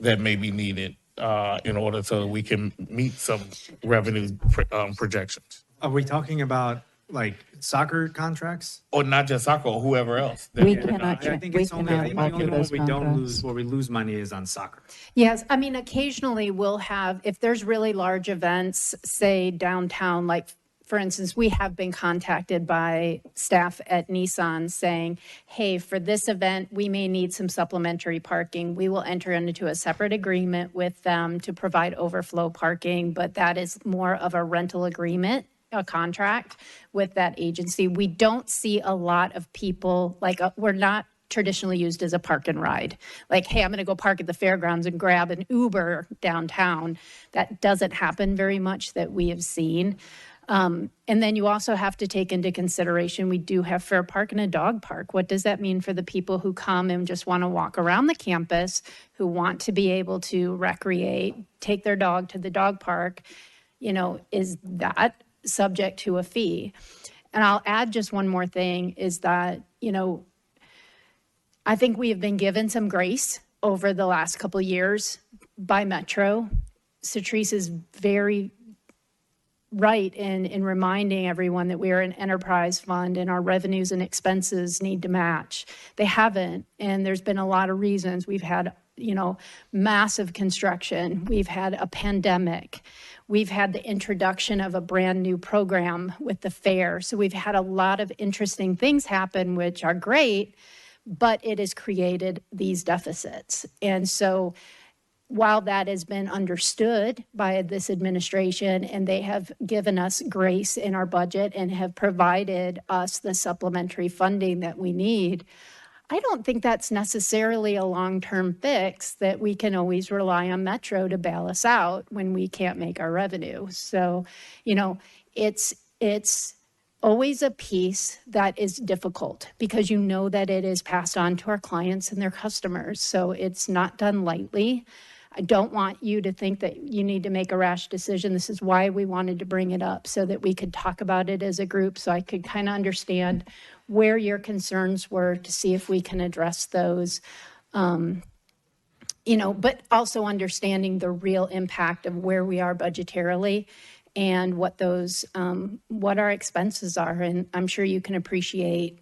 that may be needed in order so we can meet some revenue projections. Are we talking about like soccer contracts? Or not just soccer, or whoever else. We cannot. I think we it's only, I cannot think the alter only one those we don't contracts. lose, where we lose money is on soccer. Yes, I mean, occasionally we'll have, if there's really large events, say downtown, like for instance, we have been contacted by staff at Nissan saying, hey, for this event, we may need some supplementary parking. We will enter into a separate agreement with them to provide overflow parking, but that is more of a rental agreement, a contract with that agency. We don't see a lot of people, we're not traditionally used as a park and ride. Like, hey, I'm going to go park at the fairgrounds and grab an Uber downtown. That doesn't happen very much that we have seen. And then you also have to take into consideration, we do have fair park and a dog park. What does that mean for the people who come and just want to walk around the campus, who want to be able to recreate, take their dog to the dog park? Is that subject to a fee? And I'll add just one more thing is that, I think we have been given some grace over the last couple of years by Metro. Cetrice is very right in reminding everyone that we are an enterprise fund and our revenues and expenses need to match. They haven't, and there's been a lot of reasons. We've had, massive construction. We've had a pandemic. We've had the introduction of a brand new program with the fair. So we've had a lot of interesting things happen, which are great, but it has created these deficits. And so while that has been understood by this administration and they have given us grace in our budget and have provided us the supplementary funding that we need, I don't think that's necessarily a long-term fix that we can always rely on Metro to bail us out when we can't make our revenue. So, it's always a piece that is difficult because that it is passed on to our clients and their customers. So it's not done lightly. I don't want you to think that you need to make a rash decision. This is why we wanted to bring it up so that we could talk about it as a group so I could kind of understand where your concerns were to see if we can address those. But also understanding the real impact of where we are budgetarily and what what our expenses are. And I'm sure you can appreciate,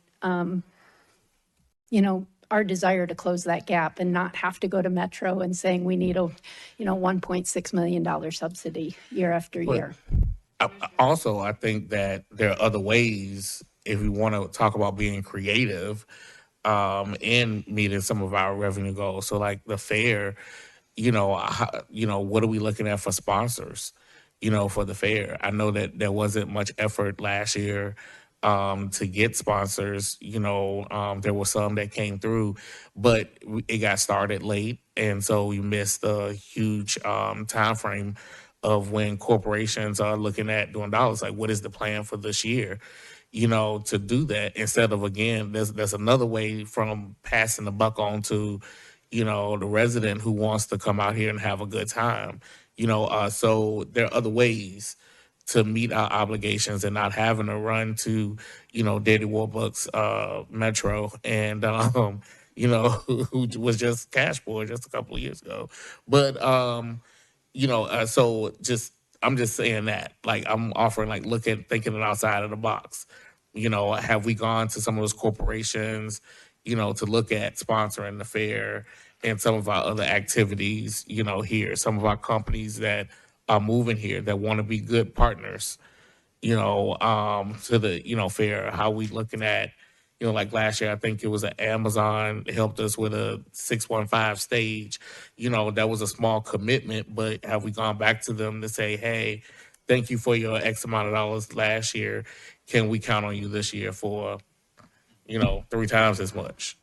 our desire to close that gap and not have to go to Metro and saying we need a, $1.6 million subsidy year after year. Also, I think that there are other ways if we want to talk about being creative in meeting some of our revenue goals. So like the fair, what are we looking at for sponsors, for the fair? I know that there wasn't much effort last year to get sponsors. There were some that came through, but it got started late. And so we missed a huge time frame of when corporations are looking at doing dollars. Like, what is the plan for this year? To do that instead of, again, there's another way from passing the buck on to, the resident who wants to come out here and have a good time. So there are other ways to meet our obligations and not having to run to, Daddy Warbucks Metro and, who was just cash poor just a couple of years ago. But, I'm just saying that, like, I'm offering, like, thinking it outside of the box. Have we gone to some of those corporations, to look at sponsoring the fair and some of our other activities, here, some of our companies that are moving here that want to be good partners, to the, fair? How we looking at, You know, like last year, I think it was Amazon helped us with a 615 stage. You know, that was a small commitment, but have we gone back to them to say, hey, thank you for your X amount of dollars last year. Can we count on you this year for, 3 times as much?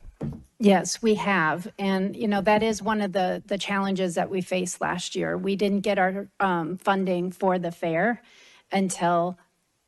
Yes, we have. And, that is one of the challenges that we faced last year. We didn't get our funding for the fair until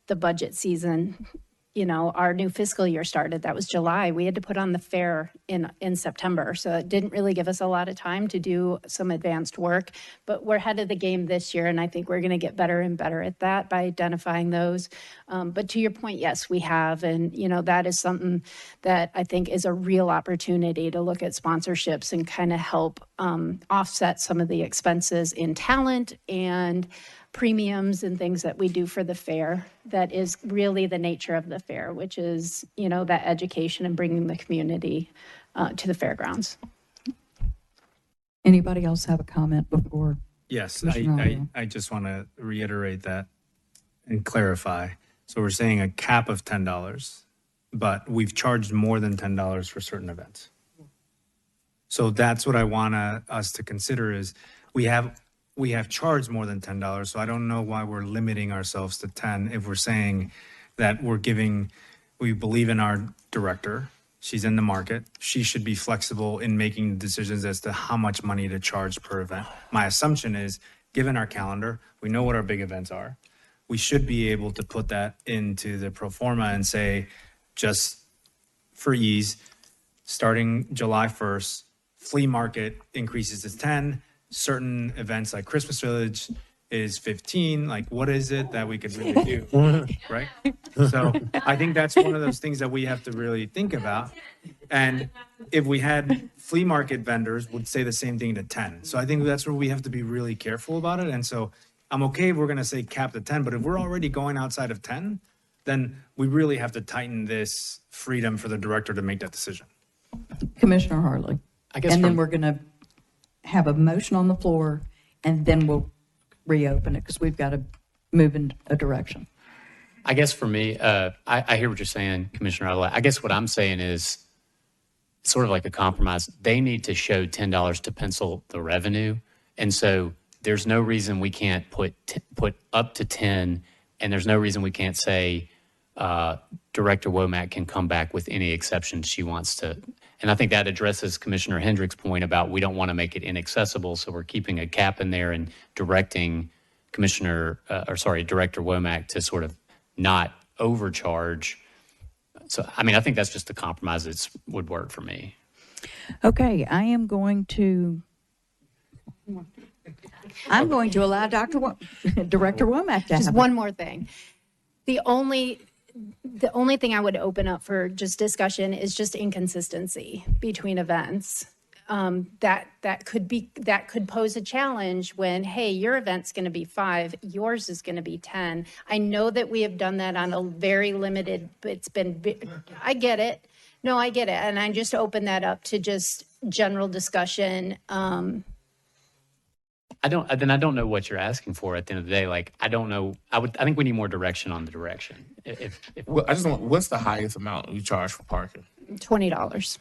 the budget season. Our new fiscal year started. That was July. We had to put on the fair in September. So it didn't really give us a lot of time to do some advanced work. But we're ahead of the game this year, and I think we're going to get better and better at that by identifying those. But to your point, yes, we have. And, that is something that I think is a real opportunity to look at sponsorships and kind of help offset some of the expenses in talent and premiums and things that we do for the fair. That is really the nature of the fair, which is, that education and bringing the community to the fairgrounds. Anybody else have a comment before? Yes, Commissioner Arlo? I just want to reiterate that and clarify. So we're saying a cap of $10, but we've charged more than $10 for certain events. So that's what I want us to consider is we have charged more than $10. So I don't know why we're limiting ourselves to 10 if we're saying that we believe in our director. She's in the market. She should be flexible in making decisions as to how much money to charge per event. My assumption is, given our calendar, we know what our big events are. We should be able to put that into the pro forma and say, just for ease, starting July 1st, flea market increases to 10, certain events like Christmas Village is 15. Like, what is it that we could really do, right? So I think that's one of those things that we have to really think about. And if we had flea market vendors would say the same thing to 10. So I think that's where we have to be really careful about it. And so I'm okay if we're going to say cap to 10, but if we're already going outside of 10, then we really have to tighten this freedom for the director to make that decision. Commissioner Harley. And then we're going to have a motion on the floor, and then we'll reopen it because we've got to move in a direction. I guess for me, I hear what you're saying, Commissioner Arlo. I guess what I'm saying is sort of like a compromise. They need to show $10 to pencil the revenue. And so there's no reason we can't put up to 10, and there's no reason we can't say Director Womack can come back with any exceptions she wants to. And I think that addresses Commissioner Hendrick's point about we don't want to make it inaccessible, so we're keeping a cap in there and directing Director Womack to sort of not overcharge. So, I mean, I think that's just the compromise that would work for me. Okay, I am going to allow Director Womack to Just have one more thing. The only thing I would open up for just discussion is just inconsistency between events. That could pose a challenge when, hey, your event's going to be 5, yours is going to be 10. I know that we have done that on a very limited, but I get it. No, I get it. And I just open that up to just general discussion. I don't know what you're asking for at the end of the day. Like, I don't know. I think we need more direction on the direction. Well, I just want, what's the highest amount you charge for parking? $20.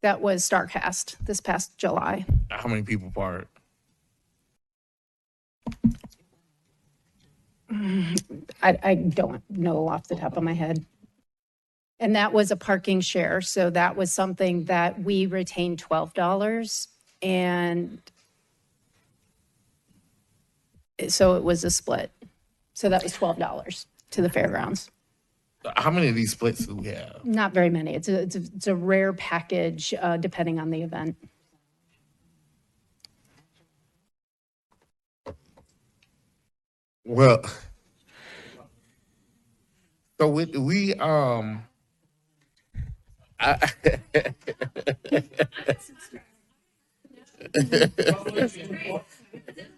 That was StarCast this past July. How many people park? I don't know off the top of my head. And that was a parking share. So that was something that we retained $12. And so it was a split. So that was $12 to the fairgrounds. How many of these splits do we have? Not very many. It's a rare package depending on the event. Well, so we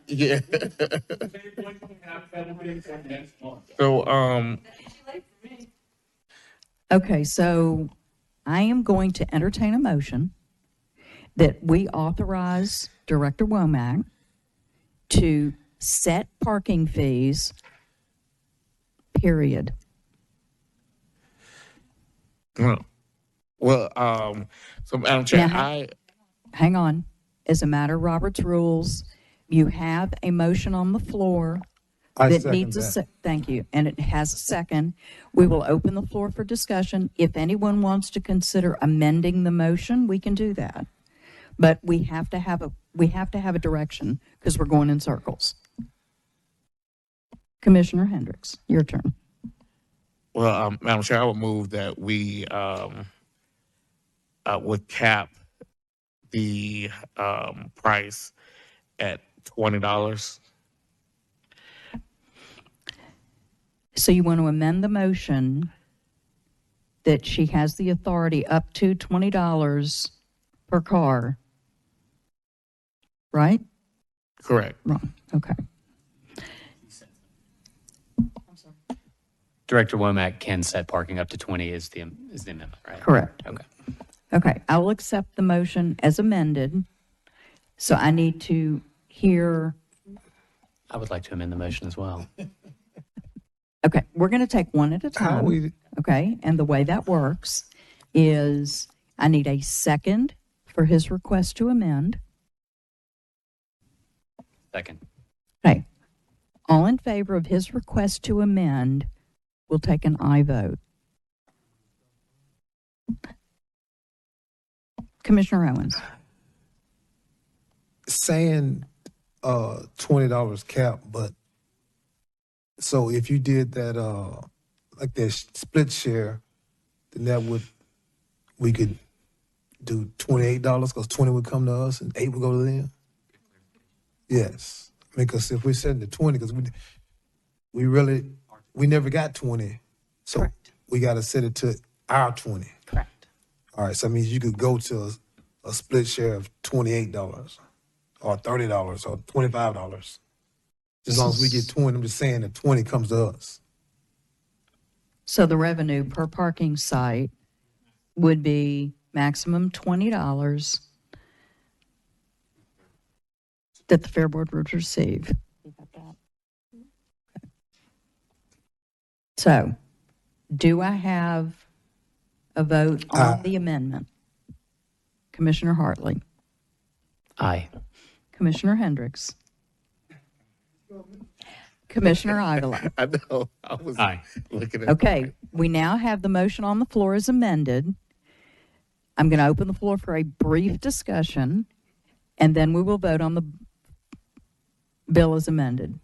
yeah. So Okay, so I am going to entertain a motion that we authorize Director Womack to set parking fees, period. So Madam Chair, Now, hang on. As a matter of Robert's rules, you have a motion on the floor I that second needs that. thank you, and it has a second. We will open the floor for discussion. If anyone wants to consider amending the motion, we can do that. But we have to have a direction because we're going in circles. Commissioner Hendricks, your turn. Well, Madam Chair, I would move that we would cap the price at $20. So you want to amend the motion that she has the authority up to $20 per car, right? Correct. Wrong. Okay. Director Womack can set parking up to 20 is the amendment, right? Correct. Okay. Okay, I will accept the motion as amended. So I need to hear, I would like to amend the motion as well. okay, we're going to take one at a time. Okay, and the way that works is I need a second for his request to amend. Second. Okay, all in favor of his request to amend, we'll take an aye vote. Commissioner Owens. Saying $20 cap, but so if you did that like that split share, then we could do $28 because 20 would come to us and 8 would go to them. Yes, because if we're setting the 20, because we never got 20, so Correct. we got to set it to our 20. Correct. All right, so that means you could go to a split share of $28 or $30 or $25. As long as we get 20, I'm just saying that 20 comes to us. So the revenue per parking site would be maximum $20 that the Fair Board would receive. So, do I have a vote on the amendment? Commissioner Hartley. Aye. Commissioner Hendricks. Commissioner Avila. I know. I was looking at. Okay, we now have the motion on the floor as amended. I'm going to open the floor for a brief discussion, and then we will vote on the bill as amended.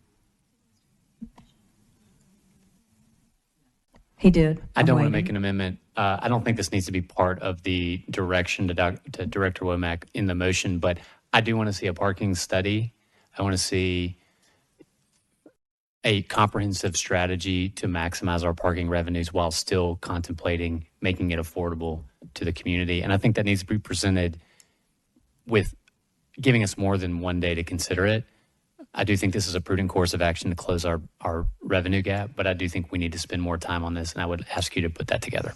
He did. I don't want to I'm make waiting. an amendment. I don't think this needs to be part of the direction to Director Womack in the motion, but I do want to see a parking study. I want to see a comprehensive strategy to maximize our parking revenues while still contemplating making it affordable to the community. And I think that needs to be presented with giving us more than one day to consider it. I do think this is a prudent course of action to close our revenue gap, but I do think we need to spend more time on this, and I would ask you to put that together.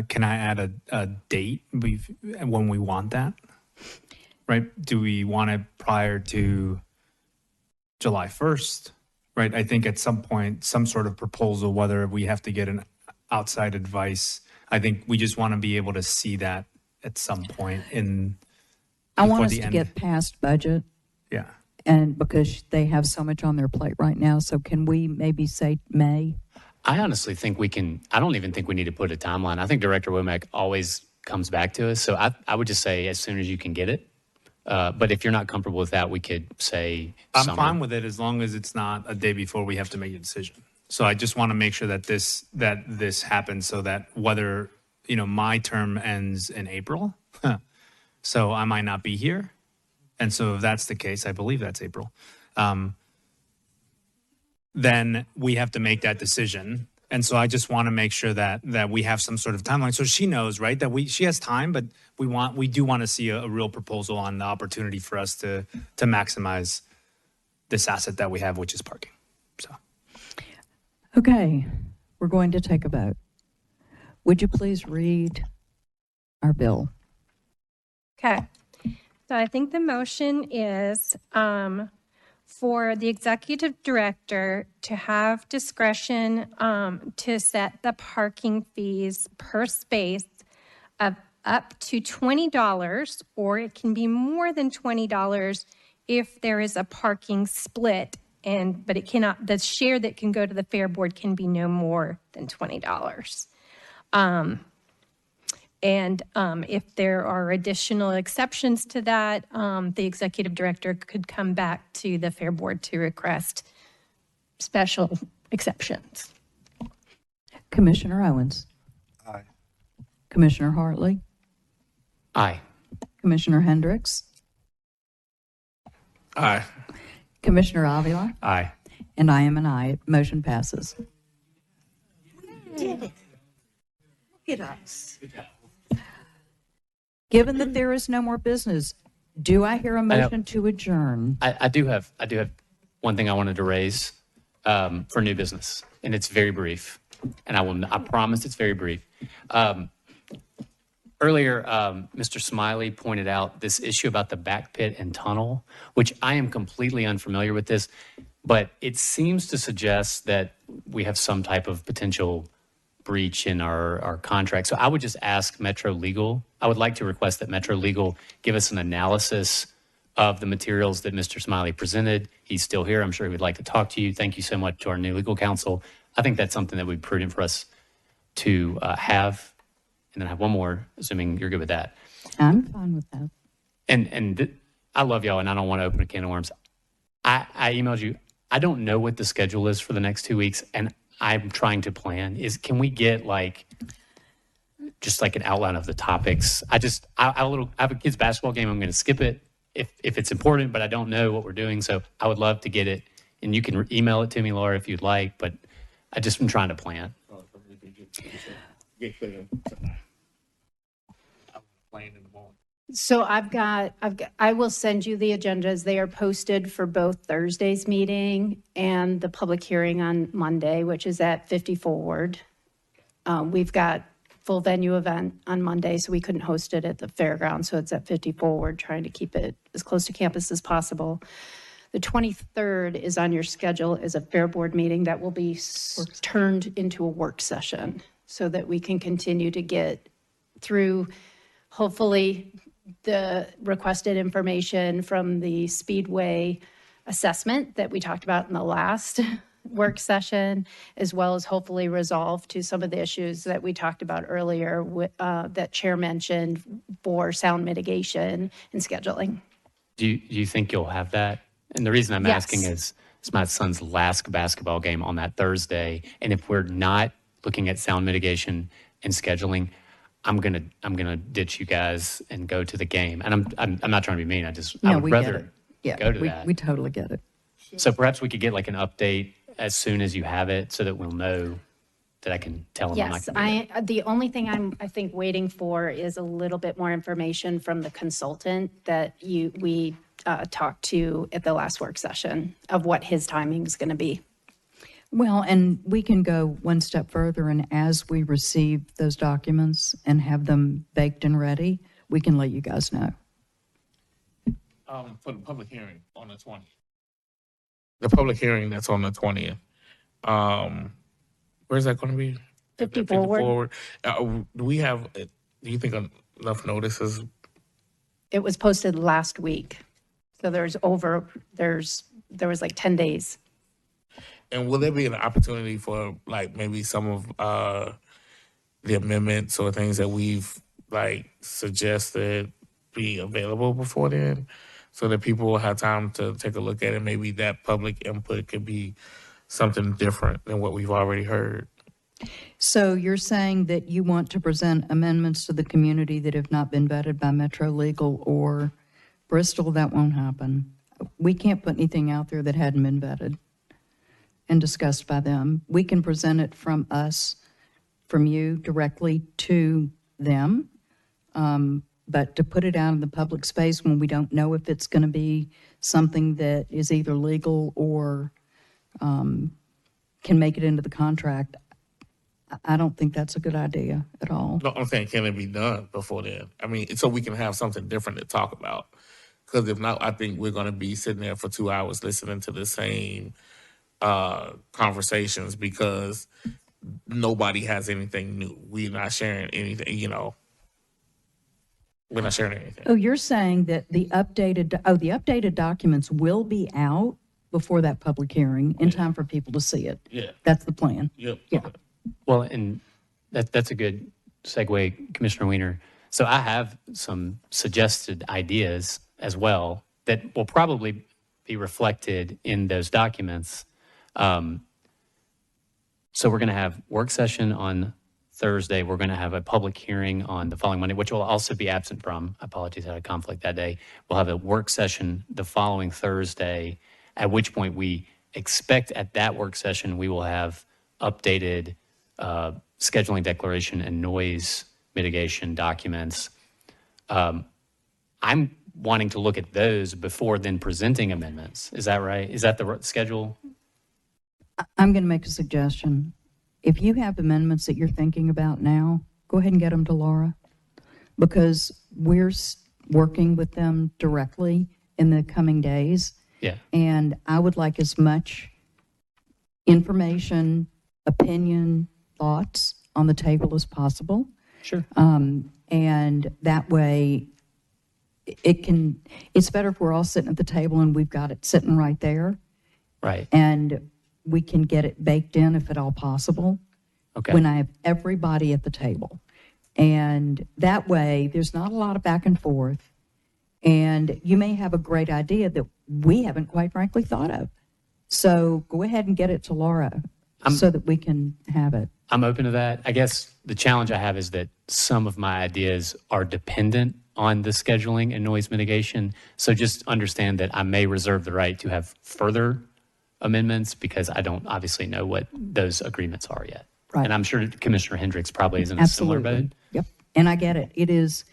Can I add a date when we want that? Right? Do we want it prior to July 1st? Right? I think at some point, some sort of proposal, whether we have to get an outside advice, I think we just want to be able to see that at some point I want us to get past budget. Yeah. And because they have so much on their plate right now, so can we maybe say May? I honestly think we can, I don't even think we need to put a timeline. I think Director Womack always comes back to us. So I would just say as soon as you can get it. But if you're not comfortable with that, we could say I'm summer. fine with it as long as it's not a day before we have to make a decision. So I just want to make sure that this happens so that whether, my term ends in April, so I might not be here. And so if that's the case, I believe that's April, then we have to make that decision. And so I just want to make sure that we have some sort of timeline. So she knows, right, that she has time, but we do want to see a real proposal on the opportunity for us to maximize this asset that we have, which is parking. So. Okay, we're going to take a vote. Would you please read our bill? Okay. So I think the motion is for the executive director to have discretion to set the parking fees per space of up to $20, or it can be more than $20 if there is a parking split. But it cannot, the share that can go to the Fair Board can be no more than $20. If there are additional exceptions to that, the executive director could come back to the Fair Board to request special exceptions. Commissioner Owens. Aye. Commissioner Hartley. Aye. Commissioner Hendricks. Aye. Commissioner Avila. Aye. And I am an aye. Motion passes. Did it. Look at us. Given that there is no more business, do I hear a motion to adjourn? I do have one thing I wanted to raise for new business, and it's very brief. And I promise it's very brief. Earlier, Mr. Smiley pointed out this issue about the back pit and tunnel, which I am completely unfamiliar with this, but it seems to suggest that we have some type of potential breach in our contract. So I would just ask Metro Legal, I would like to request that Metro Legal give us an analysis of the materials that Mr. Smiley presented. He's still here. I'm sure he would like to talk to you. Thank you so much to our new legal counsel. I think that's something that would be prudent for us to have. And then I have one more, assuming you're good with that. I'm fine with that. I love y'all, and I don't want to open a can of worms. I emailed you. I don't know what the schedule is for the next 2 weeks, and I'm trying to plan. Can we get just like an outline of the topics? I have a kids basketball game. I'm going to skip it if it's important, but I don't know what we're doing. So I would love to get it, and you can email it to me, Laura, if you'd like. But I just been trying to plan. So I will send you the agendas. They are posted for both Thursday's meeting and the public hearing on Monday, which is at 50 Forward. We've got full venue event on Monday, so we couldn't host it at the fairground. So it's at 50 Forward, trying to keep it as close to campus as possible. The 23rd is on your schedule as a Fair Board meeting that will be turned into a work session so that we can continue to get through, hopefully, the requested information from the Speedway assessment that we talked about in the last work session, as well as hopefully resolve to some of the issues that we talked about earlier that Chair mentioned for sound mitigation and scheduling. Do you think you'll have that? And the reason I'm asking is it's my son's last basketball game on that Thursday. And if we're not looking at sound mitigation and scheduling, I'm gonna ditch you guys and go to the game. And I'm not trying to be mean. I would rather go to that. We totally get it. So perhaps we could get like an update as soon as you have it, so that we'll know that I can tell them. Yes, the only thing I think waiting for is a little bit more information from the consultant that we talked to at the last work session of what his timing is going to be. Well, and we can go one step further, and as we receive those documents and have them baked and ready, we can let you guys know. For the public hearing on the 20th. The public hearing that's on the 20th. Where's that going to be? 50 Forward. Do you think enough notices? It was posted last week. So there was like 10 days. And will there be an opportunity for like maybe some of the amendments or things that we've like suggested be available before then, so that people will have time to take a look at it? Maybe that public input could be something different than what we've already heard. So you're saying that you want to present amendments to the community that have not been vetted by Metro Legal or Bristol? That won't happen. We can't put anything out there that hadn't been vetted and discussed by them. We can present it from us, from you, directly to them. But to put it out in the public space when we don't know if it's going to be something that is either legal or can make it into the contract, I don't think that's a good idea at all. No, I'm saying, can it be done before then? I mean, so we can have something different to talk about. Because if not, I think we're going to be sitting there for 2 hours listening to the same conversations because nobody has anything new. We're not sharing anything, We're not sharing anything. Oh, you're saying that the updated documents will be out before that public hearing in time for people to see it. Yeah. That's the plan. Yep. Yeah. Well, and that's a good segue, Commissioner Weiner. So I have some suggested ideas as well that will probably be reflected in those documents. So we're going to have work session on Thursday. We're going to have a public hearing on the following Monday, which will also be absent from. Apologies, I had a conflict that day. We'll have a work session the following Thursday, at which point we expect at that work session we will have updated scheduling declaration and noise mitigation documents. I'm wanting to look at those before then presenting amendments. Is that right? Is that the schedule? I'm going to make a suggestion. If you have amendments that you're thinking about now, go ahead and get them to Laura, because we're working with them directly in the coming days. Yeah. And I would like as much information, opinion, thoughts on the table as possible. Sure. And that way it's better if we're all sitting at the table and we've got it sitting right there. Right. And we can get it baked in if at all possible. Okay. When I have everybody at the table. And that way there's not a lot of back and forth. And you may have a great idea that we haven't quite frankly thought of. So go ahead and get it to Laura so that we can have it. I'm open to that. I guess the challenge I have is that some of my ideas are dependent on the scheduling and noise mitigation. So just understand that I may reserve the right to have further amendments because I don't obviously know what those agreements are yet. Right. And I'm sure Commissioner Hendricks probably is in a similar boat. Yep. And I get it. It is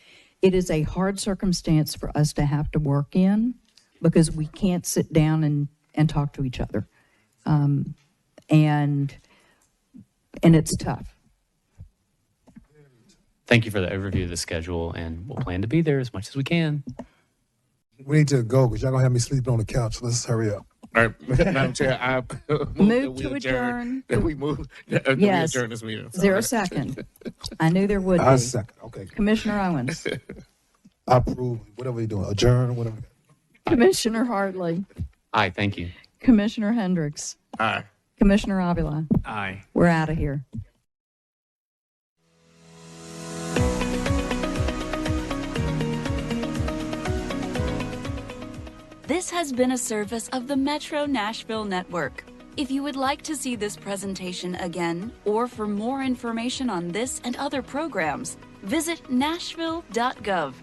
a hard circumstance for us to have to work in because we can't sit down and talk to each other. And it's tough. Thank you for the overview of the schedule, and we'll plan to be there as much as we can. We need to go because y'all gonna have me sleeping on the couch. Let's hurry up. All right, Madam Chair, I Move to adjourn. That we move. That we Yes. adjourn this meeting. 0 second. I knew there would I be. second. Okay. Commissioner Owens. I approve. Whatever you're doing, adjourn, whatever. Commissioner Hartley. Aye, thank you. Commissioner Hendricks. Aye. Commissioner Avila. Aye. We're out of here. This has been a service of the Metro Nashville Network. If you would like to see this presentation again, or for more information on this and other programs, visit nashville.gov.